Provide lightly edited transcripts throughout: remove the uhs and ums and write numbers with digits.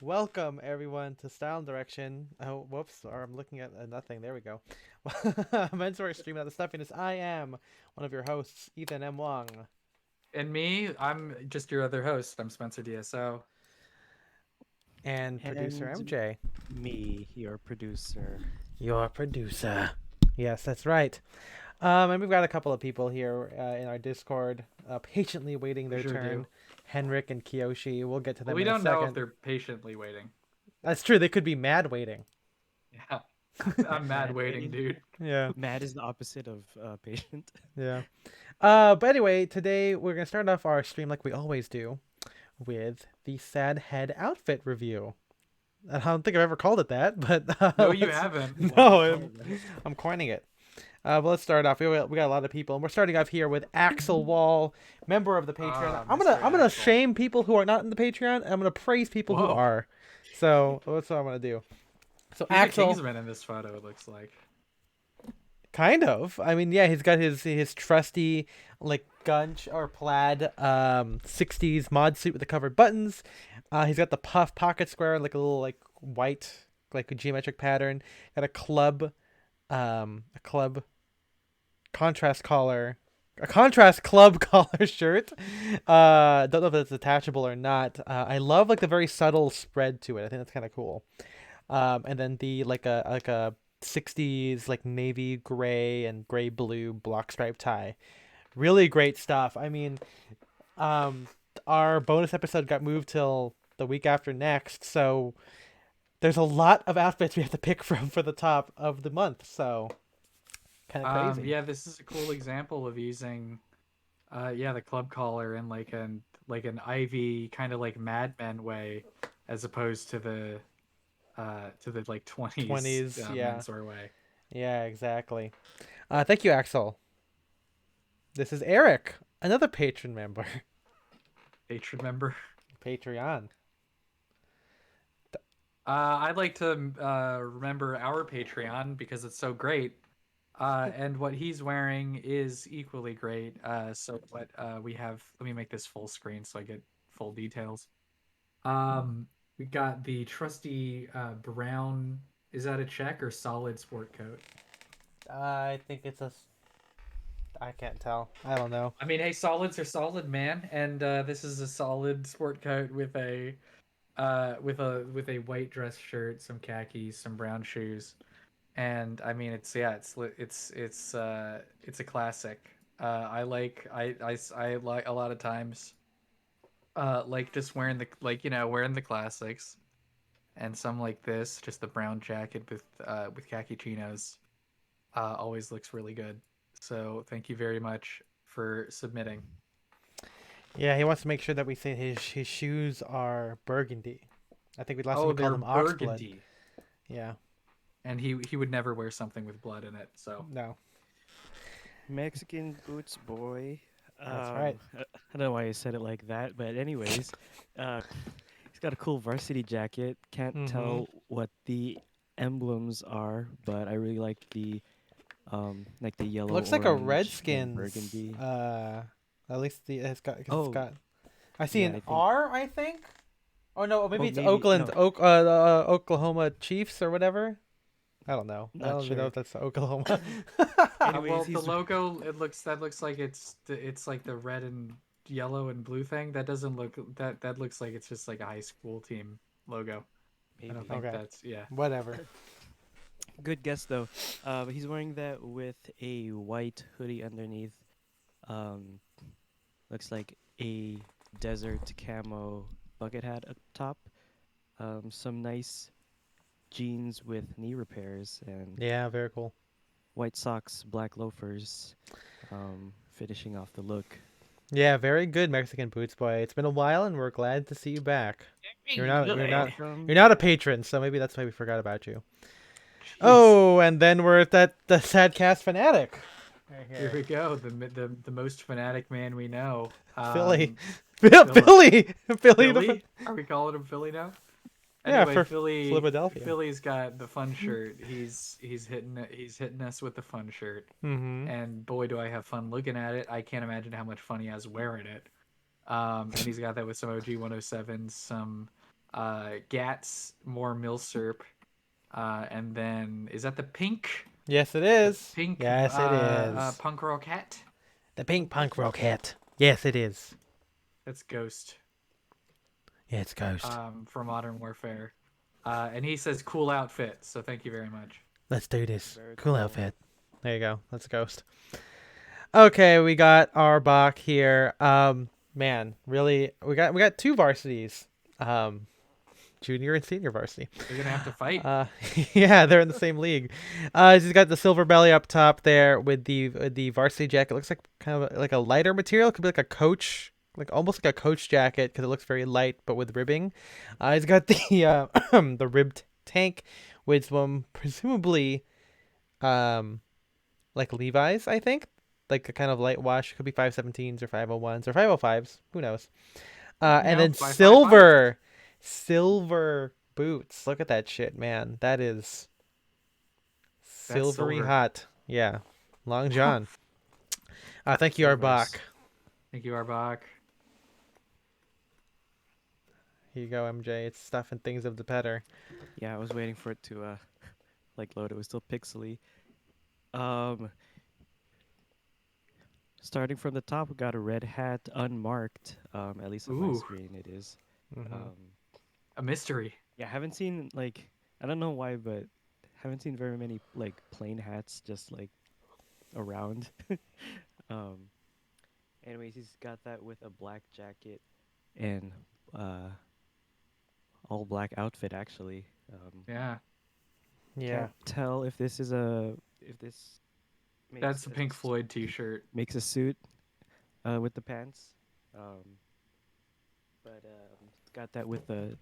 Welcome everyone to Style and Direction. Oh, whoops! Or I'm looking at nothing. There we go. Mentor stream out the stuffiness. I am one of your hosts, Ethan M. Wong, And me, I'm just your other host. I'm Spencer DSO. and producer And MJ, me, your producer. your producer. Yes, that's right. And we've got a couple of people here in our Discord, patiently waiting We their sure do. turn. Henrik and Kiyoshi. We'll get to Well, them we in a don't know if second. they're patiently waiting. That's true. They could be mad waiting. Yeah, I'm mad Mad waiting, waiting. dude. Yeah. Mad is the opposite of patient. Yeah. But anyway, today we're gonna start off our stream like we always do with the SaDHead outfit review. I don't think I've ever called it that, but No, you let's. haven't. Why No, call it that? I'm coining it. But let's start off. We got a lot of people, and we're starting off here with Axel Wall, member of the Patreon. Ah, I'm Mr. gonna Axel. shame people who are not in the Patreon, and I'm gonna praise people who Whoa, are. So that's what I'm gonna do. So he's a Axel, Kingsman in this photo. It looks like. kind of. I mean, yeah, he's got his trusty like gunch or plaid 60s mod suit with the covered buttons. He's got the puff pocket square, like a little like white like a geometric pattern. Got a club contrast collar. A contrast club collar shirt. Don't know if it's attachable or not. I love like the very subtle spread to it. I think that's kind of cool. And then the like a 60s like navy gray and gray blue block stripe tie. Really great stuff. I mean, um, our bonus episode got moved till the week after next, so there's a lot of outfits we have to pick from for the top of the month. So kind of crazy. Yeah, this is a cool example of using, yeah, the club collar in like an Ivy kind of like Mad Men way, as opposed to the like 20s 20s, yeah, menswear way. yeah, exactly. Thank you, Axel. This is Eric, another patron member. Patron member. Patreon. I'd like to remember our Patreon because it's so great. And what he's wearing is equally great. So what we have, let me make this full screen so I get full details. We got the trusty brown, is that a check or solid sport coat? I think it's a. I can't tell. I don't know. I mean, hey, solids are solid, man. And this is a solid sport coat with a with a white dress shirt, some khakis, some brown shoes. And I mean, it's yeah, it's a classic. I like a lot of times, like just wearing wearing the classics, and some like this, just the brown jacket with khaki chinos, always looks really good. So thank you very much for submitting. Yeah, he wants to make sure that we say his shoes are burgundy. I think we last time Oh, we called they're them oxblood. burgundy, Yeah. and he would never wear something with blood in it. So No, Mexican boots boy. that's right. I don't know why I said it like that, but anyways, uh, he's got a cool varsity jacket. Can't Mm-hmm. tell what the emblems are, but I really like the yellow, Looks like a orange, and Redskins. burgundy. At least it's Oh, got. I see yeah, an I think. R. I think. Oh no, maybe Oh, it's maybe Oakland, no, Oklahoma Chiefs or whatever. I don't know. I not don't even know sure. if that's Oklahoma. well, Anyways, the he's logo, that looks like it's like the red and yellow and blue thing. That doesn't look that looks like it's just like a high school team logo. I don't maybe think Okay, that's yeah. whatever. good guess though. But he's wearing that with a white hoodie underneath. Um, Looks like a desert camo bucket hat up top. Some nice jeans with knee repairs and Yeah, very cool. white socks, black loafers, finishing off the look. Yeah, very good Mexican boots boy. It's been a while, and we're glad to see you back. You're Very not. You're good. not. Welcome You're not a back. patron, so maybe that's why we forgot about you. Jeez. Oh, and then we're at the Sadcast fanatic. Right Here here. we go. The most fanatic man we know. Philly. Philly. Philly. Philly. Philly? Are we calling him Philly now? Yeah, Anyway, for Philadelphia. Philly's got the fun shirt. He's hitting us with the fun shirt. Mm-hmm. And boy, do I have fun looking at it. I can't imagine how much fun he has wearing it. And he's got that with some OG 107s, some Gats more milsurp, and then is that the pink? Yes, it The is. pink Yes, it is. punk rock hat? The pink punk rock hat. Yes, it is. That's Ghost Yeah, it's Ghost. from Modern Warfare. And he says cool outfit, so thank you very much. Let's do this. Very Cool cool. outfit. There you go. That's Ghost. Okay, we got our Bach here. Man, really, we got two varsities. Um, junior and senior varsity. They're gonna have to fight. Yeah, they're in the same league. He's got the silver belly up top there with the varsity jacket. It looks like kind of like a lighter material. It could be like a coach, like almost like a coach jacket because it looks very light but with ribbing. He's got the the ribbed tank with some presumably like Levi's, I think. Like a kind of light wash. Could be 517s or 501s or 505s. Who knows? And then 555. silver boots. Look at that shit, man. That is That's silvery silver. hot. Yeah. Long John. Thank you, Silvers. Arbok. Thank you, Arbok. Here you go, MJ. It's stuff and things of the better. Yeah, I was waiting for it to like load. It was still pixely. Um, Starting from the top, we got a red hat unmarked. At least on my Ooh. screen it is. Mhm. A mystery. Yeah, I haven't seen like I don't know why, but haven't seen very many like plain hats just like around. um, Anyways, he's got that with a black jacket and all black outfit actually. Yeah. Yeah. Can't tell if this is a if this That's a Pink Floyd t-shirt. makes a suit with the pants. It's got that with the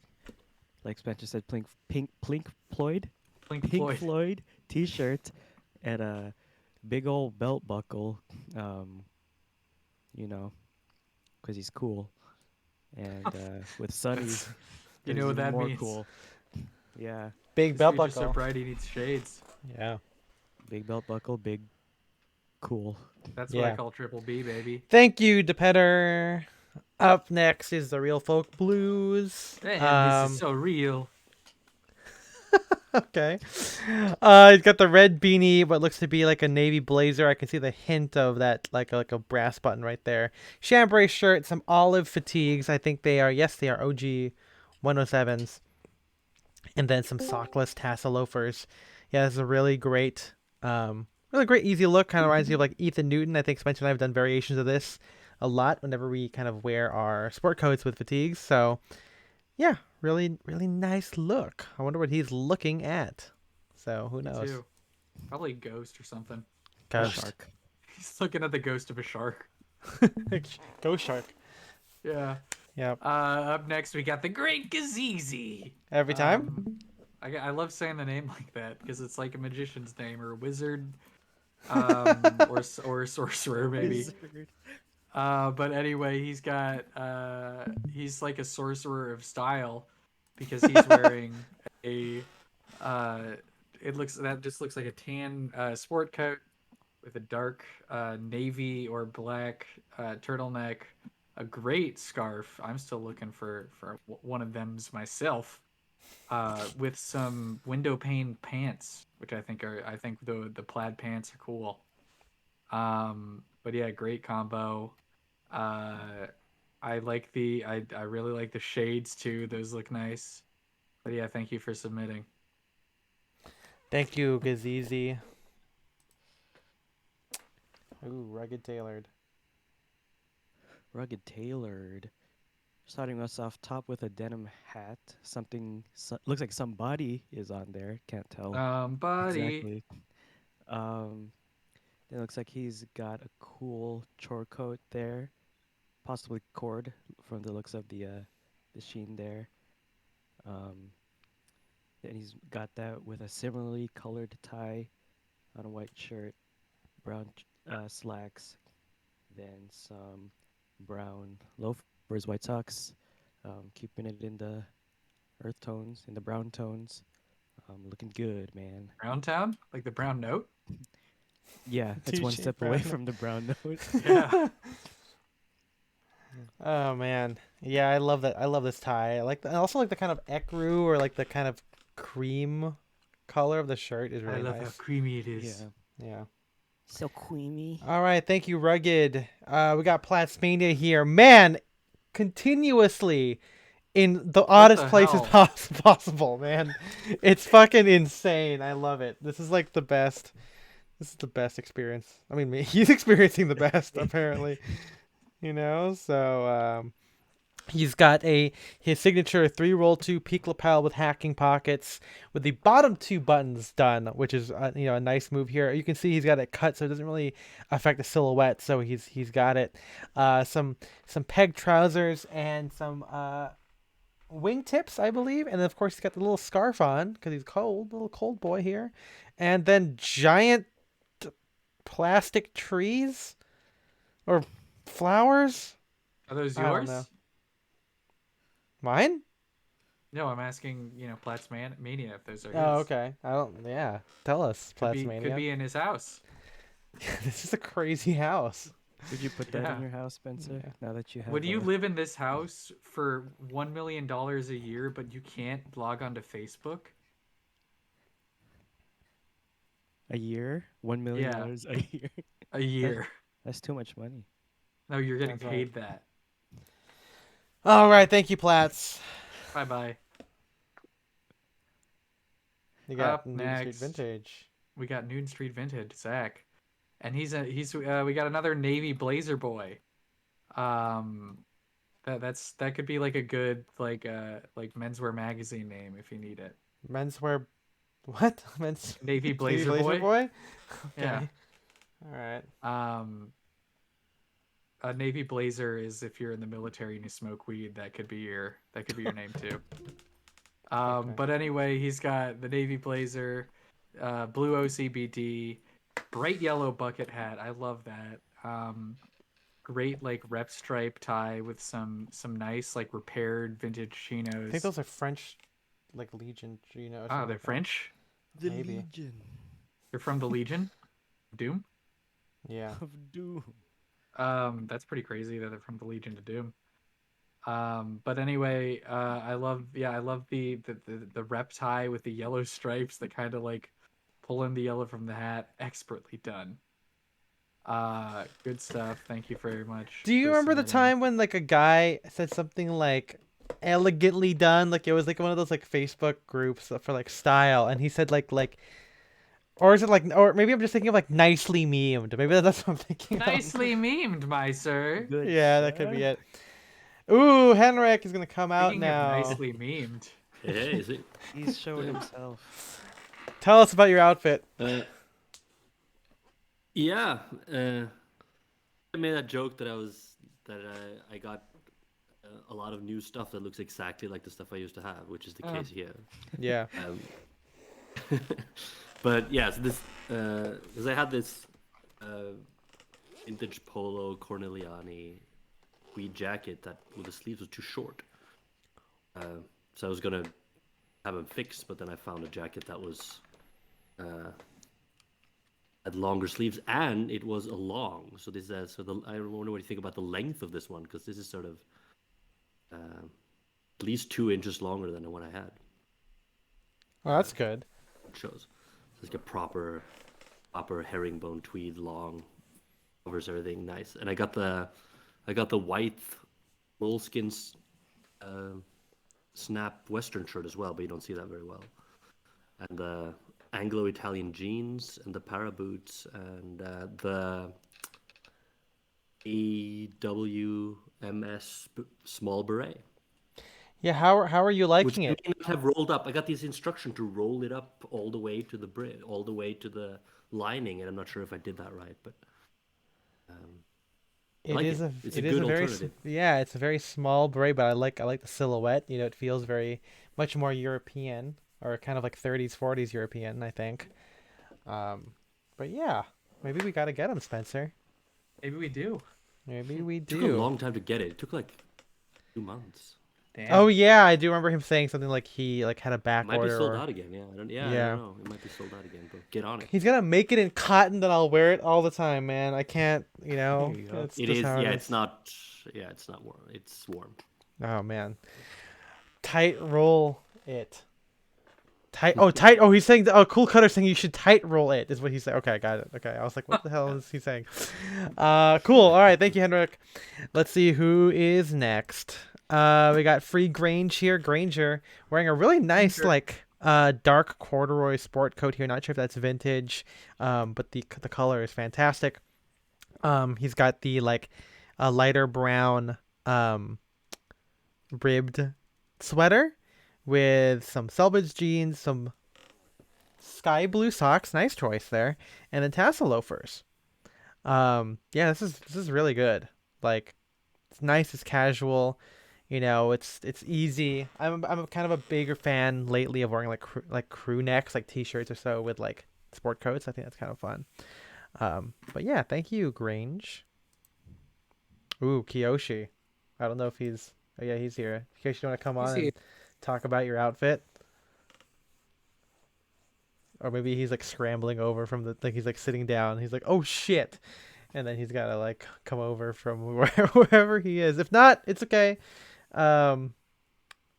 like Spencer said, Pink Floyd Pink Floyd. T-shirt and a big old belt buckle. You know, because he's cool, and with Sunny, That's- you he's know what even that more means. cool. Yeah, Big This belt future's so buckle. bright he needs shades. Yeah. big belt buckle, big cool. That's what I Yeah. call triple B, baby. Thank you, Depetter. Up next is the Real Folk Blues. And this is so real. Okay. He's got the red beanie, what looks to be like a navy blazer. I can see the hint of that, like a brass button right there. Chambray shirt, some olive fatigues. I think they are, yes, they are OG 107s. And then some sockless tassel loafers. Yeah, this is a really great easy look. Kind of reminds me of like Ethan Newton. I think Spencer and I have done variations of this a lot whenever we kind of wear our sport coats with fatigues. So yeah, really, really nice look. I wonder what he's looking at. So who Me knows? too. Probably ghost or something. Ghost. Shark. He's looking at the ghost of a shark. Ghost shark. Yeah. Yep. Up next we got the Great Gazizi. Every time. I love saying the name like that because it's like a magician's name or a wizard, or a sorcerer maybe. Wizard. But anyway, he's like a sorcerer of style because he's wearing a that just looks like a tan sport coat with a dark navy or black turtleneck, a great scarf. I'm still looking for one of them's myself. With some window pane pants, which I think the plaid pants are cool. But yeah, great combo. I really like the shades too. Those look nice. But yeah, thank you for submitting. Thank you, Gazizi. Ooh, rugged tailored. Rugged tailored. Starting us off top with a denim hat. Looks like somebody is on there. Can't tell Buddy. exactly. It looks like he's got a cool chore coat there, possibly cord from the looks of the sheen there. Then he's got that with a similarly colored tie on a white shirt, brown slacks, then some brown loafers, white socks, keeping it in the earth tones, in the brown tones. Looking good, man. Brown Town? Like the brown note? Yeah, it's one T-shaped step away brown from the brown note. Yeah. Oh man, yeah, I love that. I love this tie. I also like the kind of ecru or like the kind of cream color of the shirt is I really love how nice. creamy it is. Yeah. Yeah. So creamy. All right, thank you, Rugged. We got Platsmania here, man. Continuously in the What oddest the places hell? possible, man. It's fucking insane. I love it. This is like the best. This is the best experience. I mean, he's experiencing the best apparently. So he's got his signature 3-roll 2 peak lapel with hacking pockets with the bottom 2 buttons done, which is a nice move here. You can see he's got it cut so it doesn't really affect the silhouette. So he's got it. Some peg trousers and some wingtips, I believe, and then of course he's got the little scarf on because he's cold, little cold boy here, and then giant plastic trees or flowers. Are those I don't know. yours? Mine? No, I'm asking, Platts Mania if those are Oh, his. okay. I don't. Yeah, tell us, Could Platsmania. be in his house. This is a crazy house. Would you put that Yeah. in your house, Spencer? Yeah. Now that you have Would you a, live in this house for $1 million a year, but you can't log on to Facebook? a year, $1 million a year. A year. That's too much money. No, you're getting That's right. paid that. All right, thank you, Plats. Bye bye. You got Up Newton Street next. Vintage. We got Newton Street Vintage, Zach, and we got another Navy Blazer boy. That could be like a good like menswear magazine name if you need it. Menswear. What? Navy Blazer Blazer boy. Yeah. Okay. All right. A navy blazer is if you're in the military and you smoke weed. That could be your name too. Okay. But anyway, he's got the navy blazer, blue OCBD, bright yellow bucket hat. I love that. Great like rep stripe tie with some nice like repaired vintage chinos. I think those are French, like Legion, or they're something like that. French. Maybe. Legion They're from the Legion. Doom. Yeah. of Doom. That's pretty crazy that they're from the Legion of Doom. But anyway, I love the rep tie with the yellow stripes that kind of like pull in the yellow from the hat. Expertly done. Good stuff. Thank you very much. Do you for remember the submitting. time when like a guy said something like elegantly done? Like it was like one of those like Facebook groups for like style, and he said or is it like, or maybe I'm just thinking of like nicely memed. Maybe that's what I'm thinking of. Nicely memed, my sir. Good. Yeah, that could be it. Ooh, Henrik is gonna come out Speaking of now. nicely memed, Hey, is it? He's showing himself. Tell us about your outfit. Yeah. I made that joke that I got a lot of new stuff that looks exactly like the stuff I used to have, which is the case here. Yeah. But yeah, so this because I had this vintage polo Corneliani tweed jacket that well, the sleeves were too short. So I was gonna have them fixed, but then I found a jacket that was had longer sleeves and it was a long. So this I wonder what you think about the length of this one, because this is sort of at least 2 inches longer than the one I had. Oh, that's good. It shows. It's like a proper herringbone tweed, long, covers everything nice. And I got the white moleskin snap Western shirt as well, but you don't see that very well. And the Anglo-Italian jeans and the para boots and the AWMS small beret. Yeah, how are you Which liking may it? not have rolled up. I got this instruction to roll it up all the way to the all the way to the lining, and I'm not sure if I did that right, but It like is it. a It's it a is good a very alternative. it's a very small beret, but I like the silhouette. It feels very much more European or kind of like 30s 40s European, I think. But yeah, maybe we gotta get them, Spencer. maybe we do. Maybe we It took a do. long time to get it. It took like 2 months. Damn. Oh yeah, I do remember him saying something like he like had a back It might be order. sold Or... out again. Yeah, I don't know. It might be sold out again, but get on it. He's gonna make it in cotton, then I'll wear it all the time, man. I can't, There you go. It's It just is. how Yeah, it it's not. Yeah, it's not warm. It's warm. Oh man. Tight roll it. Tight. Oh, he's saying. Oh, Cool Cutter saying you should tight roll it. Is what he said. Okay, I got it. Okay, I was like, what the hell is he saying? Cool. All right, thank you, Henrik. Let's see who is next. We got Free Grange here. Granger wearing a really nice dark corduroy sport coat here. Not sure if that's vintage, but the color is fantastic. He's got the lighter brown ribbed sweater with some selvage jeans, some sky blue socks, nice choice there, and then tassel loafers. Yeah, this is really good. Like, it's nice, it's casual, it's easy. I'm kind of a bigger fan lately of wearing like crew necks, like t-shirts or so with like sport coats. I think that's kind of fun. But yeah, thank you, Grange. Ooh, Kiyoshi. I don't know if he's. Oh yeah, he's here. Kiyoshi, you want to come on and talk about your outfit? Or maybe he's like scrambling over from he's like sitting down. He's like, oh shit. And then he's got to like come over from wherever he is. If not, it's okay. I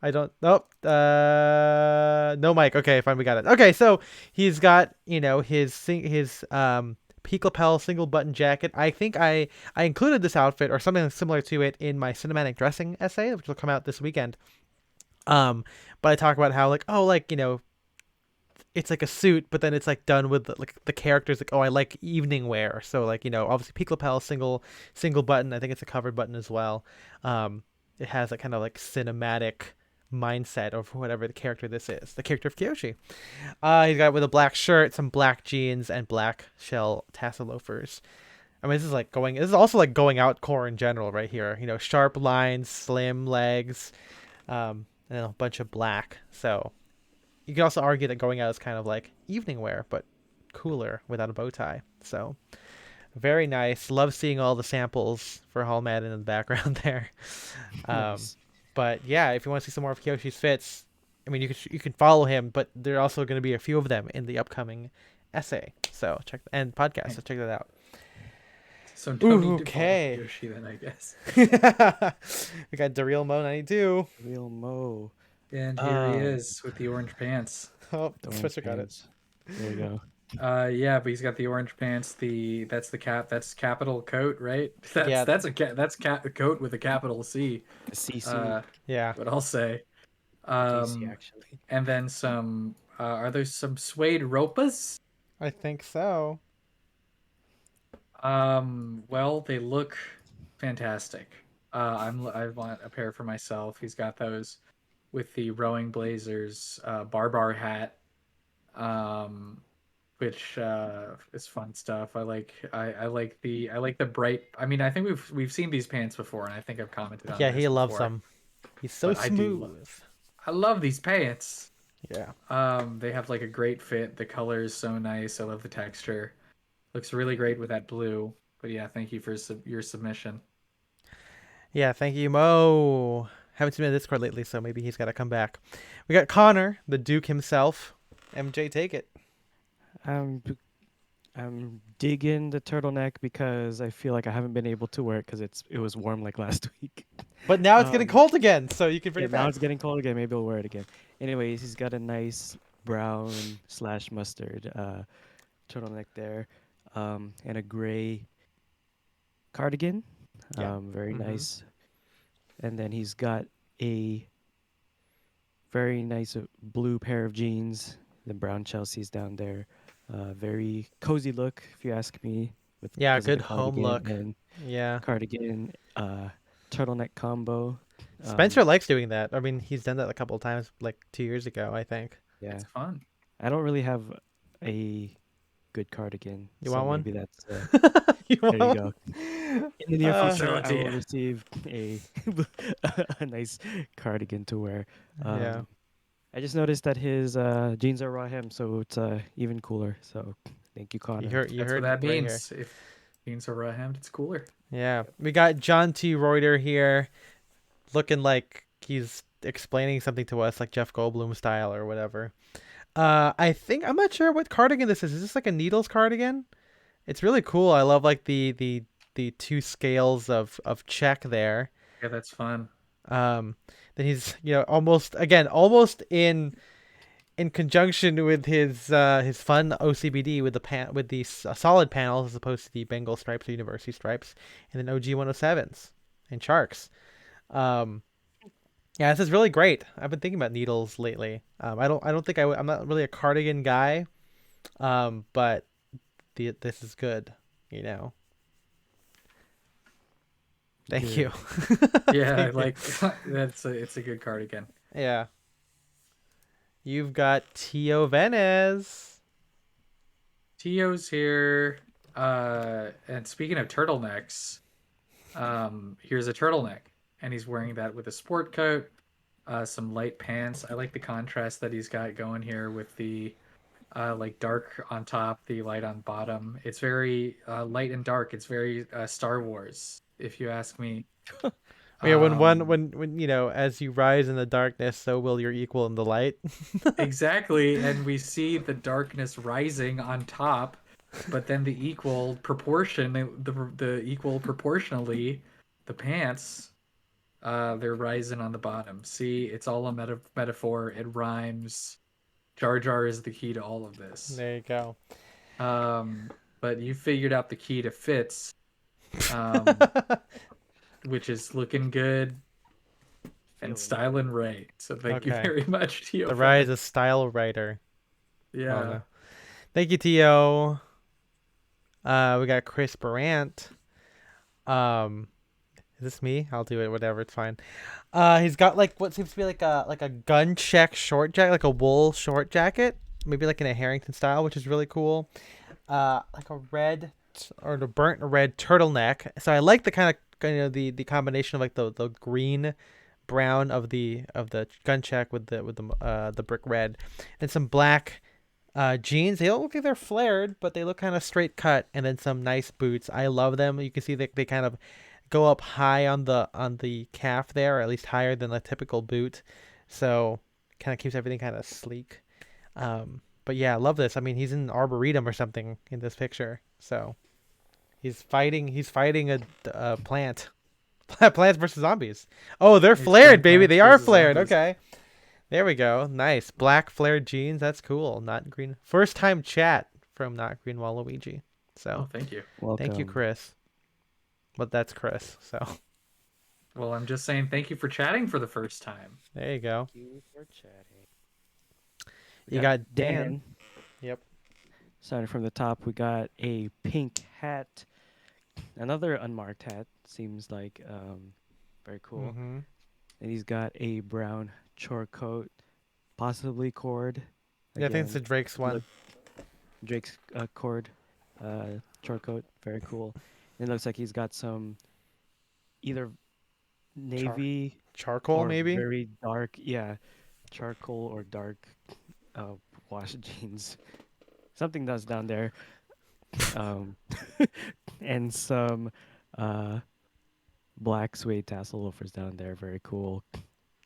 don't, nope. No mic. Okay, fine. We got it. Okay. So he's got, his peak lapel single button jacket. I think I included this outfit or something similar to it in my cinematic dressing essay, which will come out this weekend. But I talk about how it's like a suit, but then it's like done with the characters. Like, oh, I like evening wear. So obviously peak lapel, single button. I think it's a covered button as well. It has that kind of like cinematic mindset of whatever the character this is, the character of Kiyoshi. He's got it with a black shirt, some black jeans, and black shell tassel loafers. I mean, this is also like going out core in general right here. Sharp lines, slim legs, and then a bunch of black. So you can also argue that going out is kind of like evening wear, but cooler without a bow tie. So very nice. Love seeing all the samples for Hall Madden in the background there. Nice. But yeah, if you want to see some more of Kiyoshi's fits, I mean, you can follow him, but there are also going to be a few of them in the upcoming essay. So and podcast. So check that out. So no need to okay. follow Yoshi then, I guess. We got Daryl Mo 92. Real Mo. And here he is with the orange pants. Oh, The Spencer got it. orange pants. There you go. Yeah, but he's got the orange pants. That's capital coat, right? That's a coat with a capital C. CC. Yeah. What I'll say. JC, actually. And then some. Are there some suede ropas? I think so. Well, they look fantastic. I want a pair for myself. He's got those with the rowing blazers, bar hat, which is fun stuff. I like the bright. I mean, I think we've seen these pants before, and I think I've commented on. Yeah, this he loves before. them. He's so But I do smooth. I love these pants. Yeah. They have like a great fit. The color is so nice. I love the texture. Looks really great with that blue. But yeah, thank you for your submission. Yeah, thank you, Mo. Haven't seen him in Discord lately, so maybe he's got to come back. We got Connor, the Duke himself. MJ, take it. I'm digging the turtleneck because I feel like I haven't been able to wear it because it was warm like last week. But now it's getting cold again, so you can bring Yeah, it back. now it's getting cold again. Maybe I'll wear it again. Anyways, he's got a nice brown/mustard turtleneck there, and a gray cardigan. Yeah. Very Mhm. nice. And then he's got a very nice blue pair of jeans. The brown Chelsea's down there. Very cozy look, if you ask me. Yeah, because of the good home cardigan look. And Yeah. cardigan, turtleneck combo. Spencer likes doing that. I mean, he's done that a couple of times, like 2 years ago, I think. Yeah, It's fun. I don't really have a good cardigan. You so want one? Maybe that's You there you want go. In the near future, I Facility. will receive a nice cardigan to wear. Yeah. I just noticed that his jeans are raw hem, so it's even cooler. So thank you, Connor. You heard That's it what that right here. means. If jeans are hemmed, it's cooler. Yeah. We got John T. Reuter here looking like he's explaining something to us, like Jeff Goldblum style or whatever. I'm not sure what cardigan this is. Is this like a needles cardigan? It's really cool. I love like the the two scales of check there. Yeah, that's fun. Um, then he's almost in conjunction with his fun OCBD with the solid panels as opposed to the Bengal stripes or University stripes, and then OG 107s and Sharks. Um, yeah, this is really great. I've been thinking about needles lately. I don't think I'm not really a cardigan guy. But this is good. You know. Thank you. Yeah, I Thank you. like it's a good cardigan. Yeah. You've got Tio Venez. Tio's here. And speaking of turtlenecks, here's a turtleneck, and he's wearing that with a sport coat, some light pants. I like the contrast that he's got going here with the like dark on top, the light on bottom. It's very light and dark. It's very Star Wars, if you ask me. Yeah, Um, when as you rise in the darkness, so will your equal in the light. exactly, and we see the darkness rising on top, but then the equal proportion, the equal proportionally, the pants, they're rising on the bottom. See, it's all a metaphor. It rhymes. Jar Jar is the key to all of this. There you go. Um, but you figured out the key to fits, um, which is looking good and Feeling styling right. So thank you Okay. very much, Tio. The rise of style writer. Oh, Yeah. no. Thank you, Tio. We got Chris Brandt. Um, is this me? I'll do it. Whatever, it's fine. He's got like what seems to be like a gun check short jacket, like a wool short jacket, maybe like in a Harrington style, which is really cool. Like a red or the burnt red turtleneck. So I like the kind of the combination of like the green brown of the gun check with the brick red, and some black jeans. They don't look like they're flared, but they look kind of straight cut, and then some nice boots. I love them. You can see that they kind of go up high on the calf there, or at least higher than the typical boot. So kind of keeps everything kind of sleek. But yeah, I love this. I mean, he's in an arboretum or something in this picture. So he's fighting a plant. Plants versus zombies. Oh, they're He's flared, fighting baby. plants They are versus flared. zombies. Okay. There we go. Nice. Black flared jeans. That's cool. Not green. First time chat from Not Green Waluigi. Oh, So thank you. Welcome. thank you, Chris. But that's Chris. So Well, I'm just saying thank you for chatting for the first time. there you go. Thank you for chatting. You got Dan. Yep. Starting from the top, we got a pink hat. Another unmarked hat. Seems like very cool. Mm-hmm. And he's got a brown chore coat, possibly cord. Yeah, I think it's the Again, Drake's one. look- Drake's cord chore coat. Very cool. And it looks like he's got some either navy Charcoal, or maybe? very dark, yeah, charcoal or dark wash jeans. Something that's down there. Um, and some black suede tassel loafers down there. Very cool.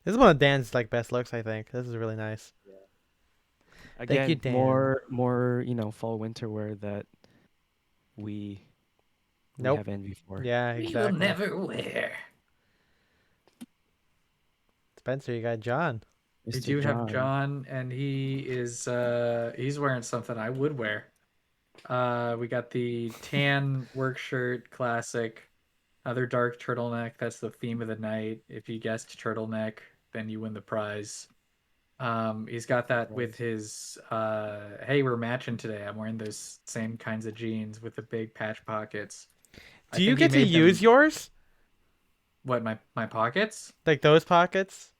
This is one of Dan's like best looks, I think. This is really nice. Again, you, Dan. more fall winter wear that we Nope. have envy for. Yeah, exactly. never wear. Spencer, you got John. We Mr. do have John, and he is he's wearing something I would wear. We got the tan work shirt, classic. Other dark turtleneck. That's the theme of the night. If you guessed turtleneck, then you win the prize. He's got that with his hey, we're matching today. I'm wearing those same kinds of jeans with the big patch pockets. I Do you think he get to made them- use yours? what, my pockets? Like those pockets?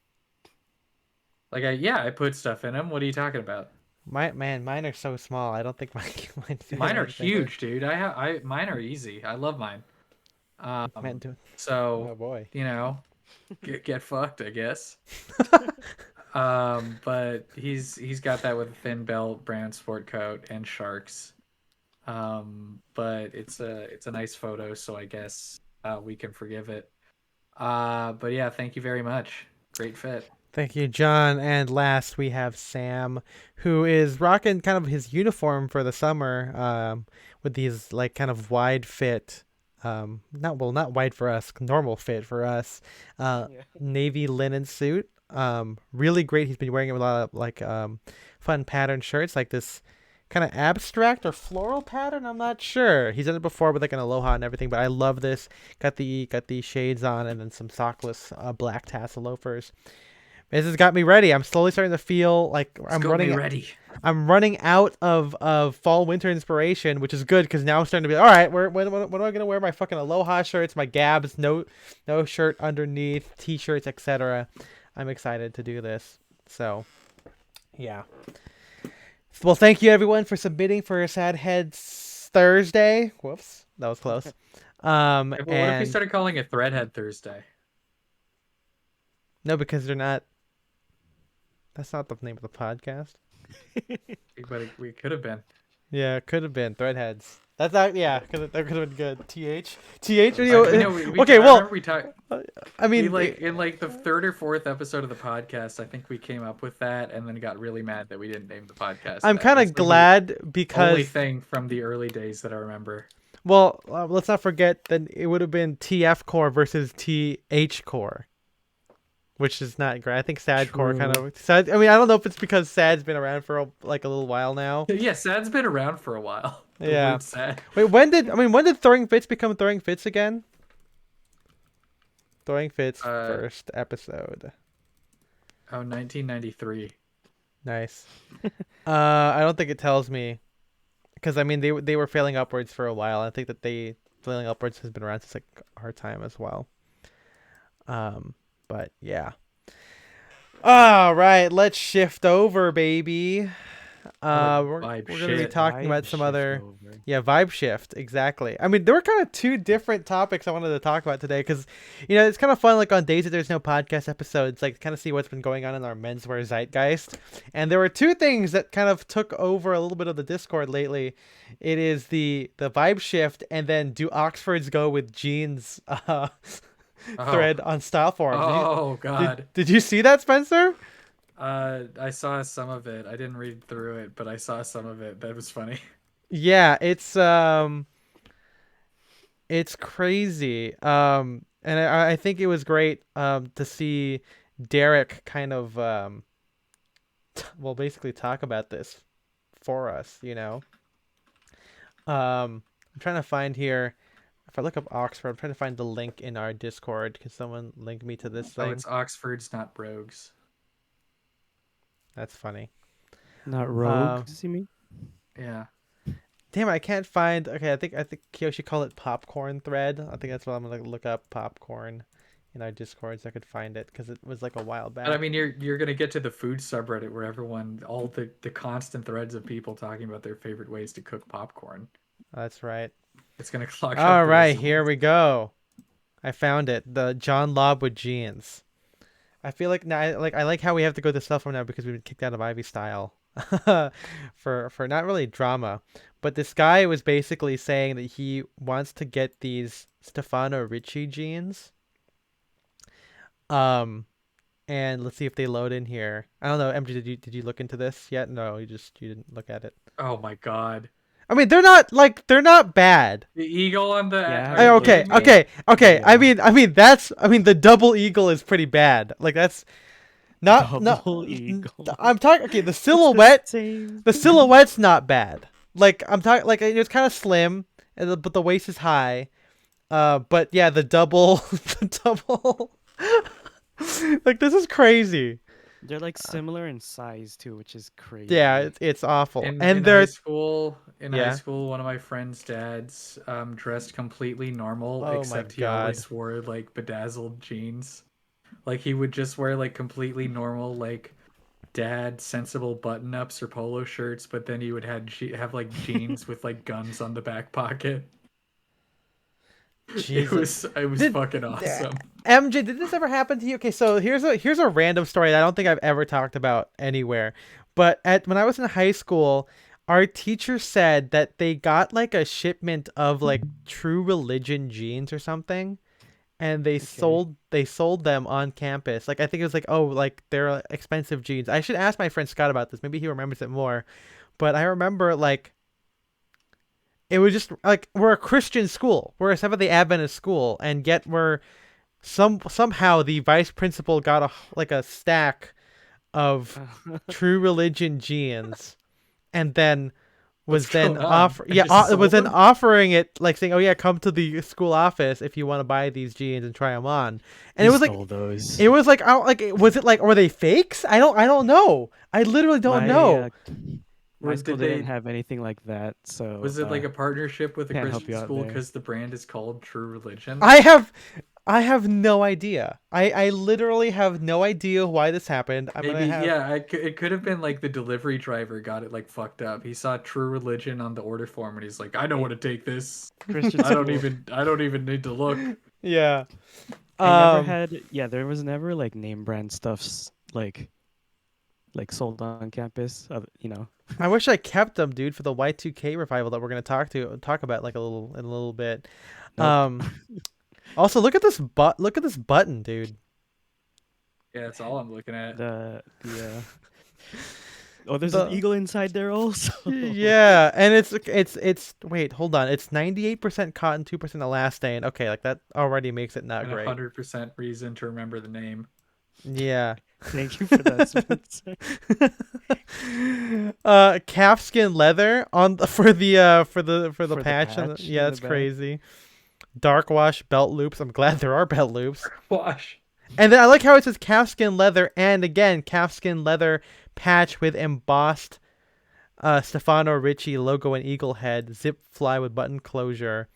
Like I put stuff in them. What are you talking about? Mine are so small. I don't think mine Mine are huge, dude. Mine are easy. I love mine. So Oh boy. you know, get fucked, I guess. But he's got that with a thin belt, brown sport coat, and sharks. But it's a nice photo, so I guess we can forgive it. But yeah, thank you very much. Great fit. Thank you, John. And last we have Sam, who is rocking kind of his uniform for the summer, with these like kind of wide fit not white for us, normal fit for us. Yeah. Navy linen suit. Really great. He's been wearing it with a lot of like fun pattern shirts, like this kind of abstract or floral pattern. I'm not sure. He's done it before with like an aloha and everything, but I love this. Got the shades on and then some sockless black tassel loafers. This has got me ready. I'm slowly starting to feel like It's got me ready. I'm running out of fall winter inspiration, which is good because now I'm starting to be all right. When am I gonna wear my fucking aloha shirts, my Gabs, no shirt underneath, t-shirts, etc. I'm excited to do this. So, yeah. Well, thank you everyone for submitting for SaDHead's Thursday. Whoops, that was close. Well, what if we And started calling it Threadhead Thursday? no, because they're not. That's not the name of the podcast. But we could have been. Yeah, it could have been Threadheads. That's not. Yeah, that could have been good. TH. Okay, well, we talked. I mean, In like the third or fourth episode of the podcast, I think we came up with that, and then got really mad that we didn't name the podcast. I'm that. kind That's of the glad only because thing from the early days that I remember. well, let's not forget that it would have been TF Core versus TH Core, which is not great. I think SAD Core kind True. of sad. I mean, I don't know if it's because SAD's been around for a little while now. Yeah, SAD's been around for a while. The Yeah. word SAD. Wait, when did Throwing Fits become Throwing Fits again? Throwing Fits first episode. Oh, 1993. Nice. I don't think it tells me, because I mean they were failing upwards for a while. I think that failing upwards has been around since like our time as well. But yeah. All right, let's shift over, baby. We're gonna be shit. talking about Vibe some shift other. over. Yeah, vibe shift, exactly. I mean, there were kind of two different topics I wanted to talk about today because, it's kind of fun, like on days that there's no podcast episodes, like kind of see what's been going on in our menswear zeitgeist. And there were two things that kind of took over a little bit of the Discord lately. It is the vibe shift, and then do Oxfords go with jeans thread on Style Forums. Oh God. Did you see that, Spencer? I saw some of it. I didn't read through it, but I saw some of it. That was funny. Yeah, it's crazy. And I think it was great to see Derek kind of basically talk about this for us, I'm trying to find here. If I look up Oxford, I'm trying to find the link in our Discord. Can someone link me to this Oh, thing? it's Oxfords, not Brogues. That's funny. Not rogues, you mean? Yeah. Damn, I can't find. Okay, I think Kyo should call it popcorn thread. I think that's what I'm gonna look up, popcorn, in our Discord so I could find it because it was like a while back. But I mean, you're gonna get to the food subreddit where all the constant threads of people talking about their favorite ways to cook popcorn. That's right. It's gonna clog up. All the right, results. here we go. I found it. The John Lobb with jeans. I feel like now, I like how we have to go to cell phone now because we've been kicked out of Ivy Style, for not really drama, but this guy was basically saying that he wants to get these Stefano Ricci jeans. And let's see if they load in here. I don't know, MJ, did you look into this yet? No, you didn't look at it. Oh my God. I mean, they're not bad. The eagle on the. Yeah, are you Okay, kidding me? okay. Yeah. I mean, the double eagle is pretty bad. Like that's not Double eagle. I'm talking. Okay, the It's silhouette, same the silhouette's not bad. Like I'm talking. Like it's kind of slim, but the waist is high. But yeah, the double, the double. Like this is crazy. They're like similar in size too, which is crazy. Yeah, it's awful. In And high they're school, Yeah. high school, one of my friends' dads dressed completely normal, Oh my except he God. always wore like bedazzled jeans. Like he would just wear like completely normal like dad sensible button ups or polo shirts, but then he would have like jeans with like guns on the back pocket. Jesus. It was Did- fucking awesome. MJ, did this ever happen to you? Okay, so here's a random story that I don't think I've ever talked about anywhere. But when I was in high school, our teacher said that they got like a shipment of like True Religion jeans or something, and they sold them on campus. Like I think it was like, oh, like they're expensive jeans. I should ask my friend Scott about this. Maybe he remembers it more. But I remember like it was just like we're a Christian school, we're a Seventh Day Adventist school, and yet we're somehow the vice principal got a stack of True Religion jeans, and then What's was then going on? I just it was sold then them? offering it, like saying, "Oh yeah, come to the school office if you want to buy these jeans and try them on." And You it was like stole those. it was like I don't, like was it like were they fakes? I don't know. I literally don't My know. my Or school did didn't they? have anything like that, so Was it like a partnership with a can't help Christian you out school there. because the brand is called True Religion? I have no idea. I literally have no idea why this happened. I'm Maybe, gonna have yeah, it could have been like the delivery driver got it like fucked up. He saw True Religion on the order form and he's like, I know Hey, what to take this. Christian school. I don't even need to look. yeah. I never Um had. Yeah, there was never like name brand stuffs like sold on campus. You know. I wish I kept them, dude, for the Y2K revival that we're gonna talk about like in a little bit. Nope. Also look at this button, dude. Yeah, that's all I'm looking at. The oh, there's an The eagle inside there also. yeah, and it's wait, hold on. It's 98% cotton, 2% elastane. Okay, like that already makes it not And great. 100% reason to remember the name. Yeah. Thank you for that, Spencer. Calfskin leather on the, for the For the patch, patch yeah, in the that's back. crazy. Dark wash belt loops. I'm glad there are belt loops. Wash. And then I like how it says calfskin leather, and again calfskin leather patch with embossed Stefano Ricci logo and eagle head, zip fly with button closure,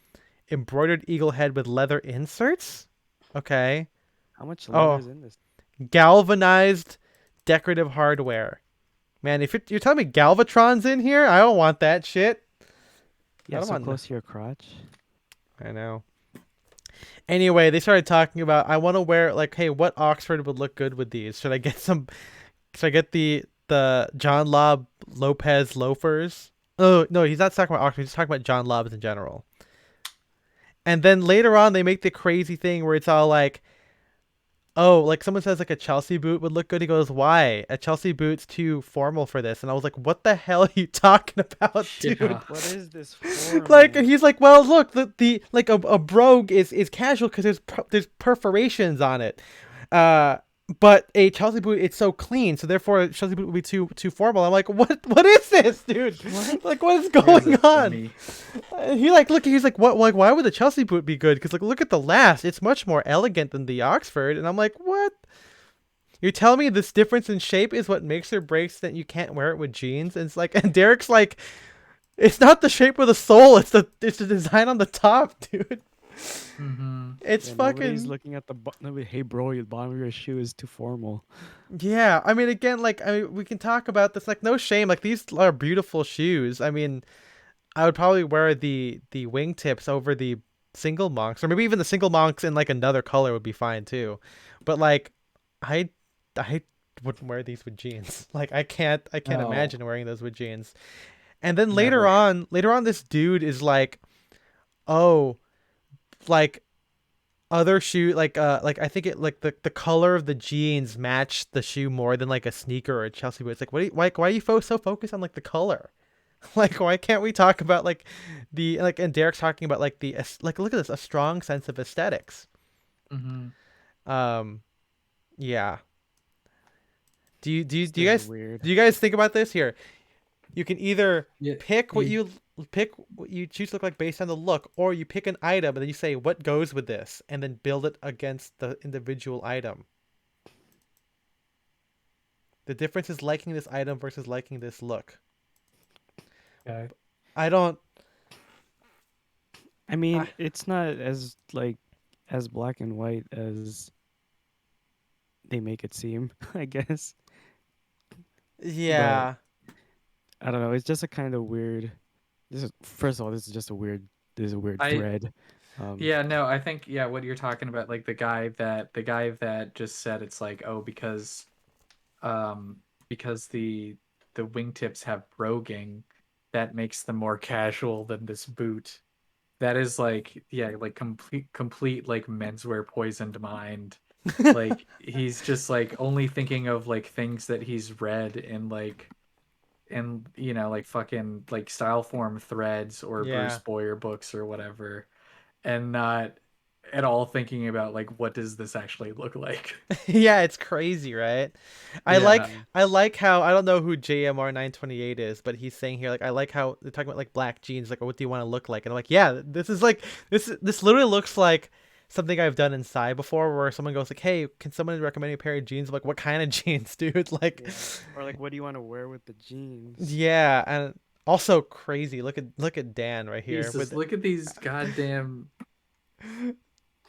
embroidered eagle head with leather inserts. Okay. How much leather Oh, is in this? galvanized decorative hardware. Man, if you're telling me Galvatron's in here, I don't want that shit. I Yeah, don't so want. close to your crotch. I know. Anyway, they started talking about I want to wear like, hey, what Oxford would look good with these? Should I get some? Should I get the John Lobb Lopez loafers? Oh no, he's not talking about Oxford. He's talking about John Lobb's in general. And then later on, they make the crazy thing where it's all like, oh, like someone says like a Chelsea boot would look good. He goes, why? A Chelsea boot's too formal for this. And I was like, what the hell are you talking about, dude? Yeah. What is this Like, for, and man? he's like, well, look, the like a brogue is casual because there's perforations on it. But a Chelsea boot, it's so clean, so therefore a Chelsea boot would be too formal. I'm like, what is this, dude? What? Like, what is You guys going are on? funny. He like look, he's like, what? Like, why would the Chelsea boot be good? Because like, look at the last, it's much more elegant than the Oxford. And I'm like, what? You're telling me this difference in shape is what makes or breaks that you can't wear it with jeans? And it's like, and Derek's like, it's not the shape of the sole, it's the design on the top, dude. Mm-hmm. It's Yeah, nobody's fucking looking at the nobody. Hey, bro, the bottom of your shoe is too formal. yeah. I mean, again, like we can talk about this. Like, no shame. Like these are beautiful shoes. I mean, I would probably wear the wingtips over the single monks, or maybe even the single monks in like another color would be fine too. But like, I I wouldn't wear these with jeans. Like, I can't No, imagine wearing those with jeans. And then never. later on, this dude is like, oh, like other shoe like I think it like the color of the jeans match the shoe more than like a sneaker or a Chelsea boot. It's like why are you so focused on like the color? Like why can't we talk about like the like and Derek's talking about like like look at this, a strong sense of aesthetics. Mm-hmm. Um yeah. This Do you dude is guys weird. think about this here? You can either Yeah, pick what you, you pick what you choose to look like based on the look, or you pick an item and then you say what goes with this, and then build it against the individual item. The difference is liking this item versus liking this look. okay. I don't. I mean, I, it's not as like as black and white as they make it seem, I guess. But yeah, I don't know. It's just a kind of weird. This is first of all, this is just a weird. This is a weird I thread. Yeah, no, I think yeah, what you're talking about, like the guy that just said it's like, oh, um because the wingtips have broguing, that makes them more casual than this boot. That is like, yeah, like complete like menswear poisoned mind. Like he's just like only thinking of like things that he's read in like in like fucking like style form threads or Bruce Yeah. Boyer books or whatever, and not at all thinking about like what does this actually look like. Yeah, it's crazy, right? I like Yeah. Mhm. I like how I don't know who JMR 928 is, but he's saying here like I like how they're talking about like black jeans, like what do you want to look like? And I'm like, yeah, this is like this literally looks like something I've done in Psy before where someone goes like, "Hey, can someone recommend me a pair of jeans?" I'm like, "What kind of jeans, dude?" Like Yeah. Or like, what do you want to wear with the jeans? yeah, and also crazy. Look at Dan right here Jesus, with look at these goddamn. Dan.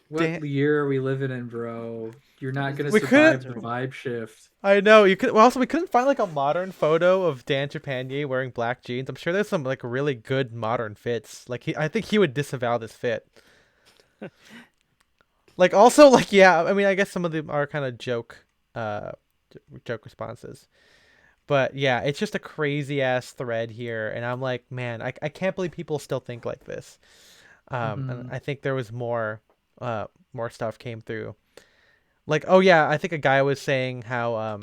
What year are we living in, bro? You're not Is gonna this We the couldn't survive the filter? vibe shift. I know you could. Well, also we couldn't find like a modern photo of Dan Trepanier wearing black jeans. I'm sure there's some like really good modern fits. Like I think he would disavow this fit. Like also like yeah, I mean I guess some of them are kind of uh, joke responses. But yeah, it's just a crazy ass thread here, and I'm like, man, I can't believe people still think like this. And Hmm. I think there was more stuff came through. Like oh yeah, I think a guy was saying how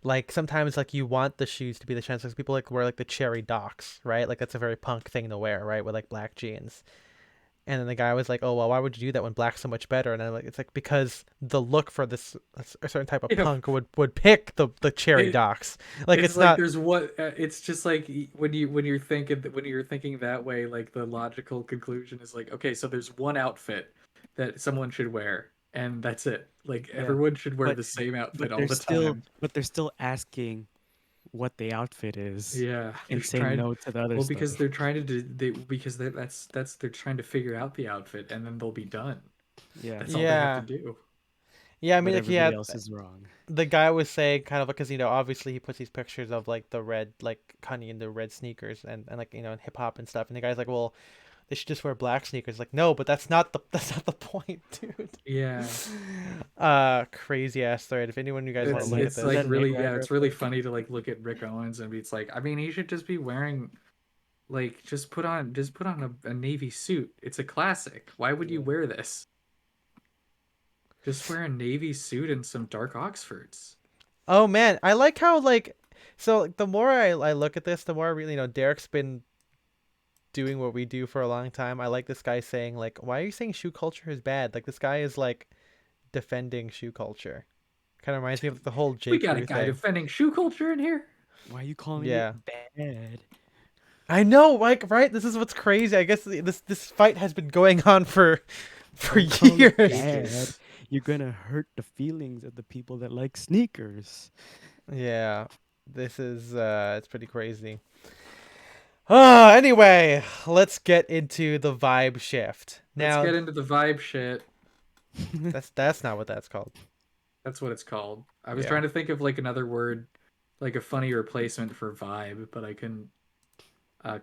like sometimes like you want the shoes to be the trends because people like wear like the cherry docks, right? Like that's a very punk thing to wear, right? With like black jeans. And then the guy was like, "Oh well, why would you do that when black's so much better?" And I'm like, "It's like because the look for this a certain type of Yeah, punk would pick the cherry it, docks. Like it's it's like not, there's what it's just like when you're thinking that way, like the logical conclusion is like, okay, so there's one outfit that someone should wear, and that's it. Like Yeah. everyone should wear But the same but outfit all they're the still time. but they're still asking what the outfit is Yeah, they're and saying trying. no to the other Well, because stuff. they're trying to do because that's they're trying to figure out the outfit, and then they'll be done. Yeah. That's all they have to yeah, do. yeah. I mean, But like yeah, everybody else is wrong. the guy was saying kind of because obviously he puts these pictures of like the red like Kanye in the red sneakers and like in hip hop and stuff, and the guy's like, well, they should just wear black sneakers. Like no, but that's not the point, dude. Yeah. Crazy ass thread. If anyone you guys Is want that to It's look Knight at it's is this. like that Knight really, yeah, Rider it's up really there? funny to like look at Rick Owens and be it's like, I mean, he should just be wearing like just put on a navy suit. It's a classic. Why would you Yeah. wear this? Just wear a navy suit and some dark Oxfords. Oh man, I like how like so like, the more I look at this, the more I really Derek's been doing what we do for a long time. I like this guy saying like, why are you saying shoe culture is bad? Like this guy is like defending shoe culture. Kind of reminds me of the whole J. We got a Crew guy thing. defending shoe culture in here. Why are you calling it Yeah. bad? I know, like right. This is what's crazy. I guess this fight has been going on for Don't call it years. bad. Ages. You're gonna hurt the feelings of the people that like sneakers. Yeah, this is it's pretty crazy. Anyway, let's get into the vibe shift. Let's Now, get into the vibe shit. that's not what that's called. That's what it's called. I was Yeah. trying to think of like another word, like a funny replacement for vibe, but I couldn't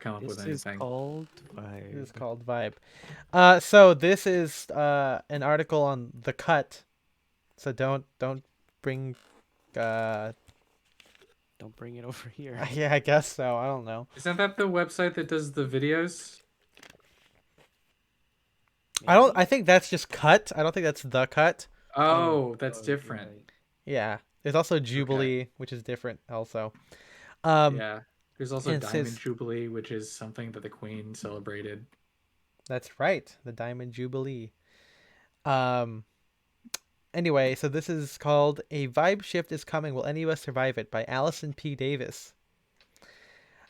come up with This is anything. called This is vibe. called vibe. So this is an article on The Cut. So don't bring Don't bring it over here. yeah, I guess so. I don't know. Isn't that the website that does the videos? Maybe. I think that's just Cut. I don't think that's The Cut. Oh, that's you're different. right. Yeah. There's also Okay. Jubilee, which is different also. Yeah. There's also And it Diamond says Jubilee, which is something that the Queen celebrated. that's right, the Diamond Jubilee. Um Anyway, so this is called A Vibe Shift is Coming. Will Any of Us Survive It by Allison P. Davis.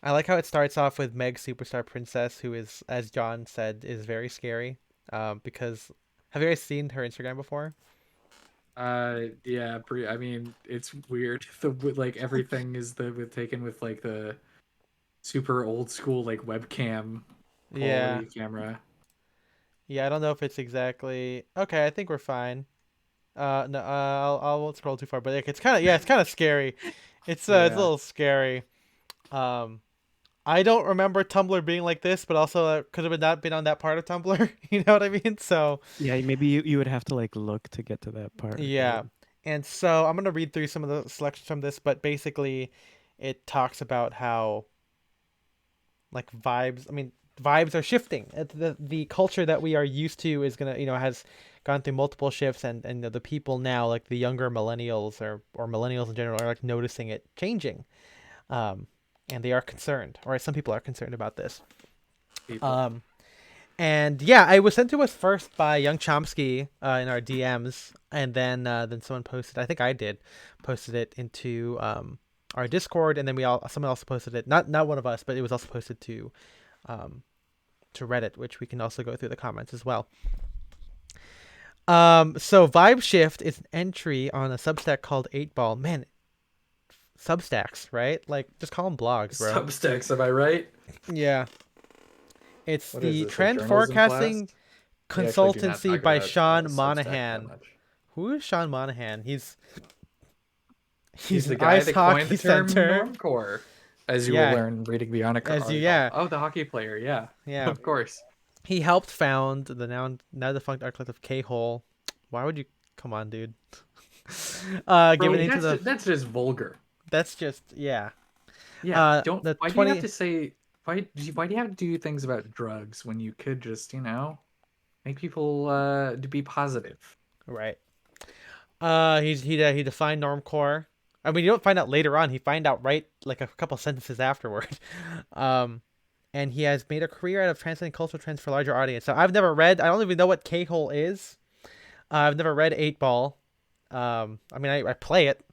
I like how it starts off with Meg Superstar Princess, who is, as John said, is very scary. Because have you guys seen her Instagram before? Yeah, I mean, it's weird. Like everything is taken with like the super old school like webcam Yeah. quality camera. Yeah, I don't know if it's exactly okay. I think we're fine. No, I won't scroll too far, but like, it's kind of it's kind of scary. It's a Yeah. little scary. Um, I don't remember Tumblr being like this, but also could have not been on that part of Tumblr. You know what I mean? So Yeah, maybe you would have to like look to get to that part, yeah, right? and so I'm gonna read through some of the selections from this, but basically, it talks about how like vibes. I mean, vibes are shifting. The culture that we are used to is gonna has gone through multiple shifts, and the people now like the younger millennials or millennials in general are like noticing it changing. Um, and they are concerned, or some people are concerned about this. People. And yeah, I was sent to us first by Young Chomsky in our DMs, and then someone posted. I think I did, posted it into our Discord, and then someone else posted it. Not one of us, but it was also posted to Reddit, which we can also go through the comments as well. So Vibe Shift is an entry on a Substack called 8-Ball. Man, Substacks, right? Like, just call them blogs, bro. Substacks, am I right? Yeah. It's What is the this, a trend journalism forecasting class? We actually do not consultancy talk by about, Sean Substack that Monahan. much. Who is Sean Monahan? He's He's an the guy ice that coined hockey the term center. normcore, as you Yeah. will learn reading the article. Yeah. Oh, the hockey player, yeah. Yeah. Of course. He helped found the now defunct art collective K-Hole. Why would you come on, dude? Bro, Given into that's just vulgar. that's just yeah. Yeah, The why do 20 you have to say why do you have to do things about drugs when you could just, make people to be positive? Right. He defined normcore. I mean, you don't find out later on. He find out right like a couple sentences afterward. And he has made a career out of translating cultural trends for a larger audience. So I've never read. I don't even know what K-Hole is. I've never read 8-Ball. I mean, I play it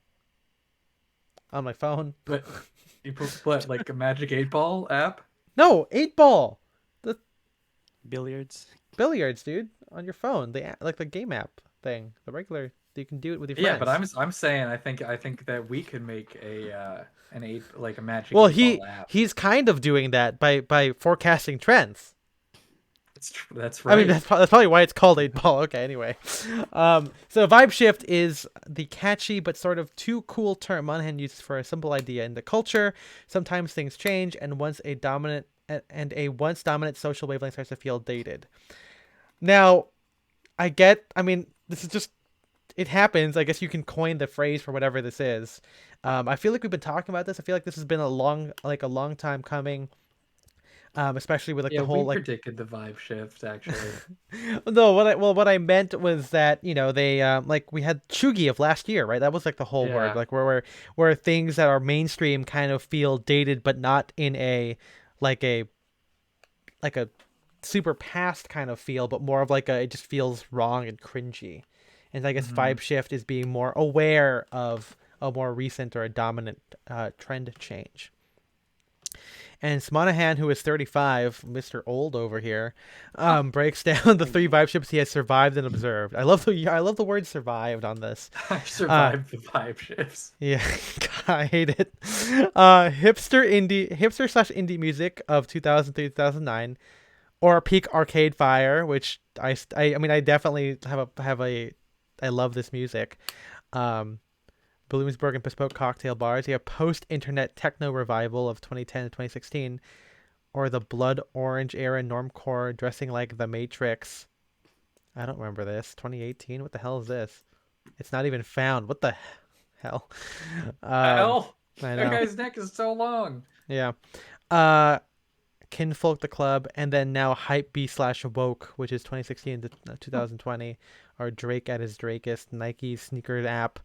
on my phone. But you put what, like a Magic 8-Ball app? No, 8-Ball, the Billiards. billiards, dude, on your phone. Like the game app thing, the regular. You can do it with your friends. Yeah, but I'm saying I think that we could make a a Magic Well, 8-Ball app. he's kind of doing that by forecasting trends. That's right. I mean, that's probably why it's called 8-Ball. Okay, anyway. So Vibe Shift is the catchy but sort of too cool term Monahan uses for a simple idea in the culture. Sometimes things change, and once a once dominant social wavelength starts to feel dated. Now, I mean, this is just, it happens. I guess you can coin the phrase for whatever this is. I feel like we've been talking about this. I feel like this has been a long time coming. Especially with the whole we predicted the vibe shift actually. No, what I meant was that they we had Chugi of last year, right? That was like the whole word, like where things that are mainstream kind of feel dated, but not in a like a super past kind of feel, but more of it just feels wrong and cringy. And I guess Vibe Shift is being more aware of a more recent or a dominant trend change. And Monahan, who is 35, Mr. Old over here, breaks down the 3 vibe shifts he has survived and observed. I love the word "survived" on this. I survived the vibe shifts. Yeah, I hate it. Hipster/indie music of 2003 2009, or peak Arcade Fire, which I mean I definitely I love this music. Bloomsburg and Bespoke Cocktail Bars. You have post-internet techno revival of 2010 to 2016, or the Blood Orange era normcore dressing like The Matrix. I don't remember this. 2018. What the hell is this? It's not even found. What the hell? Hell, I know. that guy's neck is so long. Yeah. Kinfolk the Club, and then now Hypebeast/Woke, which is 2016 to 2020, or Drake at his Drakest, Nike's sneakers app.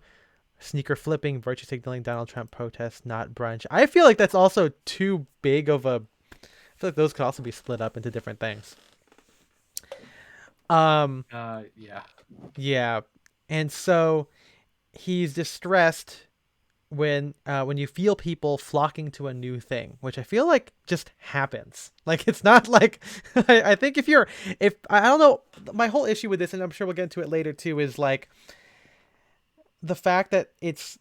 Sneaker flipping, virtue signaling, Donald Trump protests, not brunch. I feel like that's also too big of a. I feel like those could also be split up into different things. Yeah. Yeah, and so he's distressed when you feel people flocking to a new thing, which I feel like just happens. Like it's not like I think if I don't know, my whole issue with this, and I'm sure we'll get into it later too, is like the fact that it's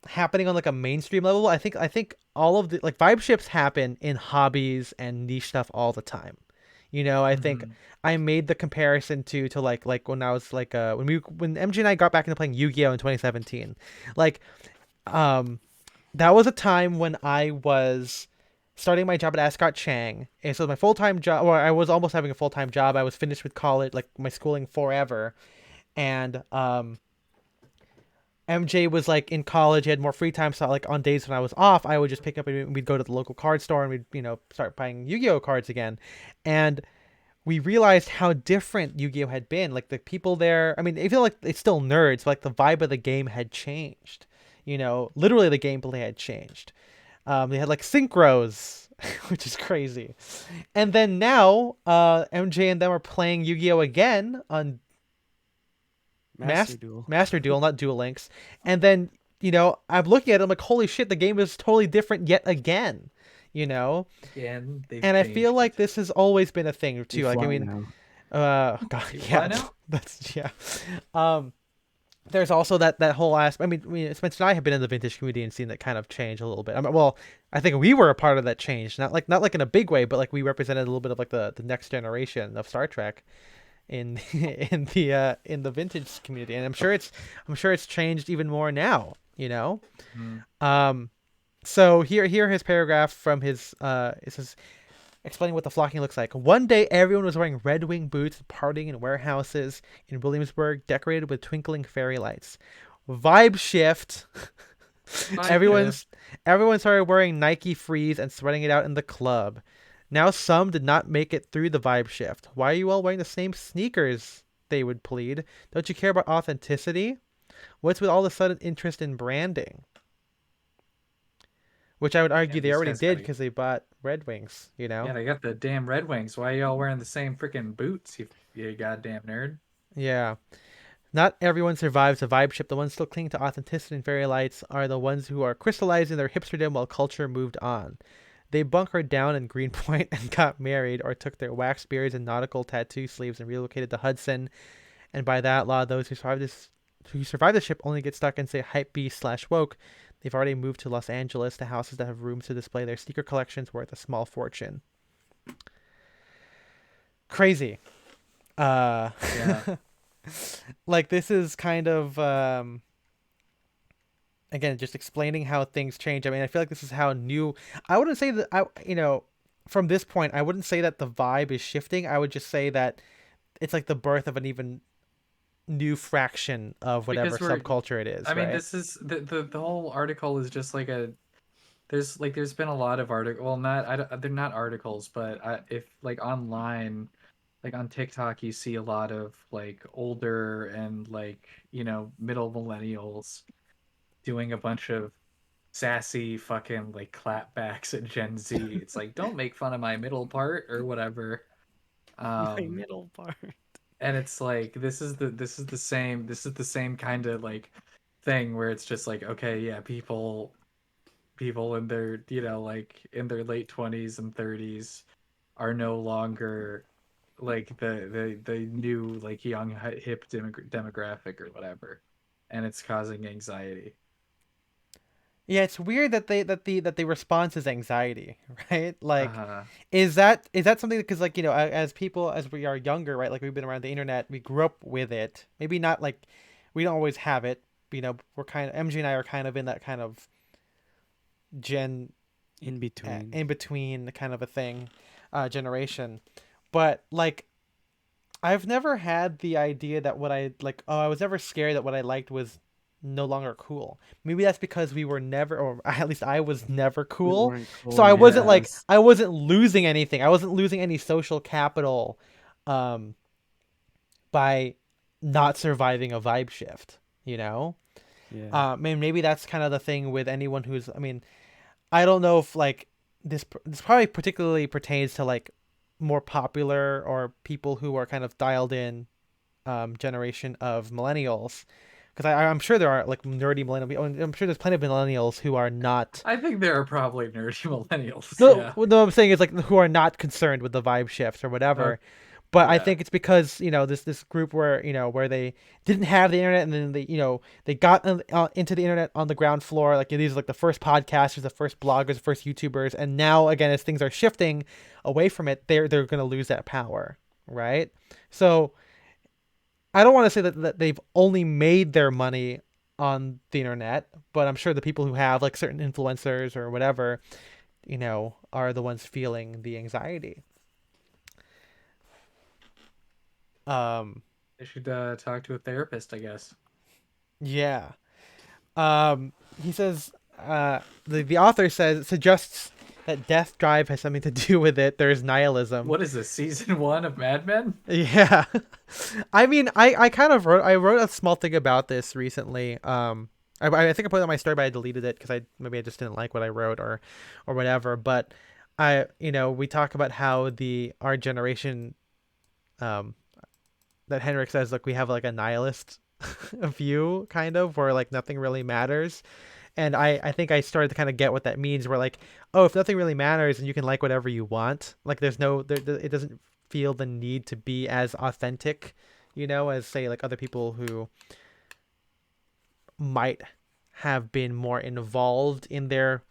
happening on like a mainstream level. I think all of the vibe shifts happen in hobbies and niche stuff all the time. I think I made the comparison to like when I was when MJ and I got back into playing Yu-Gi-Oh in 2017. That was a time when I was starting my job at Ascot Chang, and so my full-time job, or I was almost having a full-time job. I was finished with college, like my schooling forever, and MJ was in college, he had more free time, so on days when I was off, I would just pick up and we'd go to the local card store and we'd start buying Yu-Gi-Oh cards again. And we realized how different Yu-Gi-Oh had been. The people there, I mean, I feel like it's still nerds, but the vibe of the game had changed. Literally the gameplay had changed. They had like synchros, which is crazy. And then now, MJ and them are playing Yu-Gi-Oh again on Master Duel. Master Duel, not Duel Links. And then, I'm looking at it, I'm like, holy shit, the game is totally different yet again, you know? Again, they've And I feel changed like it. this has always been a thing too. You Like, I fly mean, now. God, You yeah, fly now? that's, yeah. Um, there's also that whole aspect. I mean, Spencer and I have been in the vintage community and seen that kind of change a little bit. I mean, well, I think we were a part of that change, not like in a big way, but like we represented a little bit of like the next generation of Star Trek in in the vintage community, and I'm sure it's changed even more now. Mhm. So here his paragraph from his it says, explaining what the flocking looks like. One day, everyone was wearing Red Wing boots, partying in warehouses in Williamsburg, decorated with twinkling fairy lights. Vibe shift. I Everyone's everyone started wearing Nike Frees and sweating it out in the club. Now some did not make it through the vibe shift. Why are you all wearing the same sneakers? They would plead. Don't you care about authenticity? What's with all the sudden interest in branding? Which I would argue Damn, they these already guys did gotta. because they bought Red Wings. Yeah, they got the damn Red Wings. Why are y'all wearing the same freaking boots? You goddamn nerd. Yeah. Not everyone survives the vibe shift. The ones still clinging to authenticity and fairy lights are the ones who are crystallizing their hipsterdom while culture moved on. They bunkered down in Greenpoint and got married, or took their wax beards and nautical tattoo sleeves and relocated to Hudson. And by that law, those who survive the ship only get stuck and say hype beast/woke. They've already moved to Los Angeles to houses that have rooms to display their sneaker collections worth a small fortune. Crazy. Yeah. Like, this is kind of again, just explaining how things change. I mean, I feel like this is how new. I wouldn't say that from this point, I wouldn't say that the vibe is shifting. I would just say that it's like the birth of an even new fraction of whatever Because we're subculture it is, I mean, right? this is the whole article is just like a there's been a lot of article. Well, not they're not articles, but if like online, like on TikTok, you see a lot of like older and like middle millennials doing a bunch of sassy fucking like clapbacks at Gen Z. It's like, don't make fun of my middle part or whatever. My Um, middle part. and it's like this is the same kind of like thing where it's just like, okay, yeah, people in their like in their late 20s and 30s are no longer like the new like young hip demographic or whatever, and it's causing anxiety. Yeah, it's weird that the response is anxiety, right? Like, Uh-huh. is that something, because like, as people, as we are younger, right? Like, we've been around the internet, we grew up with it. Maybe not like we don't always have it. We're kind of, MG and I are kind of in that kind of gen In between. in between kind of a thing, generation. But like, I've never had the idea that what I like. Oh, I was never scared that what I liked was no longer cool. Maybe that's because we were never, or at least I was never We cool. weren't So cool I wasn't yet. like, Yes. I wasn't losing anything. I wasn't losing any social capital, um, by not surviving a vibe shift. You know. Yeah. I mean, maybe that's kind of the thing with anyone who's. I mean, I don't know if like this probably particularly pertains to like more popular or people who are kind of dialed in, generation of millennials, because I'm sure there are like nerdy millennial. I'm sure there's plenty of millennials who are not. I think there are probably nerdy millennials. No, Yeah. no, I'm saying is like who are not concerned with the vibe shifts or Uh, whatever. But I yeah. think it's because this group where where they didn't have the internet, and then they got into the internet on the ground floor. Like, these are like the first podcasters, the first bloggers, the first YouTubers, and now again, as things are shifting away from it, they're gonna lose that power, right? So I don't want to say that they've only made their money on the internet, but I'm sure the people who have like certain influencers or whatever, are the ones feeling the anxiety. Um, They should talk to a therapist, I guess. yeah. He says, the author suggests that death drive has something to do with it. There's nihilism. What is this, season 1 of Mad Men? Yeah. I mean, I kind of wrote a small thing about this recently. I think I put it on my story, but I deleted it because maybe I just didn't like what I wrote or whatever. But we talk about how our generation, um, that Henrik says, look, we have like a nihilist view, kind of, where like nothing really matters. And I think I started to kind of get what that means. Where like, oh, if nothing really matters, and you can like whatever you want, like there's no, it doesn't feel the need to be as authentic, as say like other people who might have been more involved in their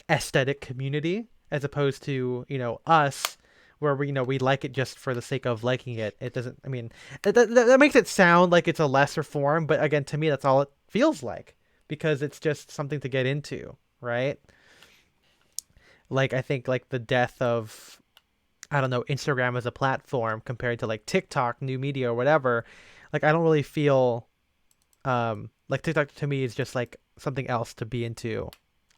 aesthetic community, as opposed to us, where we like it just for the sake of liking it. It doesn't, I mean, that makes it sound like it's a lesser form, but again, to me, that's all it feels like, because it's just something to get into, right? Like, I think like the death of, I don't know, Instagram as a platform compared to like TikTok, new media, or whatever. Like, I don't really feel like TikTok to me is just like something else to be into,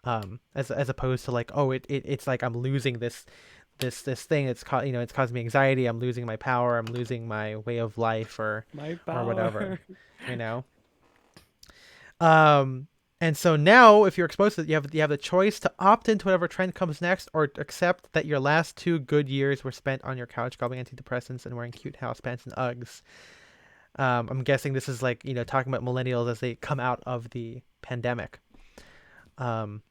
as opposed to like, oh, it's like I'm losing this thing. It's causing me anxiety. I'm losing my power. I'm losing my way of life, My or whatever, power. you know. Um, and so now, if you're exposed to it, you have the choice to opt into whatever trend comes next, or accept that your last 2 good years were spent on your couch gobbling antidepressants and wearing cute house pants and Uggs. I'm guessing this is like, talking about millennials as they come out of the pandemic. Um,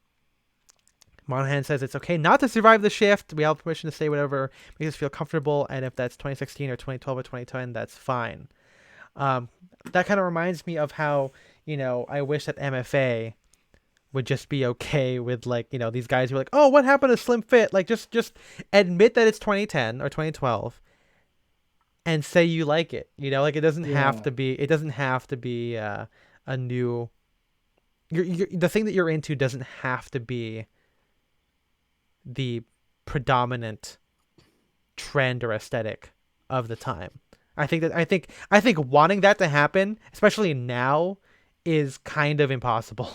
Monahan says it's okay not to survive the shift. We have permission to say whatever makes us feel comfortable, and if that's 2016 or 2012 or 2010, that's fine. That kind of reminds me of how, I wish that MFA would just be okay with, like, these guys who are like, oh, what happened to Slim Fit? Like, just admit that it's 2010 or 2012 and say you like it. Like, it doesn't have Yeah. to be. It doesn't have to be a new. The thing that you're into doesn't have to be the predominant trend or aesthetic of the time. I think wanting that to happen, especially now, is kind of impossible.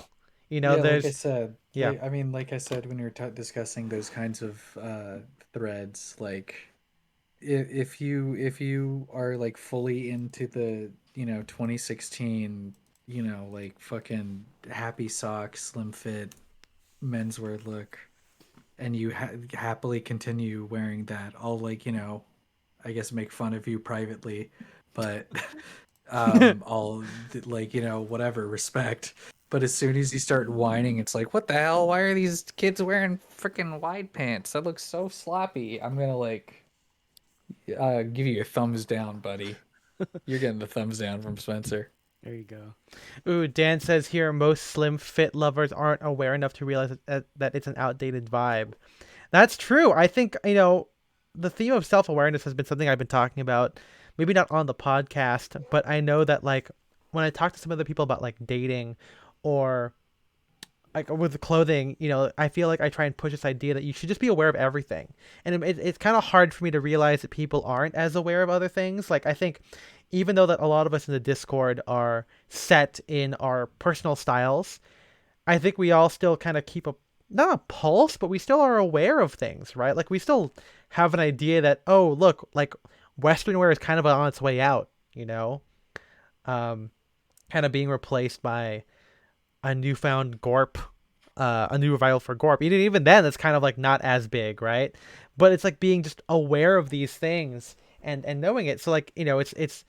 Yeah, like I There's said, yeah. like I said when we were discussing those kinds of threads, like if you are like fully into the 2016 like fucking happy socks slim fit menswear look, and you happily continue wearing that, I'll like I guess make fun of you privately, but I'll like whatever, respect. But as soon as you start whining, it's like, what the hell? Why are these kids wearing freaking wide pants? That looks so sloppy. I'm gonna like give you a thumbs down, buddy. You're getting the thumbs down from Spencer. There you go. Ooh, Dan says here most slim fit lovers aren't aware enough to realize that it's an outdated vibe. That's true. I think, the theme of self-awareness has been something I've been talking about, maybe not on the podcast, but I know that, like, when I talk to some other people about like dating, or like with clothing, I feel like I try and push this idea that you should just be aware of everything. And it's kind of hard for me to realize that people aren't as aware of other things. Like, I think even though that a lot of us in the Discord are set in our personal styles, I think we all still kind of keep not a pulse, but we still are aware of things, right? Like, we still have an idea that, oh, look, like, Western wear is kind of on its way out, um, kind of being replaced by a newfound Gorp, a new revival for Gorp. Even then, it's kind of like not as big, right? But it's like being just aware of these things and knowing it. So like, it's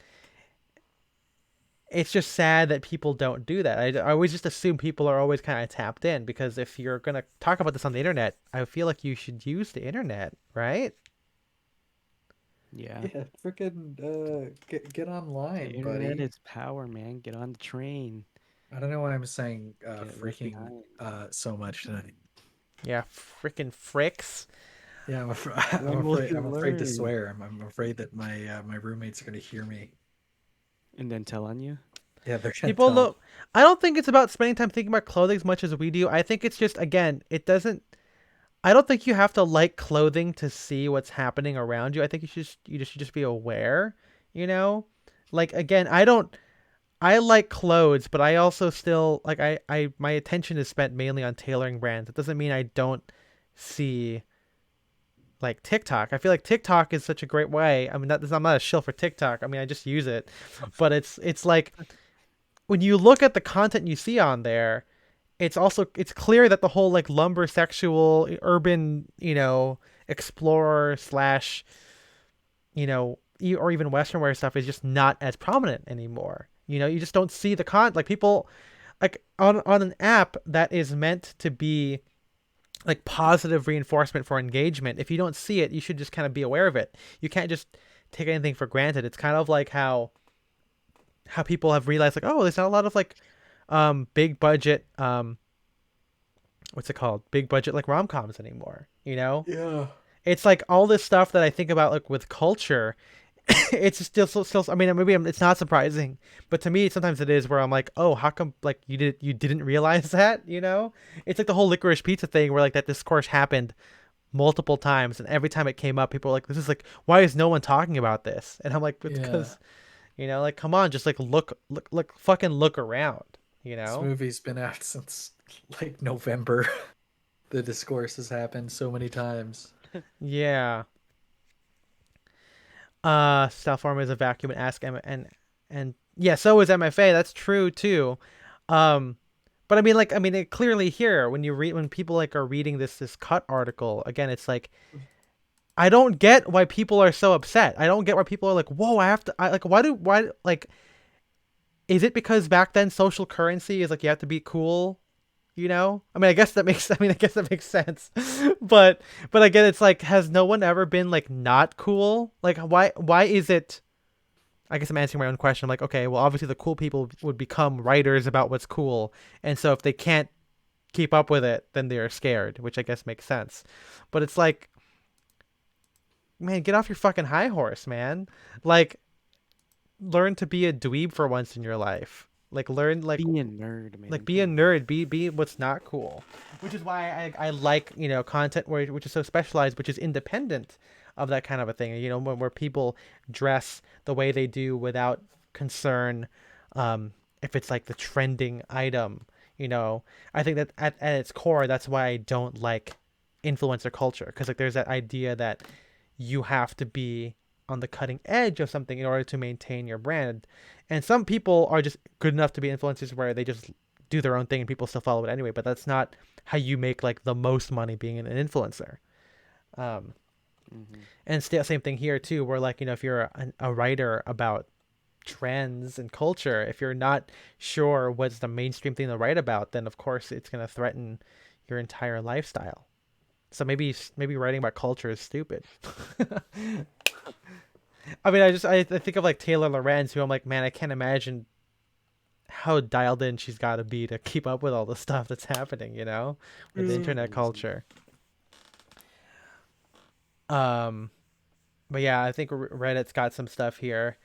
just sad that people don't do that. I always just assume people are always kind of tapped in, because if you're gonna talk about this on the internet, I feel like you should use the internet, right? Yeah. Yeah, freaking get The online, internet buddy. is power, man. Get on the train. I don't know why I'm saying Get left freaking behind. so much tonight. Yeah, freaking fricks. Yeah, When will you I'm afraid to learn? swear. I'm afraid that my roommates are gonna hear me. And then tell on you? Yeah, they're gonna People tell. don't. I don't think it's about spending time thinking about clothing as much as we do. I think it's just, again, it doesn't. I don't think you have to like clothing to see what's happening around you. I think you should just be aware, you know? Like, again, I like clothes, but I also still like, I my attention is spent mainly on tailoring brands. It doesn't mean I don't see like TikTok. I feel like TikTok is such a great way. I mean, I'm not a shill for TikTok. I mean, I just use it, but it's like when you look at the content you see on there, it's clear that the whole like lumber sexual urban, explorer slash, or even western wear stuff is just not as prominent anymore. You just don't see the like people like on an app that is meant to be like positive reinforcement for engagement. If you don't see it, you should just kind of be aware of it. You can't just take anything for granted. It's kind of like how people have realized like, oh, there's not a lot of like big budget what's it called? Big budget like rom-coms anymore, Yeah. It's like all this stuff that I think about like with culture. It's still I mean, maybe it's not surprising, but to me sometimes it is, where I'm like, oh, how come like you didn't realize that? It's like the whole licorice pizza thing, where like that discourse happened multiple times, and every time it came up, people were like, this is like, why is no one talking about this? And I'm like, it's Yeah. because like, come on, just like look, fucking look around. This movie's been out since like November. The discourse has happened so many times. Yeah. Cell form is a vacuum, and ask and yeah, so is MFA. That's true too. Um, but it clearly here, when people like are reading this cut article again, it's like, I don't get why people are so upset. I don't get why people are like, whoa, I like, why like, is it because back then social currency is like you have to be cool? I guess that makes sense. But again, it's like, has no one ever been like not cool? Like, why is it? I guess I'm answering my own question. I'm like, okay, well, obviously the cool people would become writers about what's cool, and so if they can't keep up with it, then they're scared, which I guess makes sense. But it's like, man, get off your fucking high horse, man. Like, learn to be a dweeb for once in your life. Like, learn, like, Be a nerd, man. like, be a nerd. Be what's not cool. Which is why I like, content which is so specialized, which is independent of that kind of a thing. Where people dress the way they do without concern, if it's like the trending item. I think that at its core, that's why I don't like influencer culture, because like there's that idea that you have to be on the cutting edge of something in order to maintain your brand. And some people are just good enough to be influencers where they just do their own thing and people still follow it anyway, but that's not how you make like the most money being an influencer. And still same thing here too, where like, if you're a writer about trends and culture, if you're not sure what's the mainstream thing to write about, then of course it's going to threaten your entire lifestyle. So maybe writing about culture is stupid. I think of like Taylor Lorenz, who I'm like, man, I can't imagine how dialed in she's got to be to keep up with all the stuff that's happening, with the internet culture. But yeah, I think Reddit's got some stuff here.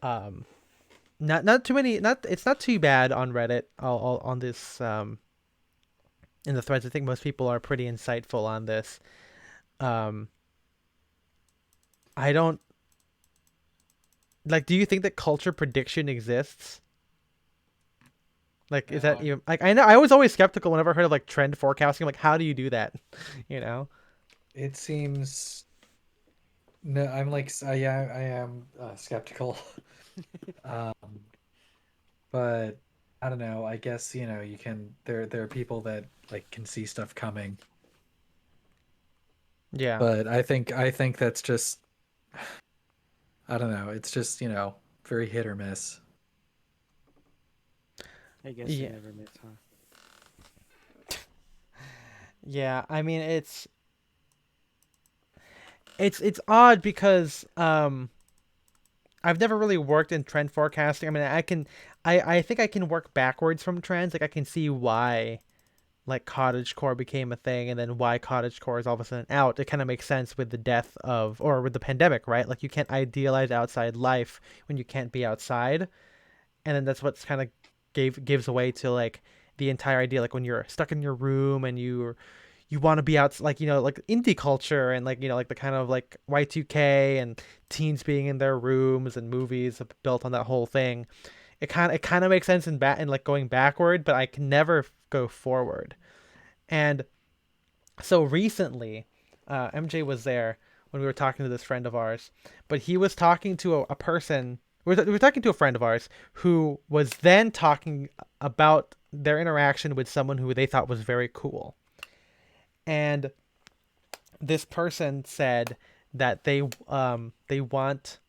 Not too many. It's not too bad on Reddit. All on this in the threads. I think most people are pretty insightful on this. I don't like. Do you think that culture prediction exists? Like, is that even like? I know I was always skeptical whenever I heard of like trend forecasting. I'm like, how do you do that? It seems. No, I'm like, yeah, I am skeptical. But I don't know. I guess you can. There are people that like can see stuff coming. Yeah. But I think that's just. I don't know. It's just very hit or miss. I guess Yeah. you never miss, huh? Yeah, I mean it's odd because I've never really worked in trend forecasting. I mean, I think I can work backwards from trends. Like I can see why like cottagecore became a thing, and then why cottagecore is all of a sudden out. It kind of makes sense with the death of, or with the pandemic, right? Like you can't idealize outside life when you can't be outside. And then that's what's kind of gives away to like the entire idea, like when you're stuck in your room and you want to be out, like like indie culture, and like like the kind of like Y2K and teens being in their rooms, and movies built on that whole thing. It kind of makes sense in like going backward, but I can never go forward. And so recently, MJ was there when we were talking to this friend of ours, but he was talking to a person we were talking to a friend of ours who was then talking about their interaction with someone who they thought was very cool. And this person said that they want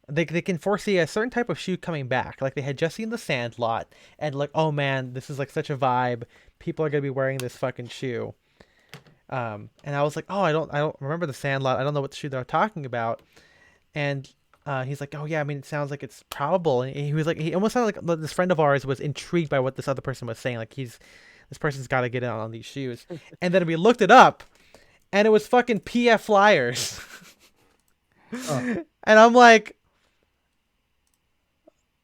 they can foresee a certain type of shoe coming back. Like they had just seen the Sandlot and like, oh man, this is like such a vibe. People are gonna be wearing this fucking shoe. And I was like, oh, I don't remember the Sandlot. I don't know what shoe they're talking about. And he's like, oh yeah, I mean, it sounds like it's probable. And he was like, he almost sounded like this friend of ours was intrigued by what this other person was saying. Like this person's got to get in on these shoes. And then we looked it up, and it was fucking PF Flyers. Oh. And I'm like,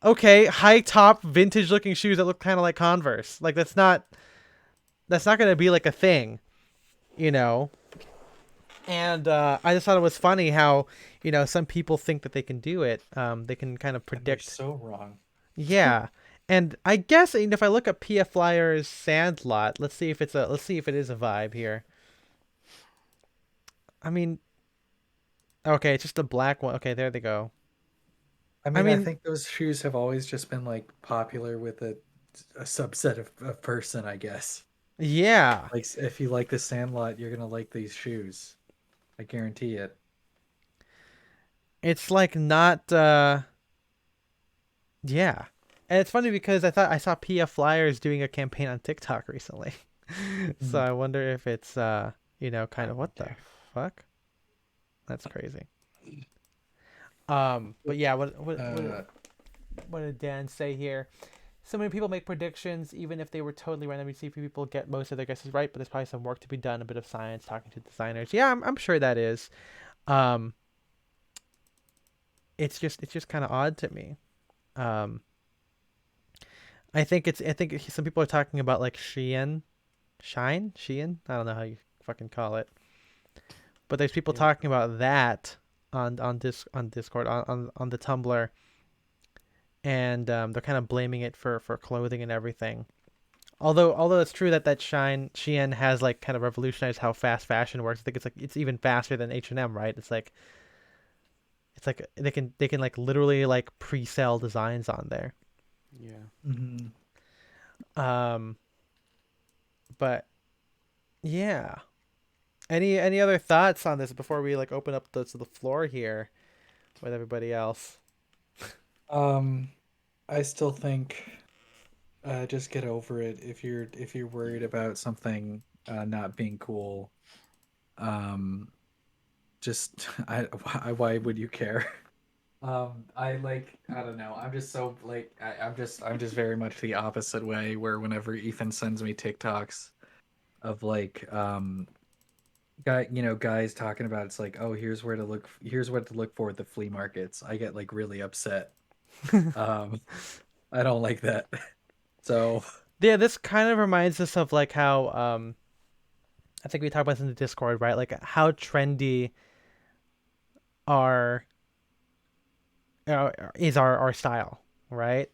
okay, high top vintage looking shoes that look kind of like Converse. Like that's not gonna be like a thing, you know. And I just thought it was funny how, some people think that they can do it. They can kind of And they're predict. so wrong. Yeah. And I guess if I look at PF Flyers Sandlot, let's see if it is a vibe here. I mean, okay, it's just a black one. Okay, there they go. I mean, I mean, think those shoes have always just been like popular with a subset of person, I guess. yeah. Like if you like the Sandlot, you're gonna like these shoes. I guarantee it. It's like not yeah. And it's funny because I thought I saw PF Flyers doing a campaign on TikTok recently. So Mm. I wonder if it's kind of what the Okay. fuck? That's crazy. But yeah, what did Dan say here? So many people make predictions, even if they were totally random. You see people get most of their guesses right, but there's probably some work to be done, a bit of science, talking to designers. Yeah, I'm sure that is. Um, it's just kind of odd to me. Um, I think some people are talking about like Shein. I don't know how you fucking call it, but there's people Yeah. talking about that on Discord on the Tumblr, and they're kind of blaming it for clothing and everything. Although it's true that Shein has like kind of revolutionized how fast fashion works. I think it's even faster than H&M, right? It's like they can like literally like pre-sell designs on there. Yeah. Mm-hmm. Um, but yeah. Any other thoughts on this before we like open up to the floor here with everybody else? I still think just get over it if you're worried about something not being cool. Um, just why would you care? I don't know. I'm just so like I'm just very much the opposite way where whenever Ethan sends me TikToks of like guys talking about it's like, oh, here's what to look for at the flea markets. I get like really upset. Um I don't like that. So, Yeah, this kind of reminds us of like how I think we talked about this in the Discord, right? Like how trendy our is our style, right?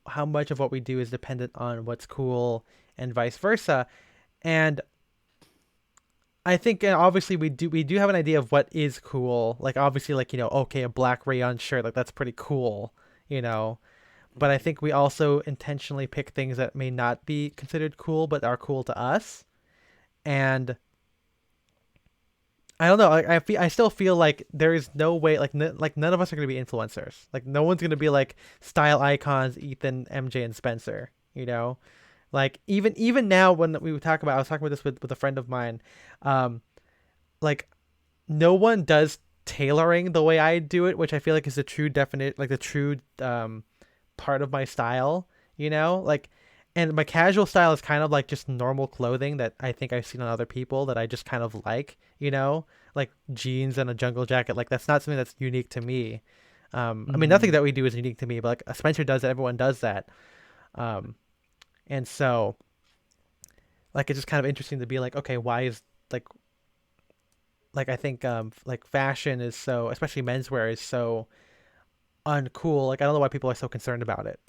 How much of what we do is dependent on what's cool and vice versa. And I think obviously we do have an idea of what is cool. Like obviously like okay, a black rayon shirt, like that's pretty cool, you know. But I think we also intentionally pick things that may not be considered cool but are cool to us. And I don't know. I still feel like there is no way. Like none of us are gonna be influencers. Like no one's gonna be like style icons. Ethan, MJ, and Spencer. You know, like even now when we would talk about, I was talking about this with a friend of mine. Um, like no one does tailoring the way I do it, which I feel like is the true definite, like the true part of my style. Like, and my casual style is kind of like just normal clothing that I think I've seen on other people that I just kind of like. Like jeans and a jungle jacket. Like that's not something that's unique to me. I mean, nothing mhm. that we do is unique to me, but like Spencer does that. Everyone does that. Um, and so like it's just kind of interesting to be like, okay, why is like I think like fashion is so, especially menswear is so uncool. Like I don't know why people are so concerned about it.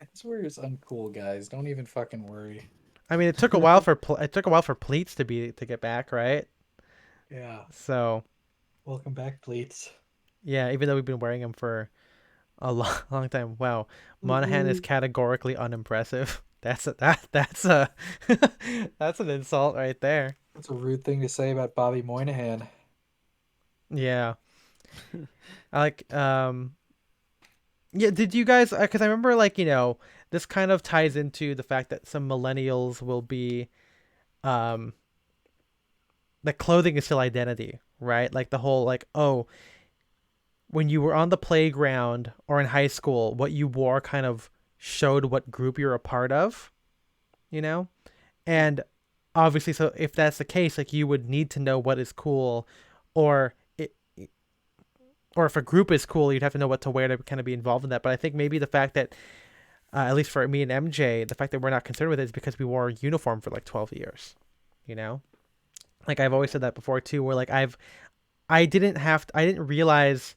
Menswear is uncool, guys. Don't even fucking worry. I mean, it took a while for pleats to get back, right? Yeah. So Welcome back, pleats. Yeah, even though we've been wearing them for a long, long time. Wow, Monahan is Ooh. categorically unimpressive. That's a that's an insult right there. That's a rude thing to say about Bobby Moynihan. Yeah, I like yeah. Did you guys? Because I remember like this kind of ties into the fact that some millennials will be um like clothing is still identity, right? Like the whole like oh when you were on the playground or in high school, what you wore kind of showed what group you're a part of, you know? And obviously, so if that's the case, like you would need to know what is cool, or it, or if a group is cool, you'd have to know what to wear to kind of be involved in that. But I think maybe the fact that, at least for me and MJ, the fact that we're not concerned with it is because we wore a uniform for like 12 years, you know? Like I've always said that before too, where like I didn't realize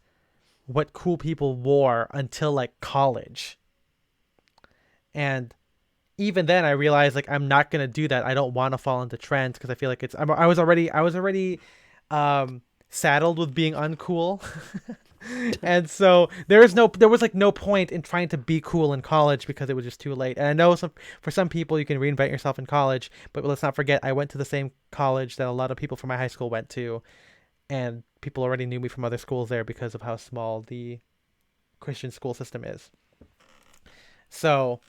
what cool people wore until like college. And even then I realized like I'm not going to do that. I don't want to fall into trends because I feel like I was already saddled with being uncool. And so there was like no point in trying to be cool in college because it was just too late. And I know for some people you can reinvent yourself in college, but let's not forget I went to the same college that a lot of people from my high school went to, and people already knew me from other schools there because of how small the Christian school system is. So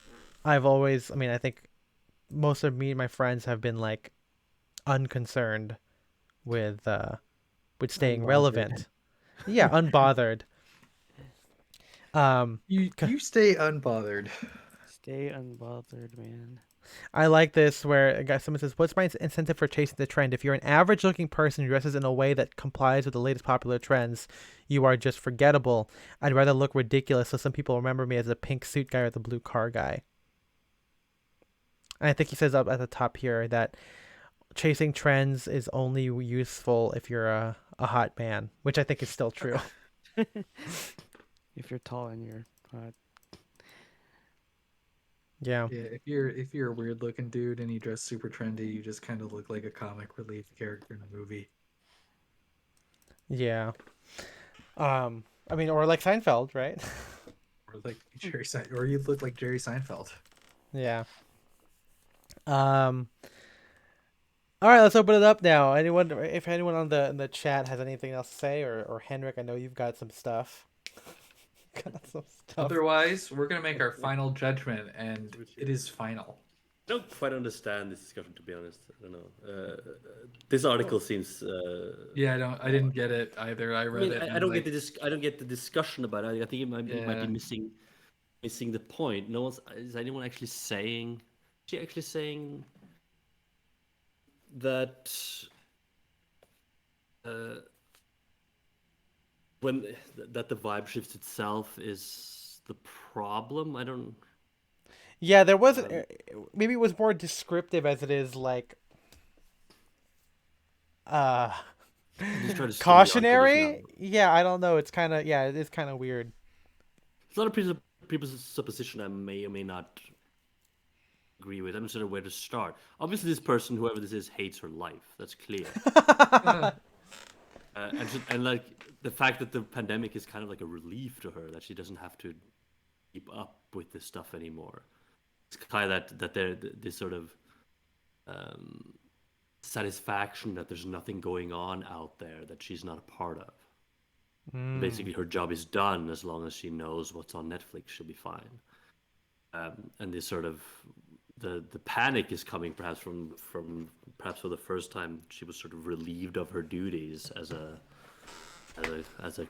I mean, I think most of me and my friends have been like unconcerned with staying Unbothered. relevant. Yeah, unbothered. Um, You stay unbothered. Stay unbothered, man. I like this where a guy someone says, "What's my incentive for chasing the trend? If you're an average-looking person who dresses in a way that complies with the latest popular trends, you are just forgettable. I'd rather look ridiculous so some people remember me as the pink suit guy or the blue car guy." And I think he says up at the top here that chasing trends is only useful if you're a hot man, which I think is still true. If you're tall and you're hot. Yeah. Yeah, if you're a weird looking dude and you dress super trendy, you just kind of look like a comic relief character in a movie. Yeah. I mean, or like Seinfeld, right? Or like or you look like Jerry Seinfeld. Yeah. Um. All right, let's open it up now. If anyone on the chat has anything else to say, or Henrik, I know you've got some stuff. Got some stuff. Otherwise, we're gonna make our final judgment, and it is final. I don't quite understand this discussion, to be honest. I don't know. This article seems. Yeah, I didn't get it either. I I read mean, it. I don't get I don't get the discussion about it. I think it might Yeah. be missing the point. No one's is anyone actually saying? Is she actually saying that when that the vibe shift itself is the problem? I don't. Yeah, there wasn't. Maybe it was more descriptive as it is like. Uh, Just try to skim the article just Cautionary. now. Yeah, I don't know. It's kind of it is kind of weird. It's not a people's supposition I may or may not agree with. I'm not sure where to start. Obviously, this person, whoever this is, hates her life. That's clear. And like the fact that the pandemic is kind of like a relief to her that she doesn't have to keep up with this stuff anymore. It's kind of that there this sort of satisfaction that there's nothing going on out there that she's not a part of. Basically, her job is done as long as she knows what's on Netflix. She'll be fine. And this sort of the panic is coming perhaps from perhaps for the first time she was sort of relieved of her duties as a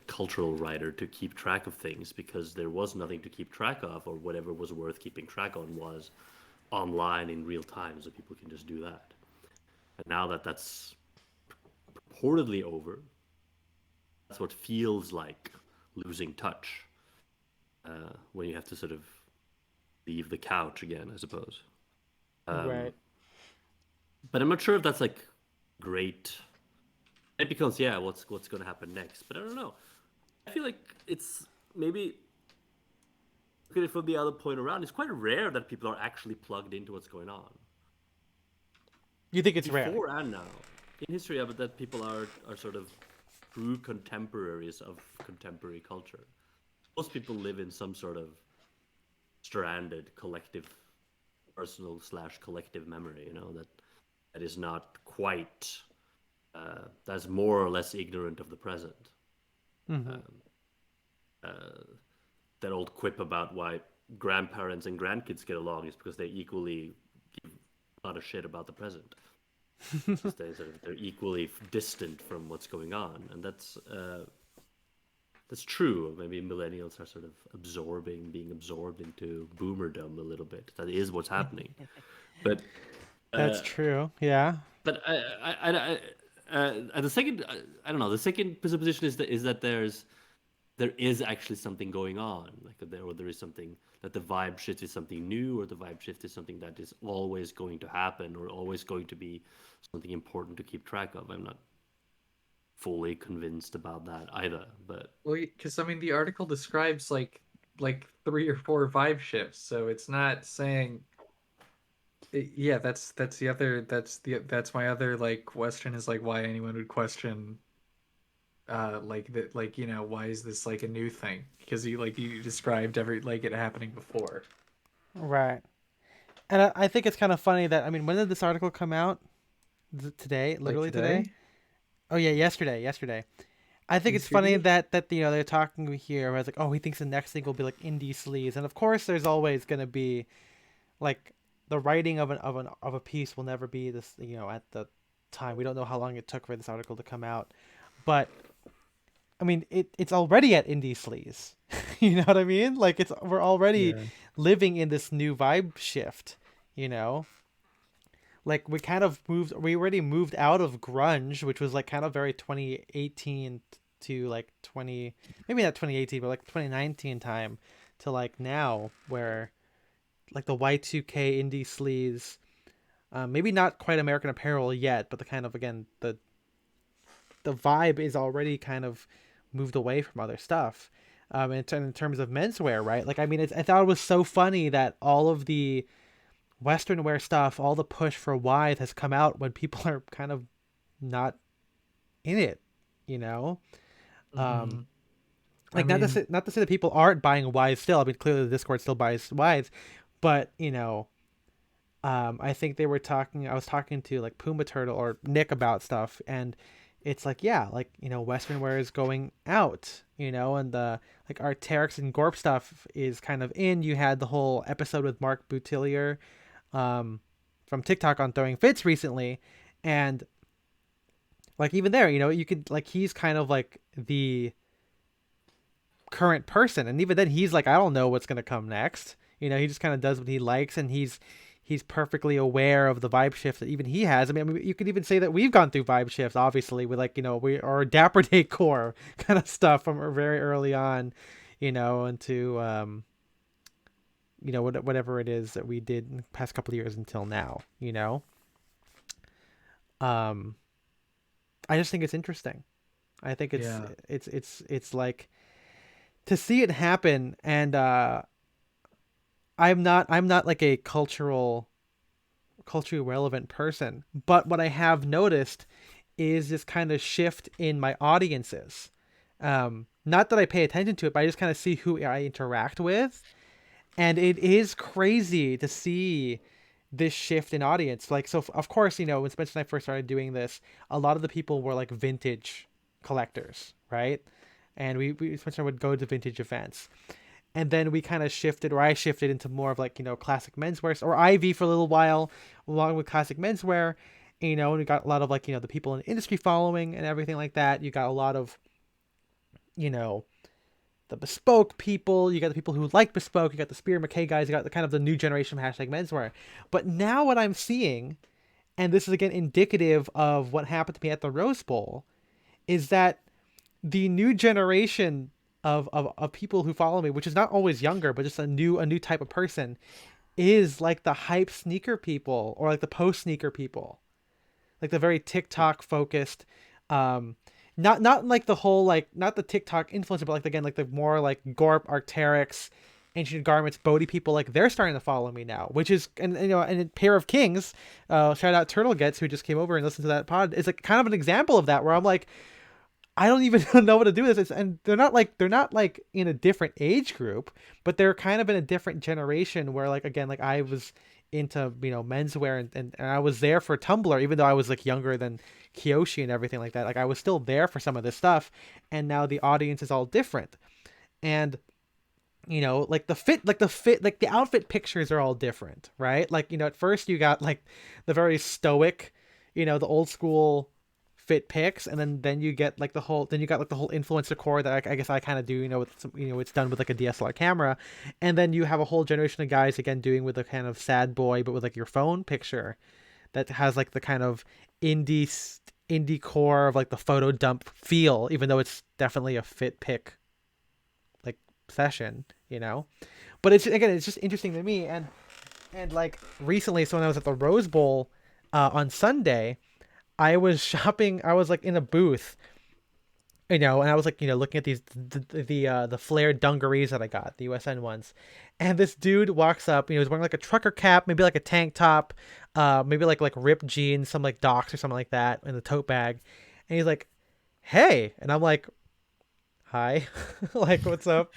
cultural writer to keep track of things because there was nothing to keep track of or whatever was worth keeping track on was online in real time, so people can just do that. And now that that's purportedly over, that's what feels like losing touch when you have to sort of leave the couch again, I suppose. Right. But I'm not sure if that's like great. It becomes what's going to happen next? But I don't know. I feel like it's maybe look at it from the other point around. It's quite rare that people are actually plugged into what's going on. You think it's rare? Before and now, in history of it, that people are sort of true contemporaries of contemporary culture. Most people live in some sort of stranded collective, personal / collective memory. That is not quite. That's more or less ignorant of the present. Mm-hmm. That old quip about why grandparents and grandkids get along is because they equally give a lot of shit about the present. They're equally distant from what's going on, and that's true. Maybe millennials are sort of being absorbed into boomerdom a little bit. That is what's happening. But That's true. Yeah. But the second, I don't know. The second presupposition is that there is actually something going on, like there is something, that the vibe shift is something new, or the vibe shift is something that is always going to happen, or always going to be something important to keep track of. I'm not fully convinced about that either, but because I mean the article describes like 3 or 4 vibe shifts, so it's not saying. Yeah, that's my other like question is like why anyone would question like that, like, why is this like a new thing? Because you described it happening before. Right. And I think it's kind of funny that, I mean, when did this article come out? Today? Literally today? Oh yeah, yesterday. I think it's funny that they're talking here. I was like, oh, he thinks the next thing will be like indie sleaze, and of course, there's always gonna be like the writing of a piece will never be this. At the time, we don't know how long it took for this article to come out, but I mean, it's already at indie sleaze. You know what I mean? Like we're already living in this new vibe shift. Like we already moved out of grunge, which was like kind of very 2018 to like maybe not 2018, but like 2019 time, to like now where like the Y2K indie sleaze, maybe not quite American Apparel yet, but the kind of, again, the vibe is already kind of moved away from other stuff. In terms of menswear, right? Like, I mean, I thought it was so funny that all of the Western wear stuff, all the push for wide has come out when people are kind of not in it, Mm-hmm. Like, not to say that people aren't buying wides still. I mean, clearly the Discord still buys wides, but I think I was talking to like Puma Turtle or Nick about stuff, and it's like, yeah, like, Western wear is going out, and the like Arc'teryx and Gorp stuff is kind of in. You had the whole episode with Mark Boutillier from TikTok on throwing fits recently, and like even there, you could like, he's kind of like the current person, and even then he's like, I don't know what's gonna come next. He just kind of does what he likes, and he's perfectly aware of the vibe shift that even he has. I mean, you could even say that we've gone through vibe shifts, obviously, with like, we are Dapper Day core kind of stuff from very early on, into whatever it is that we did in the past couple of years until now. I just think it's interesting. I think it's like, to see it happen, and I'm not like a culturally relevant person, but what I have noticed is this kind of shift in my audiences. Not that I pay attention to it, but I just kind of see who I interact with, and it is crazy to see this shift in audience. Like, so of course, when Spencer and I first started doing this, a lot of the people were like vintage collectors, right? And we Spencer would go to vintage events. And then we kind of shifted, or I shifted into more of like, classic menswear, or IV for a little while, along with classic menswear, and we got a lot of like, the people in the industry following and everything like that. You got a lot of, the bespoke people, you got the people who like bespoke, you got the Spear McKay guys, you got the kind of the new generation of hashtag menswear. But now what I'm seeing, and this is again indicative of what happened to me at the Rose Bowl, is that the new generation of people who follow me, which is not always younger, but just a new type of person, is like the hype sneaker people, or like the post sneaker people, like the very TikTok focused, not like the whole, like, not the TikTok influencer, but like, again, like the more like Gorp, Arc'teryx, Ancient Garments, Bodhi people, like they're starting to follow me now, which is, and and a Pair of Kings, shout out Turtle Gets, who just came over and listened to that pod, is like kind of an example of that, where I'm like, I don't even know what to do with this. And they're not like in a different age group, but they're kind of in a different generation where like again like I was into menswear and I was there for Tumblr even though I was like younger than Kyoshi and everything like that. Like I was still there for some of this stuff, and now the audience is all different. And like the outfit pictures are all different, right? Like at first you got like the very stoic, the old school fit pics, and then you get like the whole influencer core that I guess I kind of do, with some, it's done with like a DSLR camera, and then you have a whole generation of guys again doing with a kind of sad boy but with like your phone picture that has like the kind of indie core of like the photo dump feel, even though it's definitely a fit pic like session, but it's just interesting to me. And like recently, so when I was at the Rose Bowl on Sunday, I was shopping. I was like in a booth, and I was like, looking at the flared dungarees that I got, the USN ones, and this dude walks up. He was wearing like a trucker cap, maybe like a tank top, maybe like ripped jeans, some like Docs or something like that, in the tote bag, and he's like, "Hey," and I'm like, "Hi," like, "What's up?"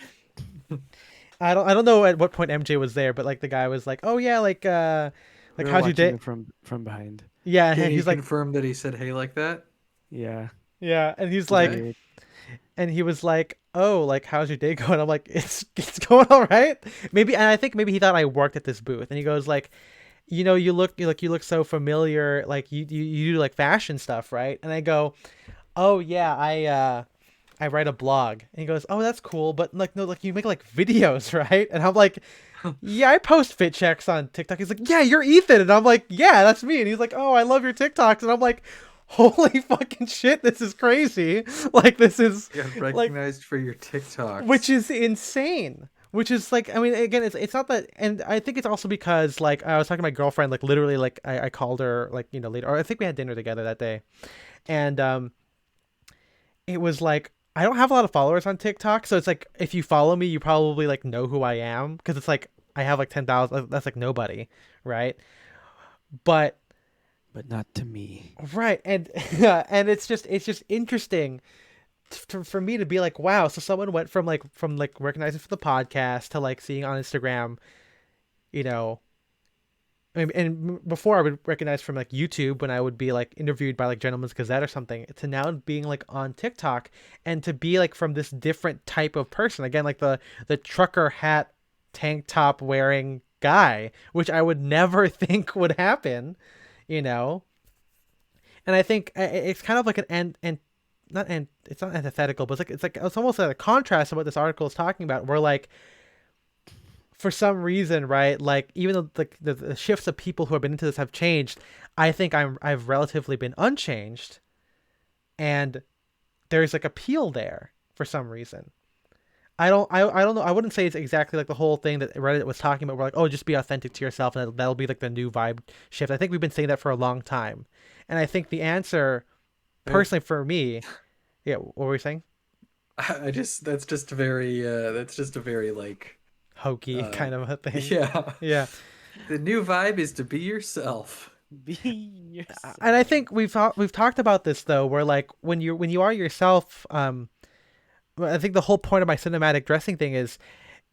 I don't know at what point MJ was there, but like the guy was like, "Oh yeah, like We were how's your watching day?" it from behind. Yeah, Can and you he's like, confirm that he said hey like that? Yeah. yeah, and he's It's like, weird. and he was like, "Oh, like how's your day going?" I'm like, "It's going all right." Maybe, and I think maybe he thought I worked at this booth, and he goes like, you look so familiar, like you do like fashion stuff, right?" And I go, "Oh yeah, I write a blog." And he goes, "Oh, that's cool, but like no, like you make like videos, right?" And I'm like, "Yeah, I post fit checks on TikTok." He's like, "Yeah, you're Ethan." And I'm like, "Yeah, that's me." And he's like, "Oh, I love your TikToks." And I'm like, "Holy fucking shit, this is crazy." Like this is You got like, recognized for your TikToks. which is insane. Which is like, I mean, again, it's not that, and I think it's also because like I was talking to my girlfriend, like literally, like I called her like later, or I think we had dinner together that day, and it was like I don't have a lot of followers on TikTok, so it's like if you follow me, you probably like know who I am because it's like I have like 10,000. That's like nobody, right? But But not to me. right, and and it's just interesting for me to be like, wow, so someone went from recognizing for the podcast to like seeing on Instagram, you know, and before I would recognize from like YouTube when I would be like interviewed by like Gentleman's Gazette or something, to now being like on TikTok, and to be like from this different type of person again, like the trucker hat tank top wearing guy, which I would never think would happen, you know. And I think it's kind of like an and not and it's not antithetical, but it's almost like a contrast to what this article is talking about, where like for some reason, right? Like even though the shifts of people who have been into this have changed, I think I've relatively been unchanged, and there's like appeal there for some reason. I don't know. I wouldn't say it's exactly like the whole thing that Reddit was talking about. Where like, oh, just be authentic to yourself, and that'll be like the new vibe shift. I think we've been saying that for a long time, and I think the answer, personally for me, yeah. What were we saying? I just that's just a very like Hokey kind of a thing. yeah. Yeah. The new vibe is to be yourself. Be yourself. And I think we've talked about this though, where like when you are yourself, I think the whole point of my cinematic dressing thing is,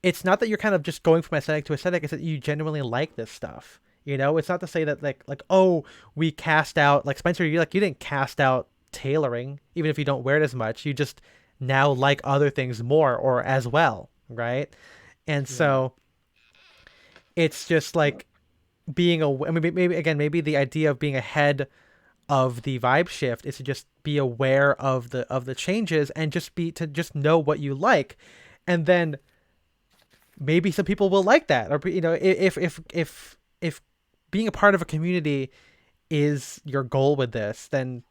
it's not that you're kind of just going from aesthetic to aesthetic, it's that you genuinely like this stuff. It's not to say that like oh, we cast out, like Spencer, you didn't cast out tailoring, even if you don't wear it as much. You just now like other things more or as well, right? And so it's just like being a, I mean, maybe the idea of being ahead of the vibe shift is to just be aware of the changes, and just know what you like, and then maybe some people will like that, or if being a part of a community is your goal with this, then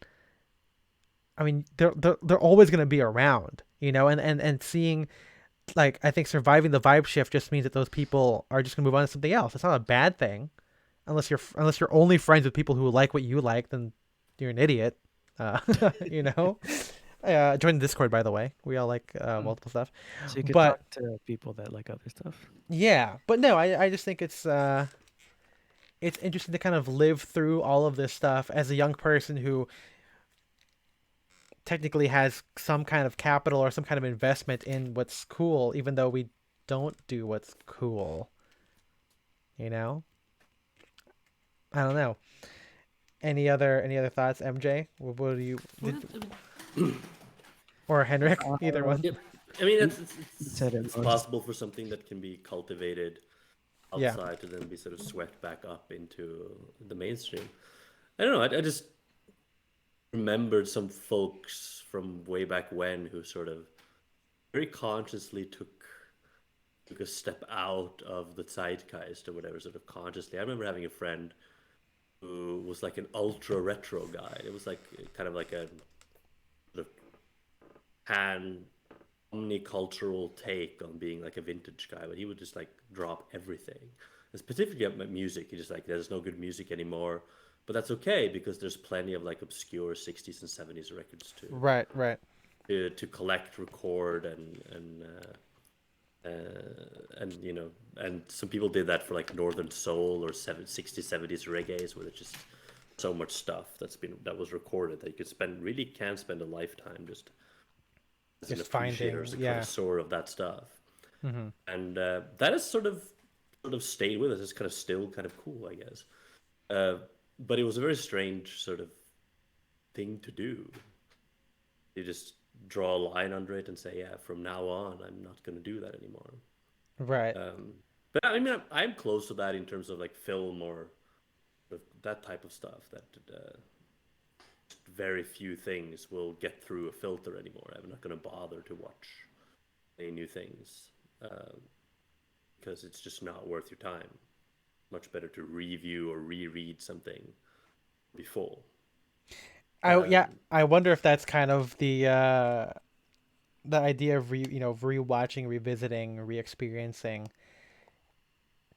I mean they're always going to be around, and seeing, like, I think surviving the vibe shift just means that those people are just going to move on to something else. It's not a bad thing, unless you're only friends with people who like what you like, then you're an idiot. Uh, you know. Join the Discord, by the way. We all like multiple stuff. So you could But talk to people that like other stuff. yeah, but no, I just think it's interesting to kind of live through all of this stuff as a young person who technically has some kind of capital or some kind of investment in what's cool, even though we don't do what's cool. You know? I don't know. Any other thoughts, MJ? What do you Well, did, I mean, or Henrik? Either Uh, one. yeah, I mean, you said it it's most. possible for something that can be cultivated Yeah. outside to then be sort of swept back up into the mainstream. I don't know. I just remembered some folks from way back when who sort of very consciously took a step out of the zeitgeist or whatever, sort of consciously. I remember having a friend who was like an ultra retro guy. It was like kind of like a sort of pan omnicultural take on being like a vintage guy, but he would just like drop everything. And specifically about music, he just like there's no good music anymore. But that's okay because there's plenty of like obscure 60s and 70s records Right, right. to collect, record, and you know, and some people did that for like Northern Soul or 60s, 70s reggae, where there's just so much stuff that was recorded that you could spend really can spend a lifetime just as an Just appreciator, finding, as a yeah. connoisseur of that stuff. Hmm. And that has sort of stayed with us. It's kind of still kind of cool, I guess. But it was a very strange sort of thing to do. You just draw a line under it and say, yeah, from now on, I'm not going to do that anymore. Right. But I mean, I'm close to that in terms of like film or that type of stuff. That very few things will get through a filter anymore. I'm not going to bother to watch any new things because it's just not worth your time. Much better to review or reread something before. Yeah, Um, I wonder if that's kind of the idea of rewatching, revisiting, re-experiencing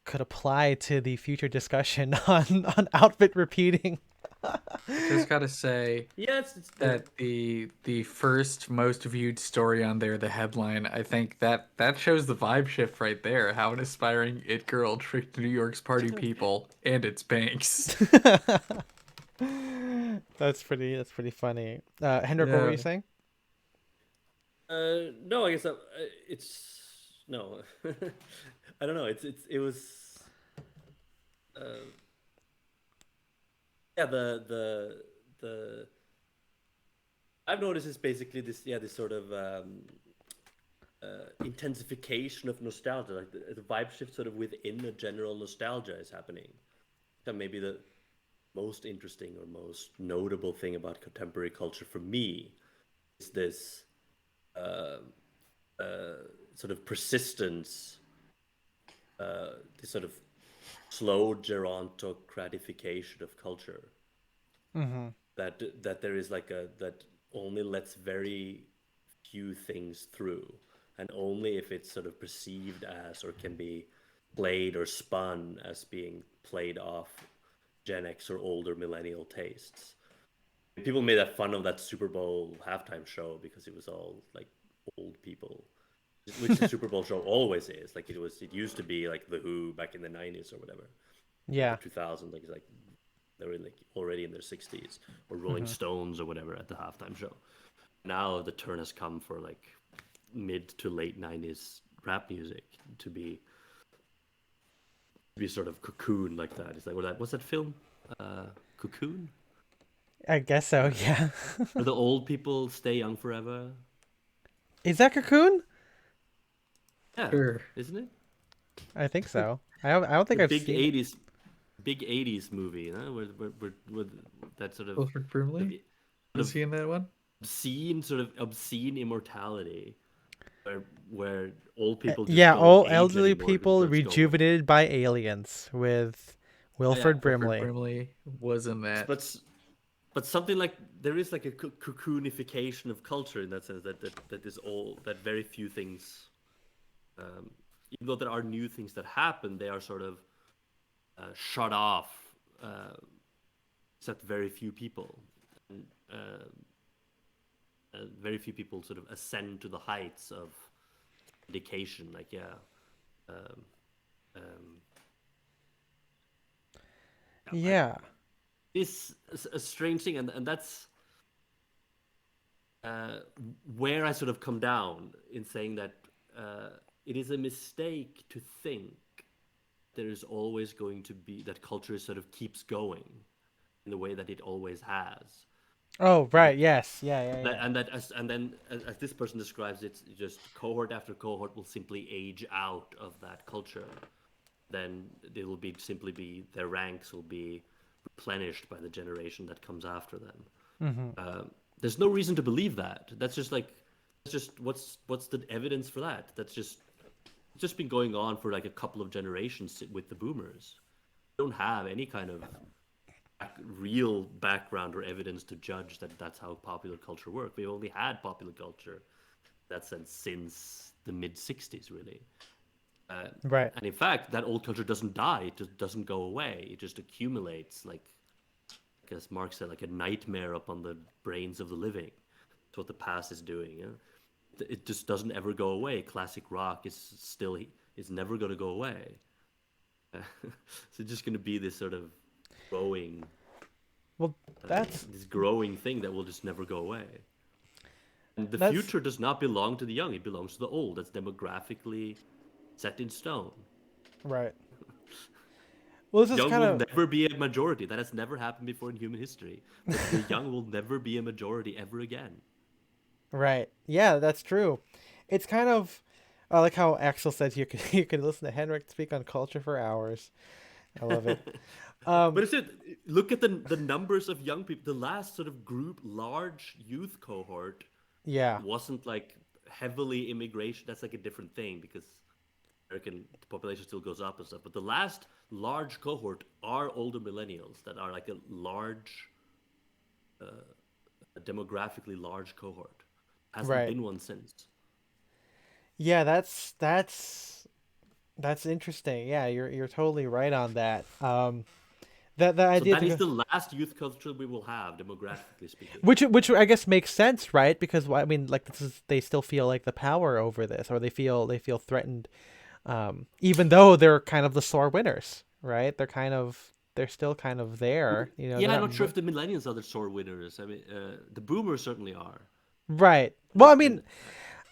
could apply to the future discussion on outfit repeating. Just gotta say yeah, that the first most viewed story on there, the headline, I think that shows the vibe shift right there. How an aspiring it girl tricked New York's party people and its banks. That's pretty funny. Hendrik, what were Yeah. you saying? no, I guess it's no. I don't know. It was uh, yeah. The I've noticed is basically this sort of intensification of nostalgia, like the vibe shift sort of within a general nostalgia is happening. That may be the most interesting or most notable thing about contemporary culture for me is this uh, sort of persistence, this sort of slow gerontocratification of culture. Mm-hmm. That there is like a that only lets very few things through, and only if it's sort of perceived as or can be played or spun as being played off Gen X or older millennial tastes. People made that fun of that Super Bowl halftime show because it was all like old people, which the Super Bowl show always is. Like it used to be like the Who back in the '90s or whatever, or Yeah. 2000, like they were like already in their 60s, or Rolling Mm-hmm. Stones or whatever at the halftime show. Now the turn has come for like mid to late '90s rap music to be sort of cocoon like that. It's like what's that film? Cocoon? I guess so. Yeah. Where the old people stay young forever? Is that Cocoon? Yeah, Sure. isn't it? I think so. I don't The think I've seen it. big '80s movie, you know, with that sort of Wilford Brimley? sort Was of he in that one? obscene immortality, where old people just Yeah, don't all age elderly anymore people because rejuvenated by aliens with yeah, Wilford Wilford Brimley. Brimley was in that. but but something like there is like a cocoonification of culture in that sense that is all that very few things, even though there are new things that happen, they are sort of shut off, uh, except very few people. And, very few people sort of ascend to the heights of dedication. Like yeah, um, um, yeah, Yeah. it's a strange thing, and that's uh, where I sort of come down in saying that it is a mistake to think there is always going to be that culture sort of keeps going in the way that it always has. Oh, That, right. Yes. Yeah. Yeah. that Yeah. and that and then as this person describes it, just cohort after cohort will simply age out of that culture. Then it will be simply be their ranks will be replenished by the generation that comes after them. Mm-hmm. There's no reason to believe that. That's just what's the evidence for that? That's just it's just been going on for like a couple of generations with the boomers. We don't have any kind of real background or evidence to judge that that's how popular culture works. We've only had popular culture in that sense since the mid 60s, really. Right. And in fact, that old culture doesn't die, it just doesn't go away. It just accumulates, like, as Mark said, like a nightmare upon the brains of the living. That's what the past is doing. It just doesn't ever go away. Classic rock is never going to go away. So it's just going to be this sort of growing, Well, that's this growing thing that will just never go away. And the that's future does not belong to the young; it belongs to the old. That's demographically set in stone. right. Well, this is Young kind will of never be a majority. That has never happened before in human history. But the young will never be a majority ever again. right. Yeah, that's true. It's kind of I like how Axel says you can you can listen to Henrik speak on culture for hours. I love it. But Um, it's it. Look at the numbers of young people. The last sort of group, large youth cohort, yeah. wasn't like heavily immigration. That's like a different thing because American population still goes up and stuff. But the last large cohort are older millennials that are like a large, a demographically large cohort. Hasn't Right. been one since. Yeah, that's interesting. Yeah, you're totally right on that. The So idea that to is go, the last youth culture we will have, demographically speaking. which I guess makes sense, right? Because I mean, like this is they still feel like the power over this, or they feel threatened, even though they're kind of the sore winners, right? They're still kind of there. You know, they're Yeah, I'm not not sure if the millennials are the sore winners. I mean, the boomers certainly are. right. Well, And, I and mean,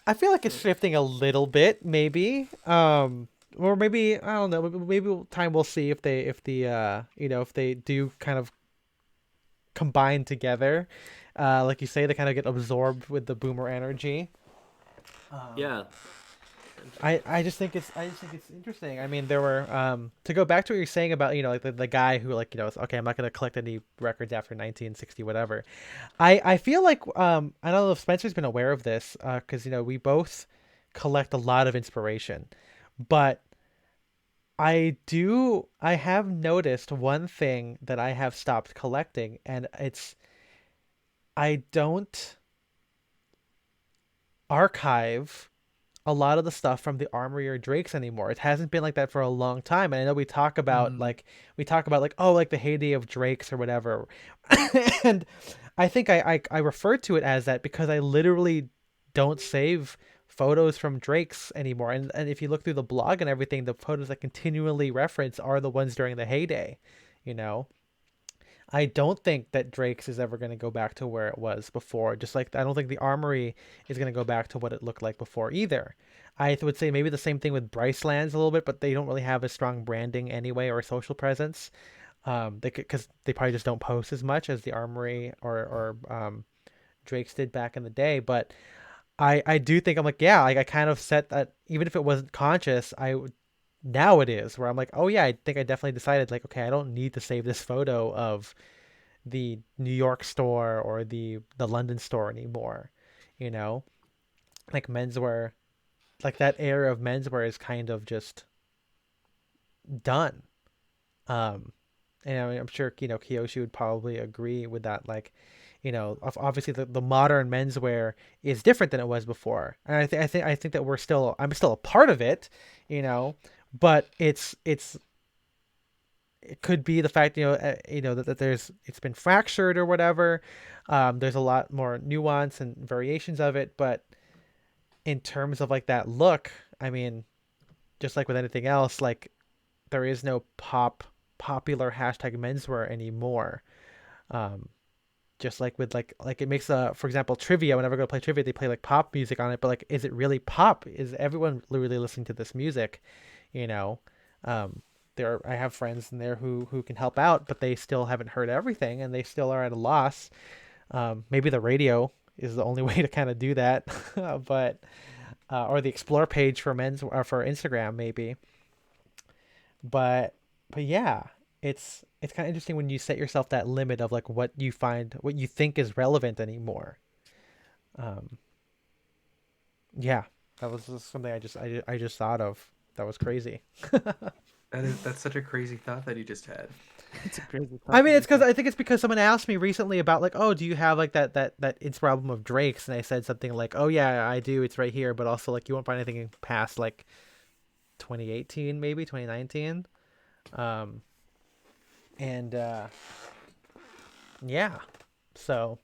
I feel like it's shifting a little bit, maybe. Or maybe I don't know. Maybe time we'll see if they if the if they do kind of combine together, like you say, they kind of get absorbed with the boomer energy. Um, yeah, I just think it's interesting. I mean, there were to go back to what you're saying about like the guy who like is, okay, I'm not gonna collect any records after 1960 whatever. I feel like I don't know if Spencer's been aware of this because we both collect a lot of inspiration, but I have noticed one thing that I have stopped collecting, and it's I don't archive a lot of the stuff from the Armory or Drakes anymore. It hasn't been like that for a long time. And I know Mm, we talk about like oh like the heyday of Drakes or whatever. And I think I refer to it as that because I literally don't save photos from Drakes anymore. And if you look through the blog and everything, the photos that continually reference are the ones during the heyday, you know. I don't think that Drake's is ever going to go back to where it was before. Just like I don't think the Armory is going to go back to what it looked like before either. Would say maybe the same thing with Brycelands a little bit, but they don't really have a strong branding anyway or a social presence. Because they probably just don't post as much as the Armory or Drake's did back in the day. But I do think I'm like yeah, like I kind of set that even if it wasn't conscious, now it is where I'm like oh yeah, I think I definitely decided like okay, I don't need to save this photo of the New York store or the London store anymore. You know, like menswear, like that era of menswear is kind of just done. Um, and I mean, I'm sure Kiyoshi would probably agree with that. Like, obviously the modern menswear is different than it was before, and I think that I'm still a part of it, you know, but it could be the fact that it's been fractured or whatever. There's a lot more nuance and variations of it, but in terms of like that look, I mean, just like with anything else, like there is no popular hashtag menswear anymore. um Just like with like it makes for example trivia. Whenever I go to play trivia, they play like pop music on it, but like is it really pop? Is everyone really listening to this music? You know, I have friends in there who can help out, but they still haven't heard everything, and they still are at a loss. Maybe the radio is the only way to kind of do that, but or the explore page for men's or for Instagram maybe. But yeah, it's kind of interesting when you set yourself that limit of like what you think is relevant anymore. Um, yeah, that was just something I just thought of. That was crazy. That's such a crazy thought that you just had. It's a crazy I mean, topic. it's because I think it's because someone asked me recently about like, oh, do you have like that Insta album of Drake's? And I said something like, oh yeah, I do. It's right here. But also like you won't find anything past like 2018, maybe 2019. Um, and yeah, so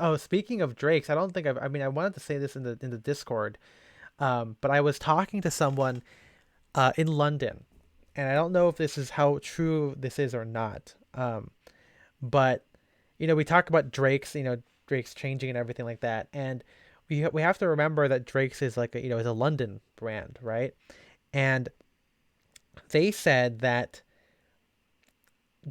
oh, speaking of Drake's, I don't think I mean, I wanted to say this in the Discord. But I was talking to someone in London, and I don't know if this is how true this is or not. But we talk about Drake's, Drake's changing and everything like that, and we have to remember that Drake's is like is a London brand, right? And they said that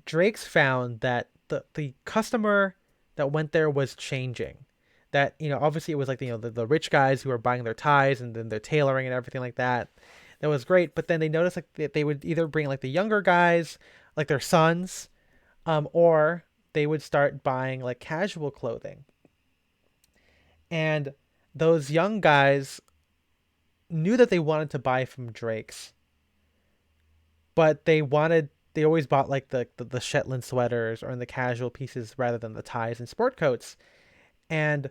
Drake's found that the customer that went there was changing. That obviously it was like the rich guys who were buying their ties and then their tailoring and everything like that. That was great, but then they noticed like that they would either bring like the younger guys, like their sons, or they would start buying like casual clothing. And those young guys knew that they wanted to buy from Drake's, but they always bought like the Shetland sweaters or in the casual pieces rather than the ties and sport coats. And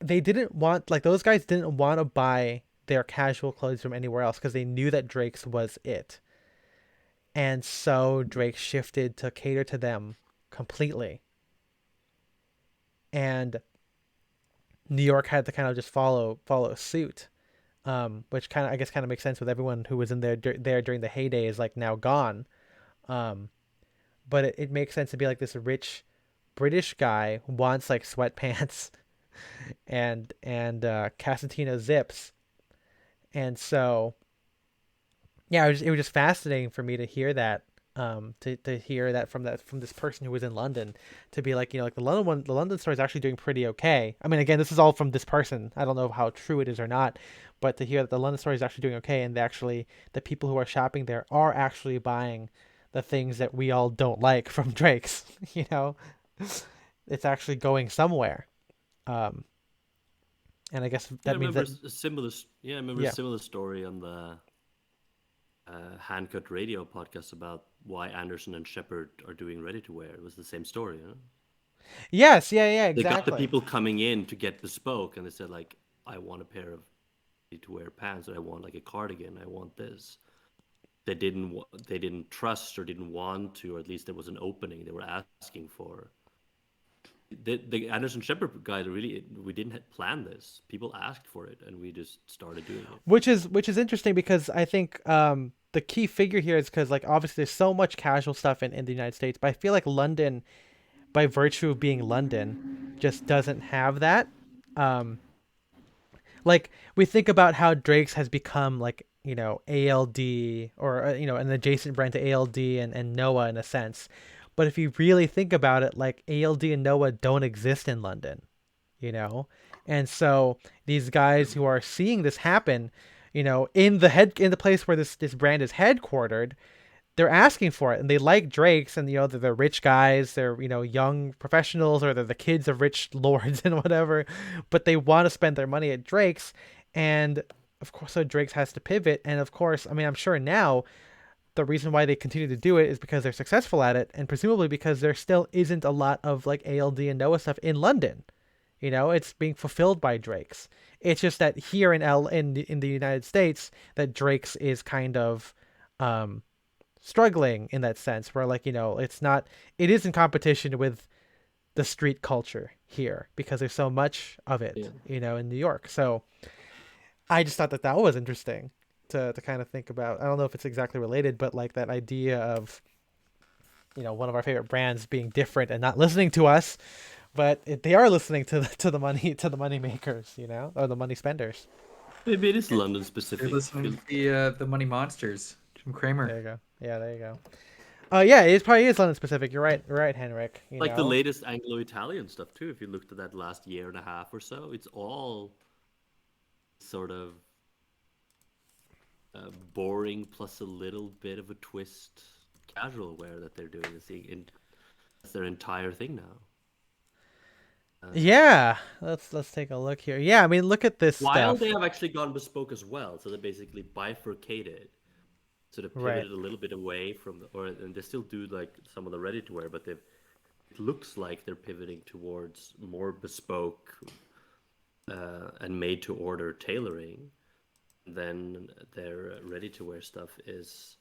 they didn't want, like, those guys didn't want to buy their casual clothes from anywhere else because they knew that Drake's was it. And so Drake shifted to cater to them completely. And New York had to kind of just follow suit. Which kind of, I guess, kind of makes sense with everyone who was in there during the heyday is like now gone. Um, but it makes sense to be like this rich British guy who wants like sweatpants and Casentino zips, and so yeah, it was just fascinating for me to hear that. To hear that from this person who was in London, to be like, like the London store is actually doing pretty okay. I mean, again, this is all from this person. I don't know how true it is or not, but to hear that the London store is actually doing okay, and the people who are shopping there are actually buying the things that we all don't like from Drake's. It's actually going somewhere. Um, and I guess Yeah, I that means remember that a similar. Yeah, I remember a yeah. similar story on the Handcut Radio podcast about why Anderson and Shepard are doing ready to wear. It was the same story, you know? Yes, yeah, They got the exactly. people coming in to get bespoke, and they said like, "I want a pair of ready-to-wear pants, or I want like a cardigan. I want this." They didn't trust or didn't want to, or at least there was an opening. They were asking for. The Anderson Shepard guys really, we didn't plan this. People asked for it, and we just started doing it. Which is interesting because I think the key figure here is because like obviously there's so much casual stuff in the United States, but I feel like London, by virtue of being London, just doesn't have that. Um, like we think about how Drake's has become like ALD or an adjacent brand to ALD and Noah in a sense, but if you really think about it, like ALD and Noah don't exist in London, you know, and so these guys who are seeing this happen, in the place where this brand is headquartered, they're asking for it and they like Drake's, and they're rich guys, they're young professionals, or they're the kids of rich lords and whatever, but they want to spend their money at Drake's. And of course, so Drake's has to pivot, and of course, I mean, I'm sure now the reason why they continue to do it is because they're successful at it, and presumably because there still isn't a lot of like ALD and Noah stuff in London. It's being fulfilled by Drake's. It's just that here in the United States, that Drake's is kind of struggling in that sense, where like it is in competition with the street culture here because there's so much of it, Yeah. in New York. So I just thought that was interesting to kind of think about. I don't know if it's exactly related, but like that idea of one of our favorite brands being different and not listening to us, but they are listening to the money makers, or the money spenders. Maybe it is London You're specific. listening to the Money Monsters, Jim Cramer. There you go. Yeah, there you go. Yeah, it probably is London specific. You're right. You're right, Henrik. Like the latest Anglo-Italian stuff too. If you looked at that last year and a half or so, it's all sort of boring plus a little bit of a twist casual wear that they're doing. That's their entire thing now. Yeah, let's take a look here. Yeah, I mean, look at this While stuff. they have actually gone bespoke as well, so they basically bifurcated, sort of pivoted a little bit away from and they still do like some of the ready to wear, but it looks like they're pivoting towards more bespoke and made to order tailoring. Then their ready to wear stuff is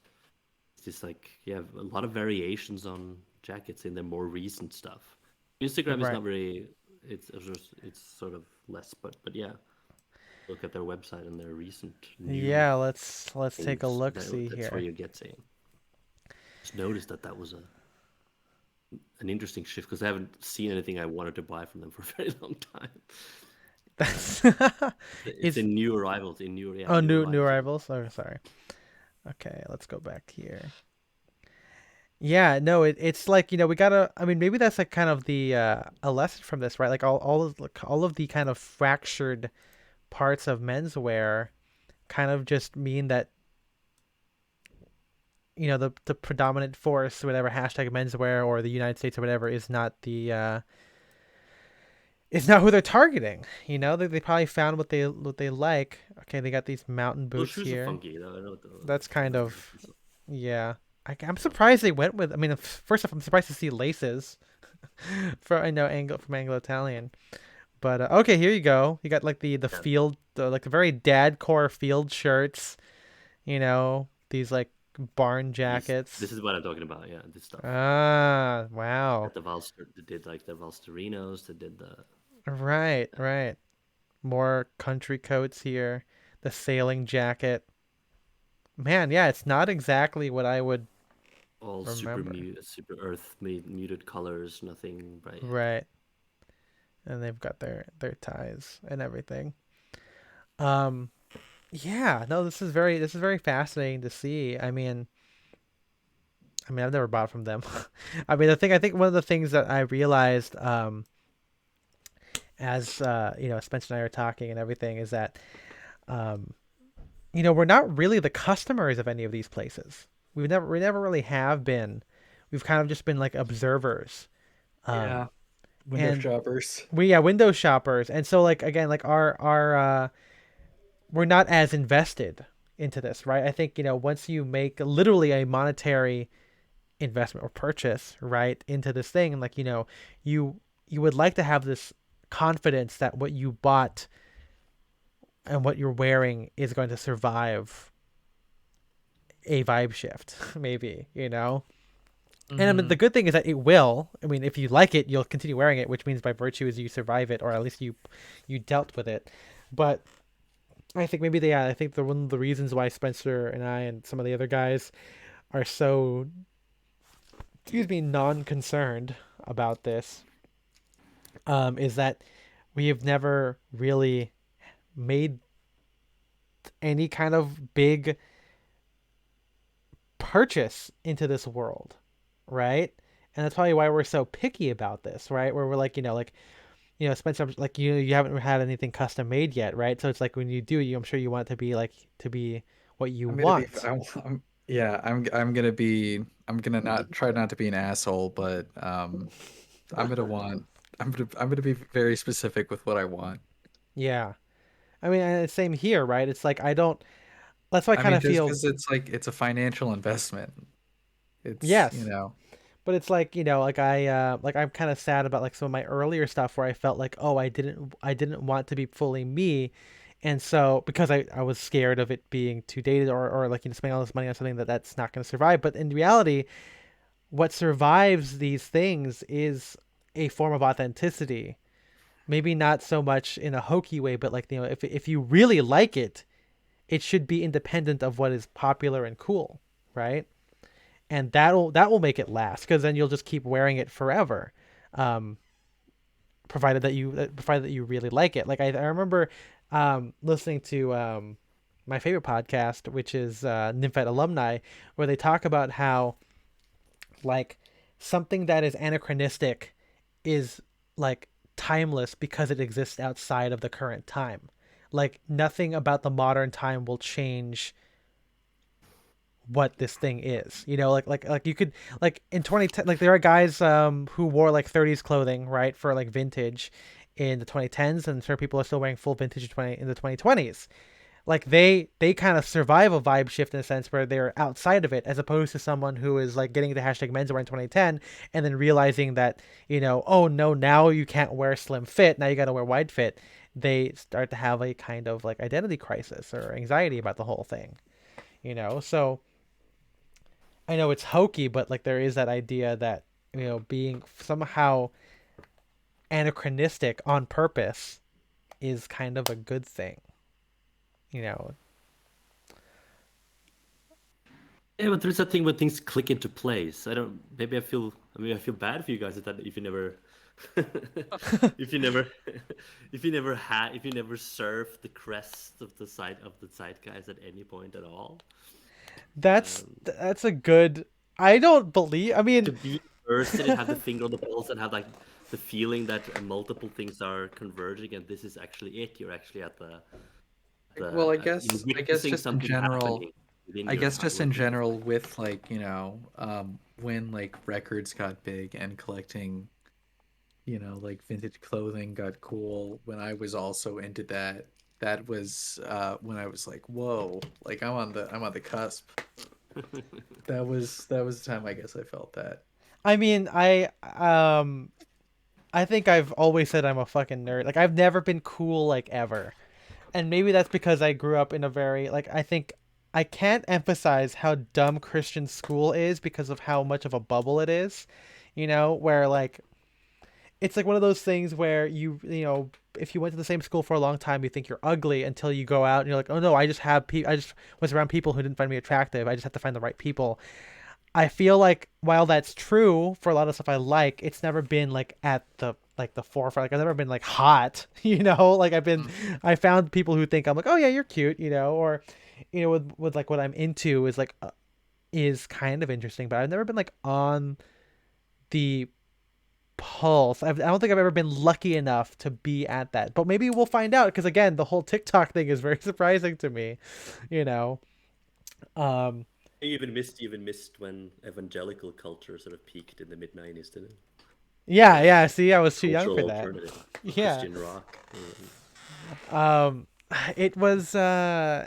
just like a lot of variations on jackets in their more recent stuff. Instagram is not very. It's sort of less, but yeah. Look at their website and their recent. Yeah, let's take a look. See that's here. where you get seeing. Just noticed that was an interesting shift because I haven't seen anything I wanted to buy from them for a very long time. That's it's in new arrivals. New arrivals. Oh, sorry. Okay, let's go back here. Yeah, no, it's like we gotta. I mean, maybe that's like kind of the a lesson from this, right? Like all of the kind of fractured parts of menswear, kind of just mean that the predominant force, whatever hashtag menswear or the United States or whatever, is not the it's not who they're targeting. They probably found what they like. Okay, they got these mountain boots shoes here. Are funky, though. That's kind of yeah. I'm surprised they went with. I mean, first off, I'm surprised to see laces. From Anglo Italian, but okay, here you go. You got like the field, like the very dad core field shirts. These like barn jackets. This is what I'm talking about. Yeah, this stuff. Ah, wow. The they did like the Valsterinos. They did the. Right. More country coats here. The sailing jacket. Man, yeah, it's not exactly what I would. All remember. super earth muted colors, nothing bright. Right. And they've got their ties and everything. Yeah, no, this is very fascinating to see. I mean I've never bought from them. I think one of the things that I realized as Spencer and I are talking and everything is that we're not really the customers of any of these places. We never really have been. We've kind of just been like observers. Window shoppers. Window shoppers. And so like again, like our we're not as invested into this, right? I think, once you make literally a monetary investment or purchase, right, into this thing, like, you would like to have this confidence that what you bought and what you're wearing is going to survive a vibe shift, maybe, And I mean, the good thing is that it will. I mean, if you like it, you'll continue wearing it, which means by virtue is you survive it, or at least you dealt with it. But I think maybe I think one of the reasons why Spencer and I and some of the other guys are so, non-concerned about this, is that we have never really made any kind of big purchase into this world, right? And that's probably why we're so picky about this, right? Where we're like, Spencer, like you haven't had anything custom made yet, right? So it's like when you do, I'm sure you want it to be what you want. I'm gonna not try not to be an asshole, but I'm gonna be very specific with what I want. Yeah, I mean, same here, right? It's like that's why I kind of feel because it's like it's a financial investment. It's yes, but it's like like I'm kind of sad about like some of my earlier stuff where I felt like, oh, I didn't want to be fully me, and so because I was scared of it being too dated or like spending all this money on something that's not going to survive. But in reality, what survives these things is a form of authenticity. Maybe not so much in a hokey way, but like if you really like it, it should be independent of what is popular and cool, right? and that will make it last, because then you'll just keep wearing it forever, um, provided that you really like it. Like I remember listening to my favorite podcast, which is Nymphet Alumni, where they talk about how like something that is anachronistic is like timeless because it exists outside of the current time. Like nothing about the modern time will change what this thing is. Like you could, like in 2010, like there are guys who wore like 30s clothing, right, for like vintage in the 2010s, and sure people are still wearing full vintage in the 2020s. Like they kind of survive a vibe shift in a sense where they're outside of it, as opposed to someone who is like getting into hashtag menswear in 2010 and then realizing that, oh no, now you can't wear slim fit, now you got to wear wide fit. They start to have a kind of like identity crisis or anxiety about the whole thing. So I know it's hokey, but like there is that idea that, being somehow anachronistic on purpose is kind of a good thing. you know Yeah, but there's that thing when things click into place. I don't. Maybe I feel. I mean, I feel bad for you guys if you never, if you never, if you never surf the crest of the zeitgeist at any point at all. that's a good. I don't believe. I To mean, be immersed in it, have the finger on the pulse, and have like the feeling that multiple things are converging, and this is actually it. You're actually at Well, I you're guess witnessing just in something general, happening within I your guess just in within your general with like, when like records got big and collecting, like vintage clothing got cool, when I was also into that, that was when I was like, whoa, like I'm on the cusp. That was the time I guess I felt that. I mean, I think I've always said I'm a fucking nerd. Like I've never been cool like ever. And maybe that's because I grew up in a very, like, I think I can't emphasize how dumb Christian school is because of how much of a bubble it is. Where like it's like one of those things where if you went to the same school for a long time, you think you're ugly until you go out and you're like, oh no, I just was around people who didn't find me attractive. I just have to find the right people. I feel like while that's true for a lot of stuff I like, it's never been like at the forefront. Like I've never been like hot, Like I found people who think I'm like, oh yeah, you're cute, or with like what I'm into is like is kind of interesting, but I've never been like on the pulse. I don't think I've ever been lucky enough to be at that, but maybe we'll find out because again, the whole TikTok thing is very surprising to me, you know. Um, You even missed when evangelical culture sort of peaked in the mid '90s, didn't it? yeah, The yeah. See, I was too young cultural for that. alternative, Yeah. Christian rock. Um, it was yeah.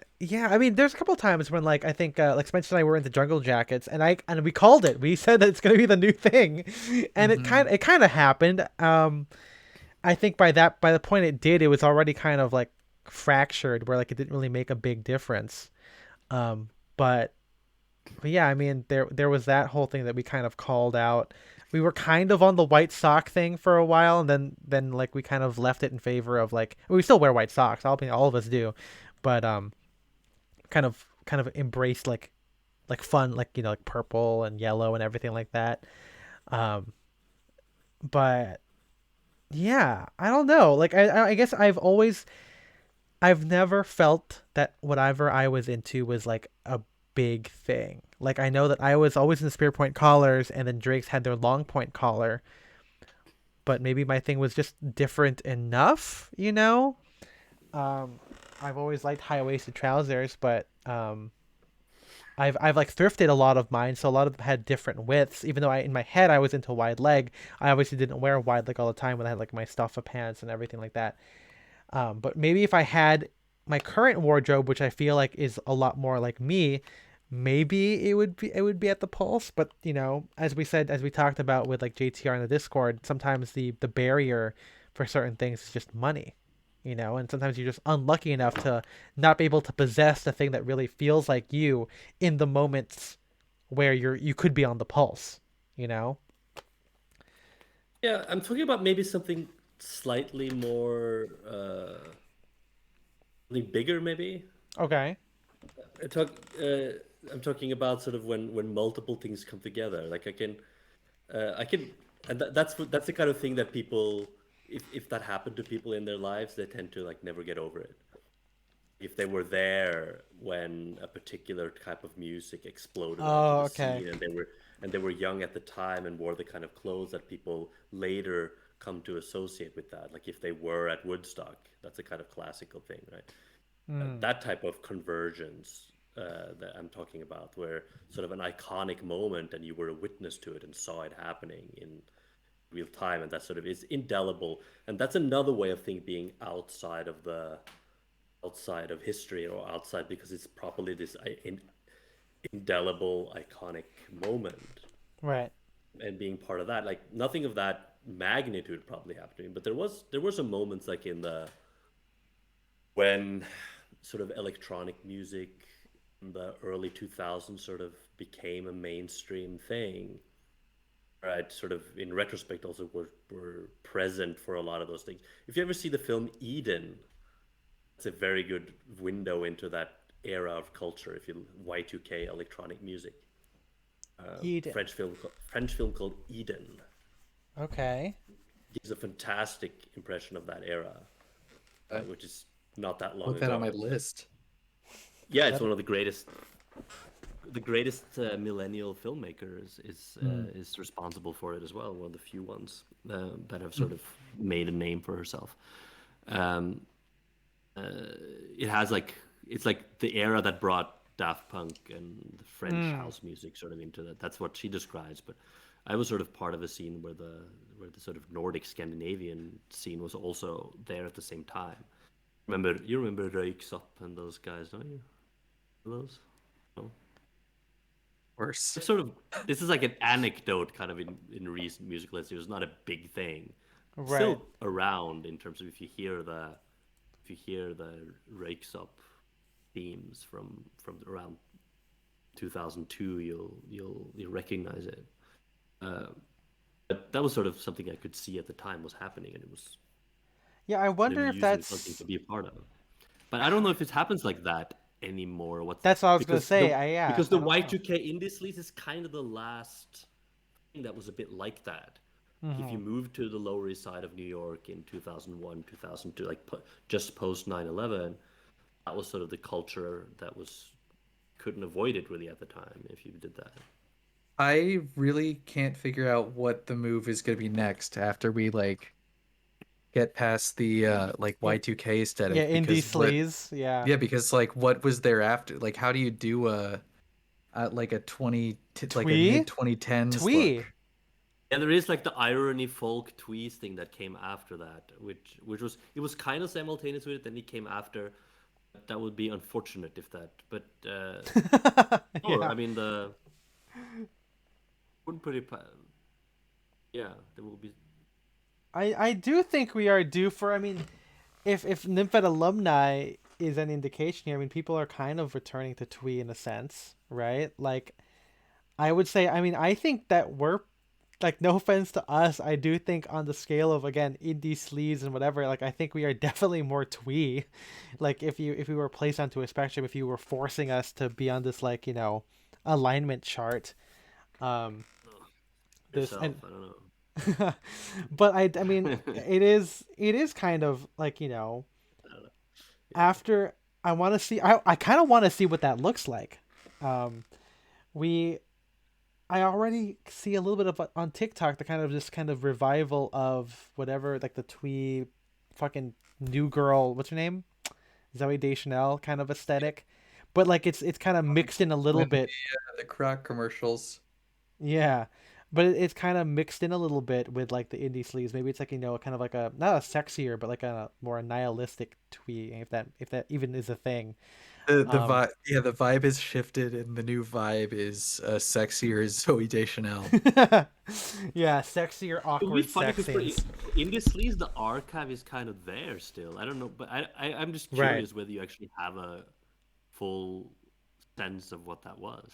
I mean, there's a couple of times when like I think like Spencer and I were into Jungle Jackets, and we called it. We said that it's gonna be the new thing, and Mm-hmm. it kind of happened. I think by the point it did, it was already kind of like fractured, where like it didn't really make a big difference. Um, but yeah, I mean, there was that whole thing that we kind of called out. We were kind of on the white sock thing for a while, and then like we kind of left it in favor of like we still wear white socks. All of us do, but kind of embraced like fun, like like purple and yellow and everything like that. Um, but yeah, I don't know. Like I guess I've never felt that whatever I was into was like a big thing. Like I know that I was always in the spear point collars, and then Drake's had their long point collar, but maybe my thing was just different enough. Um, I've always liked high waisted trousers, but I've like thrifted a lot of mine, so a lot of them had different widths. Even though in my head I was into wide leg, I obviously didn't wear wide leg all the time when I had like my stuffa pants and everything like that. But maybe if I had my current wardrobe, which I feel like is a lot more like me, maybe it would be at the pulse. But as we talked about with like JTR in the Discord, sometimes the barrier for certain things is just money. And sometimes you're just unlucky enough to not be able to possess the thing that really feels like you in the moments where you could be on the pulse, you know? Yeah, I'm talking about maybe something slightly more, something bigger, maybe. Okay. I talk. I'm talking about sort of when multiple things come together. Like I can, and that's the kind of thing that people, if that happened to people in their lives, they tend to like never get over it. If they were there when a particular type of music exploded onto Oh, the okay. scene, and they were young at the time and wore the kind of clothes that people later come to associate with that. Like if they were at Woodstock, that's a kind of classical thing, right? Mm. That type of convergence that I'm talking about, where sort of an iconic moment and you were a witness to it and saw it happening in real time, and that sort of is indelible. And that's another way of think being outside of history or outside because it's properly this indelible, iconic moment, Right. and being part of that. Like nothing of that magnitude probably happened to me, but there were some moments like in the when sort of electronic music in the early 2000s sort of became a mainstream thing, right? Sort of in retrospect also were present for a lot of those things. If you ever see the film Eden, it's a very good window into that era of culture. If you Y2K electronic music, Eden. French film called Eden Okay. gives a fantastic impression of that era, Uh, which is not that long Put that on my ago. list. Yeah, it's That. one of the greatest millennial filmmakers is responsible for it as well. One of the few ones that have sort of made a name for herself. Um, it has like it's like the era that brought Daft Punk and the French Mm. house music sort of into that. That's what she describes. But I was sort of part of a scene where the sort of Nordic Scandinavian scene was also there at the same time. You remember Röyksopp and those guys, don't you? Those? No. Worse. It's sort of this is like an anecdote kind of in recent musical history. It was not a big thing. Right. Still around in terms of if you hear the Röyksopp themes from around 2002, you'll recognize it. Uh, but that was sort of something I could see at the time was happening, and it was Yeah, I an wonder if amusing something that's to be a part of. But I don't know if it happens like that anymore. What's that's what I was gonna because say. the Yeah, because I the don't know. Y2K indie sleaze is kind of the last thing that was a bit like that. If you Mm-hmm. moved to the Lower East Side of New York in 2001, 2002, like just post 9/11, that was sort of the culture that was couldn't avoid it really at the time if you did that. I really can't figure out what the move is going to be next after we like get past the like In Y2K yeah, aesthetic indie because what sleaze. Yeah. yeah, because like what was there after? Like how do you do like a like a Twee. mid 2010s Twee. look? And there is like the irony folk tweeze thing that came after that, which was it was kind of simultaneous with it. Then it came after. That would be unfortunate if that, but sure. Yeah. I mean the wouldn't put it. Yeah, there will be. I do think we are due for. I mean, if Nymphet alumni is an indication here, I mean, people are kind of returning to Twee in a sense, right? Like, I would say, I mean, I think that we're like, no offense to us, I do think on the scale of again indie sleaze and whatever, like I think we are definitely more Twee. Like if we were placed onto a spectrum, if you were forcing us to be on this like alignment chart, um, Oh, this yourself. and I don't know. but I mean it is kind of like I don't know. Yeah. after I want to see I kind of want to see what that looks like. Um, we I already see a little bit of on TikTok the kind of this kind of revival of whatever like the twee fucking new girl, what's her name, Zoe Deschanel kind of aesthetic, but like it's kind of mixed in a little When bit. the croc commercials. Yeah, but it's kind of mixed in a little bit with like the indie sleeves. Maybe it's like kind of like a not a sexier, but like a more nihilistic twee, if that even is a thing. The Um, vibe, yeah, the vibe has shifted, and the new vibe is sexier Zoe Deschanel. yeah, sexier, It would be awkward funny sex because scenes. in this least the archive is kind of there still. I don't know, but I'm just Right. curious whether you actually have a full sense of what that was.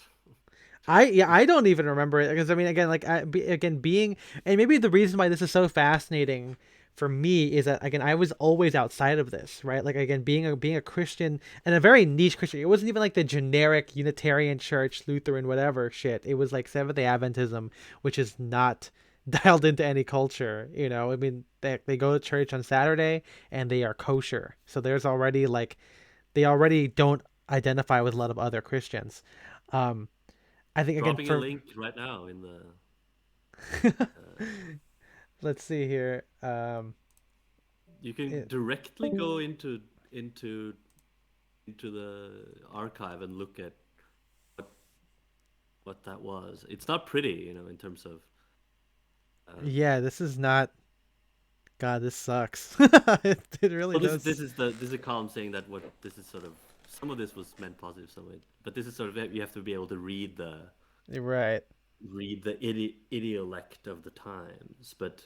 I don't even remember it because I mean again like again being and maybe the reason why this is so fascinating for me is that again I was always outside of this, right? Like again being a Christian and a very niche Christian. It wasn't even like the generic Unitarian Church, Lutheran, whatever shit. It was like Seventh Day Adventism, which is not dialed into any culture. You know, I mean they go to church on Saturday and they are kosher. So there's already like they already don't identify with a lot of other Christians. Um, I think again Dropping a for link right now in the. let's see here. You can It, directly go into into the archive and look at what what that was. It's not pretty, you know, in terms of. yeah, this is not. God, this sucks. It really Well, does. this is a column saying that what this is sort of some of this was meant positive, some of it, but this is sort of you have to be able to You're right. read the idiolect of the times. But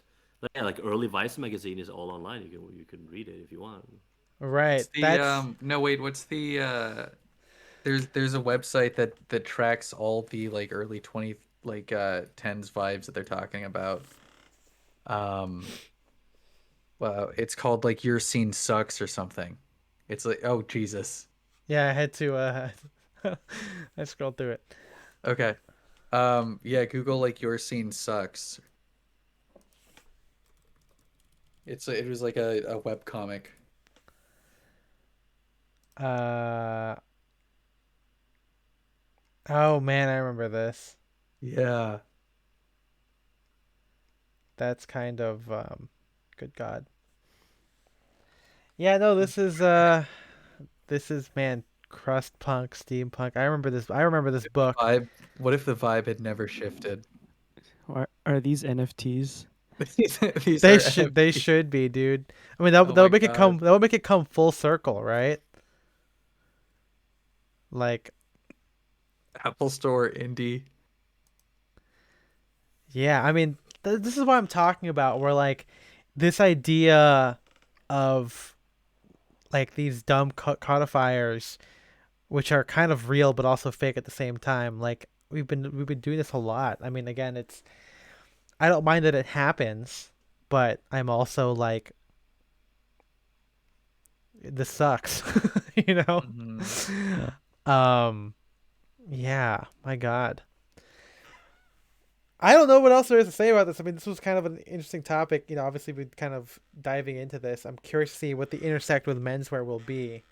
yeah, like early Vice magazine is all online. You can read it if you want. Right. What's the That's no wait, what's the there's a website that tracks all the like early 20 like tens vibes that they're talking about. Um well, it's called like Your Scene Sucks or something. It's like, oh Jesus. yeah. I had to. I scrolled through it. Okay. Yeah, Google like Your Scene Sucks. It was like a web comic. Uh. Oh man, I remember this. Yeah. That's kind of good God. Yeah. No. This is man. Crust punk, steampunk. I remember this. I remember this book. Vibe. What if the vibe had never shifted? Are these NFTs? These They are should. They NFT. should be, dude. I mean, Oh that my would make it come. God. That would make it come full circle, right? Like, Apple Store indie. yeah. I mean, this is what I'm talking about. Where like, this idea of like these dumb codifiers, which are kind of real but also fake at the same time. Like, we've been doing this a lot. I mean, again, it's I don't mind that it happens, but I'm also like, this sucks, you know. Hmm. Um, yeah. My God. I don't know what else there is to say about this. I mean, this was kind of an interesting topic. You know, obviously, we're kind of diving into this. I'm curious to see what the intersect with menswear will be.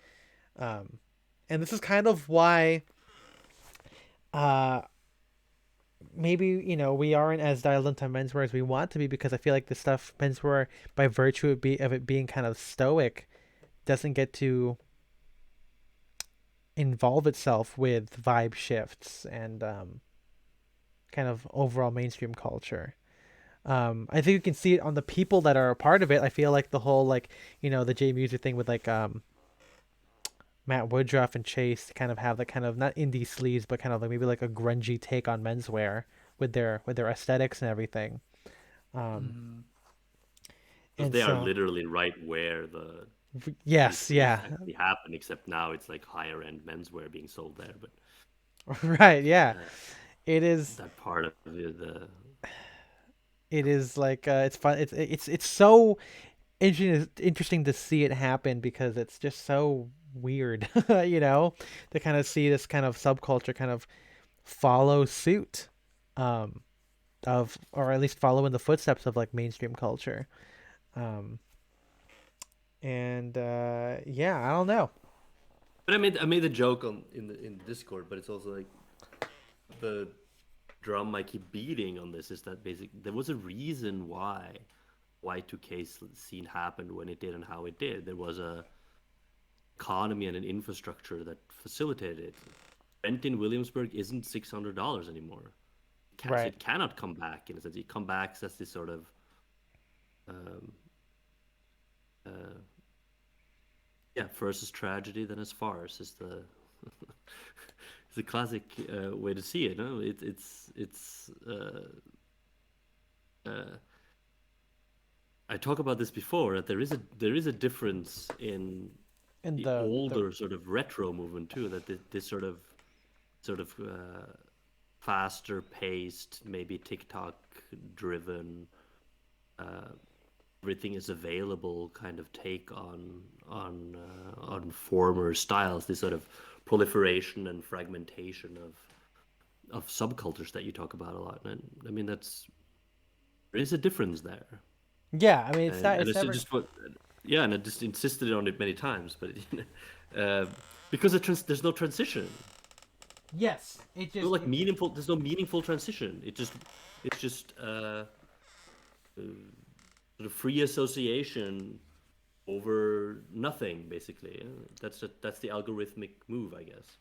Um, and this is kind of why, uh, maybe, you know, we aren't as dialed into menswear as we want to be because I feel like the stuff, menswear, by virtue of it being kind of stoic, doesn't get to involve itself with vibe shifts and kind of overall mainstream culture. I think you can see it on the people that are a part of it. I feel like the whole like you know the J Music thing with like Matt Woodruff and Chase kind of have the kind of not indie sleaze but kind of like maybe like a grungy take on menswear with their aesthetics and everything. Um, Hmm. Because and they are so literally right where the yes, basically yeah, actually happened, except now it's like higher end menswear being sold there. But right, yeah. uh, It is that part of the it is like it's fun. It's so interesting to see it happen because it's just so weird, you know, to kind of see this kind of subculture kind of follow suit, um, of or at least follow in the footsteps of like mainstream culture, um, and yeah, I don't know. But I made a joke on in Discord, but it's also like the drum I keep beating on this is that there was a reason why Y2K scene happened when it did and how it did. There was a economy and an infrastructure that facilitated it. Rent in Williamsburg isn't $600 anymore. So Right. it cannot come back in a sense. It comes back as this sort of um, uh, yeah, first is tragedy, then as farce is the it's a classic way to see it. No, it's uh, I talk about this before that there is a difference in And the the older sort of retro movement too. That this sort of faster paced, maybe TikTok driven uh, everything is available kind of take on former styles, this sort of proliferation and fragmentation of subcultures that you talk about a lot. And I mean, there is a difference there. Yeah, I mean, And it's it's never. just what, yeah, and I just insisted on it many times, but because there's no transition. Yes, it No just. like meaningful. There's no meaningful transition. It's just sort of free association over nothing, basically. That's the algorithmic move, I guess.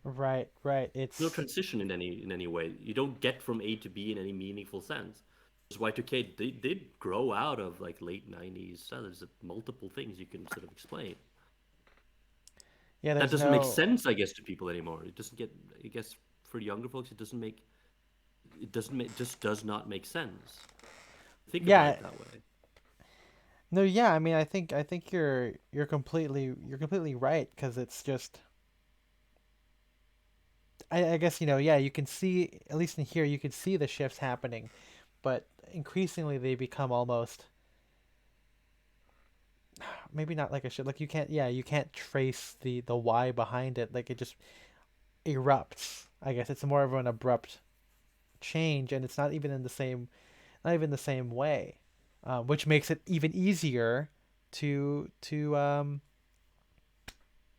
Right, right. No It's transition in any way. You don't get from A to B in any meaningful sense. Because Y2K did grow out of like late 90s. So there's multiple things you can sort of explain. yeah. That There's doesn't make no. sense, I guess, to people anymore. It doesn't get. I guess for younger folks, it doesn't make. It doesn't make. Just does not make sense. Think about Yeah. it that way. No. Yeah. I mean, I think you're completely right because it's just. I guess yeah. You can see at least in here you can see the shifts happening, but increasingly they become almost maybe not like a shift. Like you can't trace the why behind it. Like it just erupts. I guess it's more of an abrupt change, and it's not even the same way, which makes it even easier to to um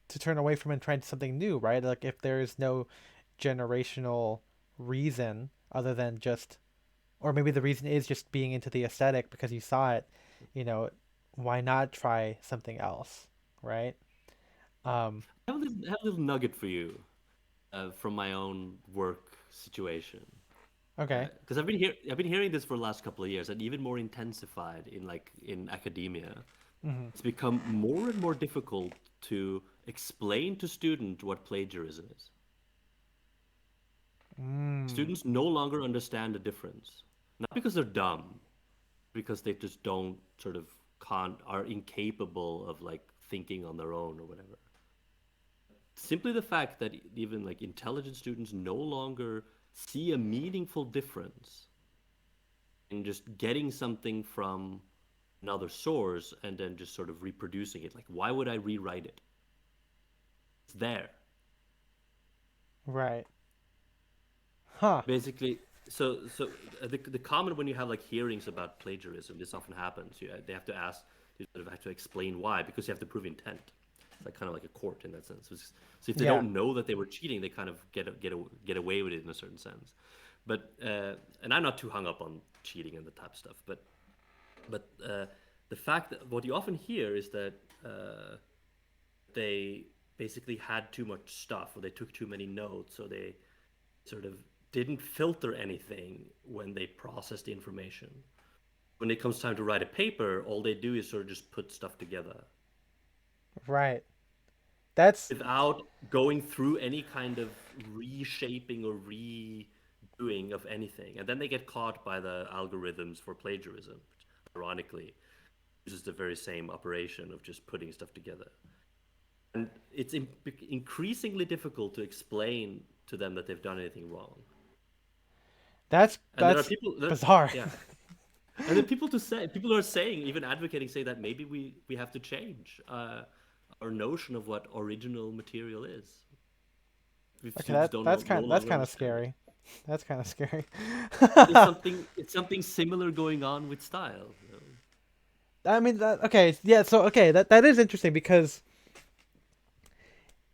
to turn away from and try something new, right? Like if there is no generational reason other than just, or maybe the reason is just being into the aesthetic because you saw it, you know, why not try something else, right? Um, I have a little nugget for you from my own work situation. okay. Because I've been hearing this for the last couple of years, and even more intensified in academia. Mm-hmm. It's become more and more difficult to explain to students what plagiarism is. Mm, Students no longer understand the difference, not because they're dumb, because they just don't sort of can't are incapable of like thinking on their own or whatever. Simply the fact that even like intelligent students no longer see a meaningful difference in just getting something from another source and then just sort of reproducing it. Like, why would I rewrite it? It's there. right. Huh. Basically, the common when you have like hearings about plagiarism, this often happens. They have to ask, you sort of have to explain why, because you have to prove intent. It's like kind of like a court in that sense. So if they Yeah. don't know that they were cheating, they kind of get away with it in a certain sense. But and I'm not too hung up on cheating and the type of stuff. But the fact that what you often hear is that they basically had too much stuff, or they took too many notes, or they sort of didn't filter anything when they processed the information. When it comes time to write a paper, all they do is sort of just put stuff together Right. That's without going through any kind of reshaping or redoing of anything. And then they get caught by the algorithms for plagiarism, which ironically uses the very same operation of just putting stuff together. And it's increasingly difficult to explain to them that they've done anything wrong. And there are that's people that, bizarre. yeah, and then people are saying, even advocating, say that maybe we have to change our notion of what original material is. If Okay, students don't know, no that's longer kind of understand it. scary. That's kind of scary. But it's something similar going on with style. You know? I mean, okay, yeah. So okay, that is interesting because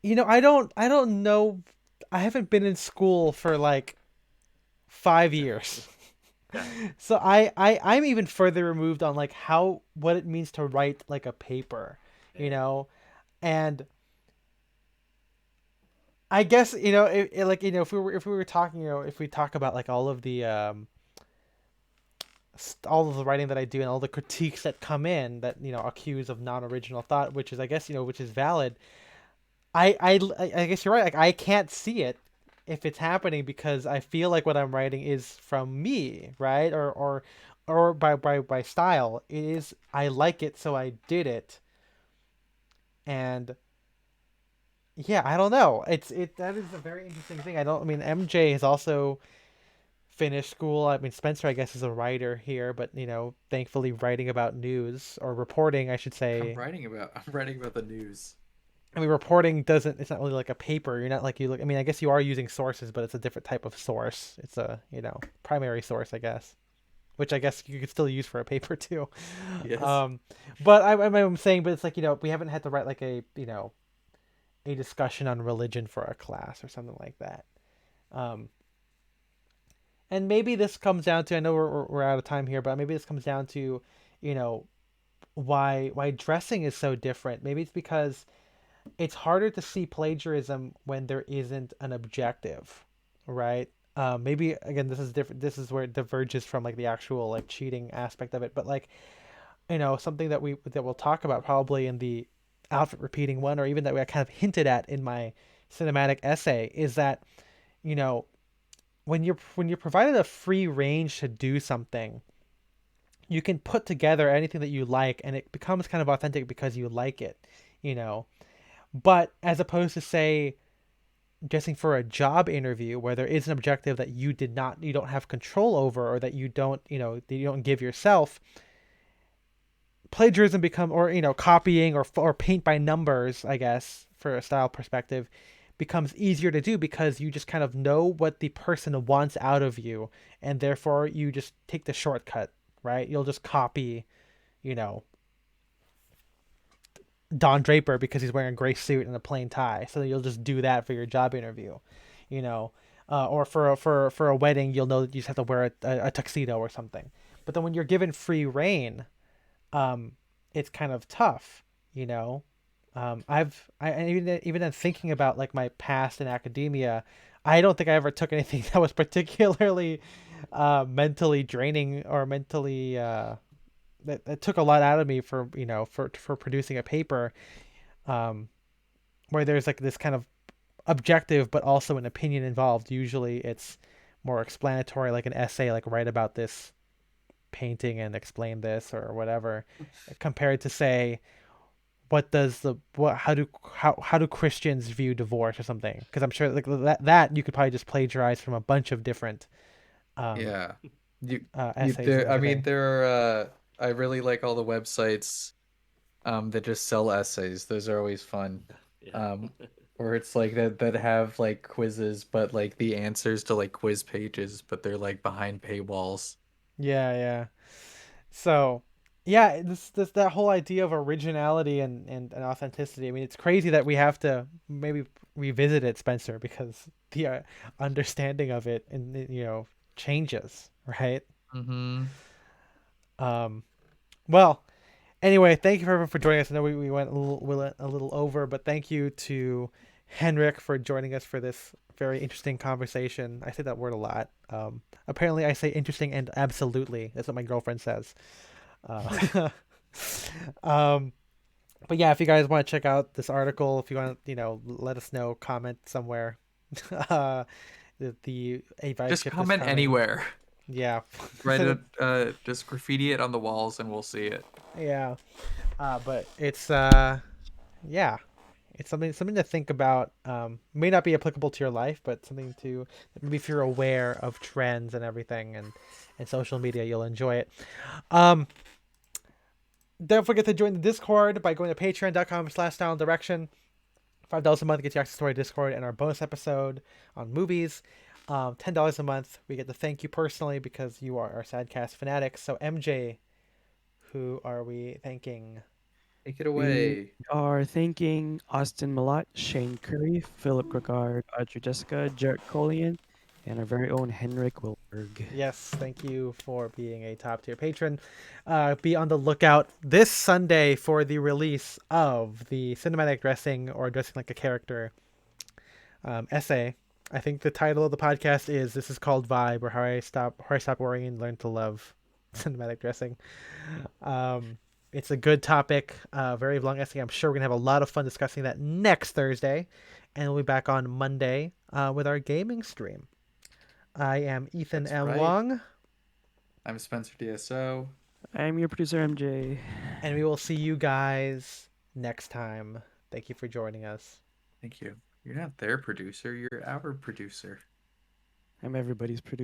I don't know. I haven't been in school for like 5 years. Yeah, So I'm even further removed on like what it means to write like a paper, you yeah, know, and I guess like if we were talking, if we talk about like all of the writing that I do and all the critiques that come in that accuse of non-original thought, which is I guess which is valid. I guess you're right. Like I can't see it if it's happening because I feel like what I'm writing is from me, right? Or by style. It is I like it, so I did it. And yeah, I don't know. That is a very interesting thing. I mean MJ has also finish school. I mean, Spencer, I guess, is a writer here, but thankfully writing about news or reporting, I should say. I'm writing about the news. I mean, reporting doesn't. It's not really like a paper. You're not like you look. I mean, I guess you are using sources, but it's a different type of source. It's a primary source, I guess, which I guess you could still use for a paper too. Yes. But I'm saying, but it's like we haven't had to write like a discussion on religion for a class or something like that. Um, and maybe this comes down to, I know we're out of time here, but maybe this comes down to, you know, why dressing is so different. Maybe it's because it's harder to see plagiarism when there isn't an objective, right? Maybe again, this is different. This is where it diverges from like the actual like cheating aspect of it. But like something that we'll talk about probably in the outfit repeating one, or even that we kind of hinted at in my cinematic essay, is that you know when you're provided a free range to do something, you can put together anything that you like, and it becomes kind of authentic because you like it, you know. But as opposed to say dressing for a job interview where there is an objective that you don't have control over, or that you don't that you don't give yourself, plagiarism become, or copying, or paint by numbers, I guess, for a style perspective, becomes easier to do because you just kind of know what the person wants out of you, and therefore you just take the shortcut, right? You'll just copy, you know, Don Draper because he's wearing a gray suit and a plain tie. So you'll just do that for your job interview, you know, or for a wedding, you'll know that you just have to wear a tuxedo or something. But then when you're given free reign, um, it's kind of tough, you know. And even in thinking about like my past in academia, I don't think I ever took anything that was particularly mentally draining, or mentally that took a lot out of me for for producing a paper, um, where there's like this kind of objective but also an opinion involved. Usually it's more explanatory, like an essay, like write about this painting and explain this or whatever, compared to say how do Christians view divorce or something, because I'm sure like that you could probably just plagiarize from a bunch of different um, Yeah. essays and I mean, everything. there are, I really like all the websites that just sell essays. Those are always fun. Yeah. Um, or it's like that have like quizzes, but like the answers to like quiz pages, but they're like behind paywalls. Yeah, yeah. So, yeah, this that whole idea of originality and authenticity. I mean, it's crazy that we have to maybe revisit it, Spencer, because the understanding of it and changes, right? Mm-hmm. Um, well, anyway, thank you for everyone for joining us. I know we went a little over, but thank you to Henrik for joining us for this very interesting conversation. I say that word a lot. Apparently, I say interesting and absolutely. That's what my girlfriend says. Uh, um, but yeah, if you guys want to check out this article, if you want to, let us know, comment somewhere. uh, the a vibe Just shift is comment coming. anywhere. Yeah. Write it, just graffiti it on the walls, and we'll see it. Yeah. But it's yeah, it's something to think about. May not be applicable to your life, but something to, maybe if you're aware of trends and everything, and social media, you'll enjoy it. Um, don't forget to join the Discord by going to patreon.com/downdirection. $5 a month gets you access to our Discord and our bonus episode on movies. $10 a month, we get to thank you personally because you are our Sadcast fanatics. So MJ, who are we thanking? Take it We away. are thanking Austin Malott, Shane Curry, Philip Gregard, Audrey Jessica, Jarrett Colian, and our very own Henrik Wilberg. Yes, thank you for being a top tier patron. Be on the lookout this Sunday for the release of the cinematic dressing, or dressing like a character, essay. I think the title of the podcast is "This is called Vibe," or how I stop worrying and learn to love cinematic dressing. Um, it's a good topic, very long essay. I'm sure we're gonna have a lot of fun discussing that next Thursday, and we'll be back on Monday with our gaming stream. I am Ethan That's M. right. Wong, I'm Spencer DSO. I'm your producer, MJ. and we will see you guys next time. Thank you for joining us. Thank you. You're not their producer, you're our producer. I'm everybody's producer.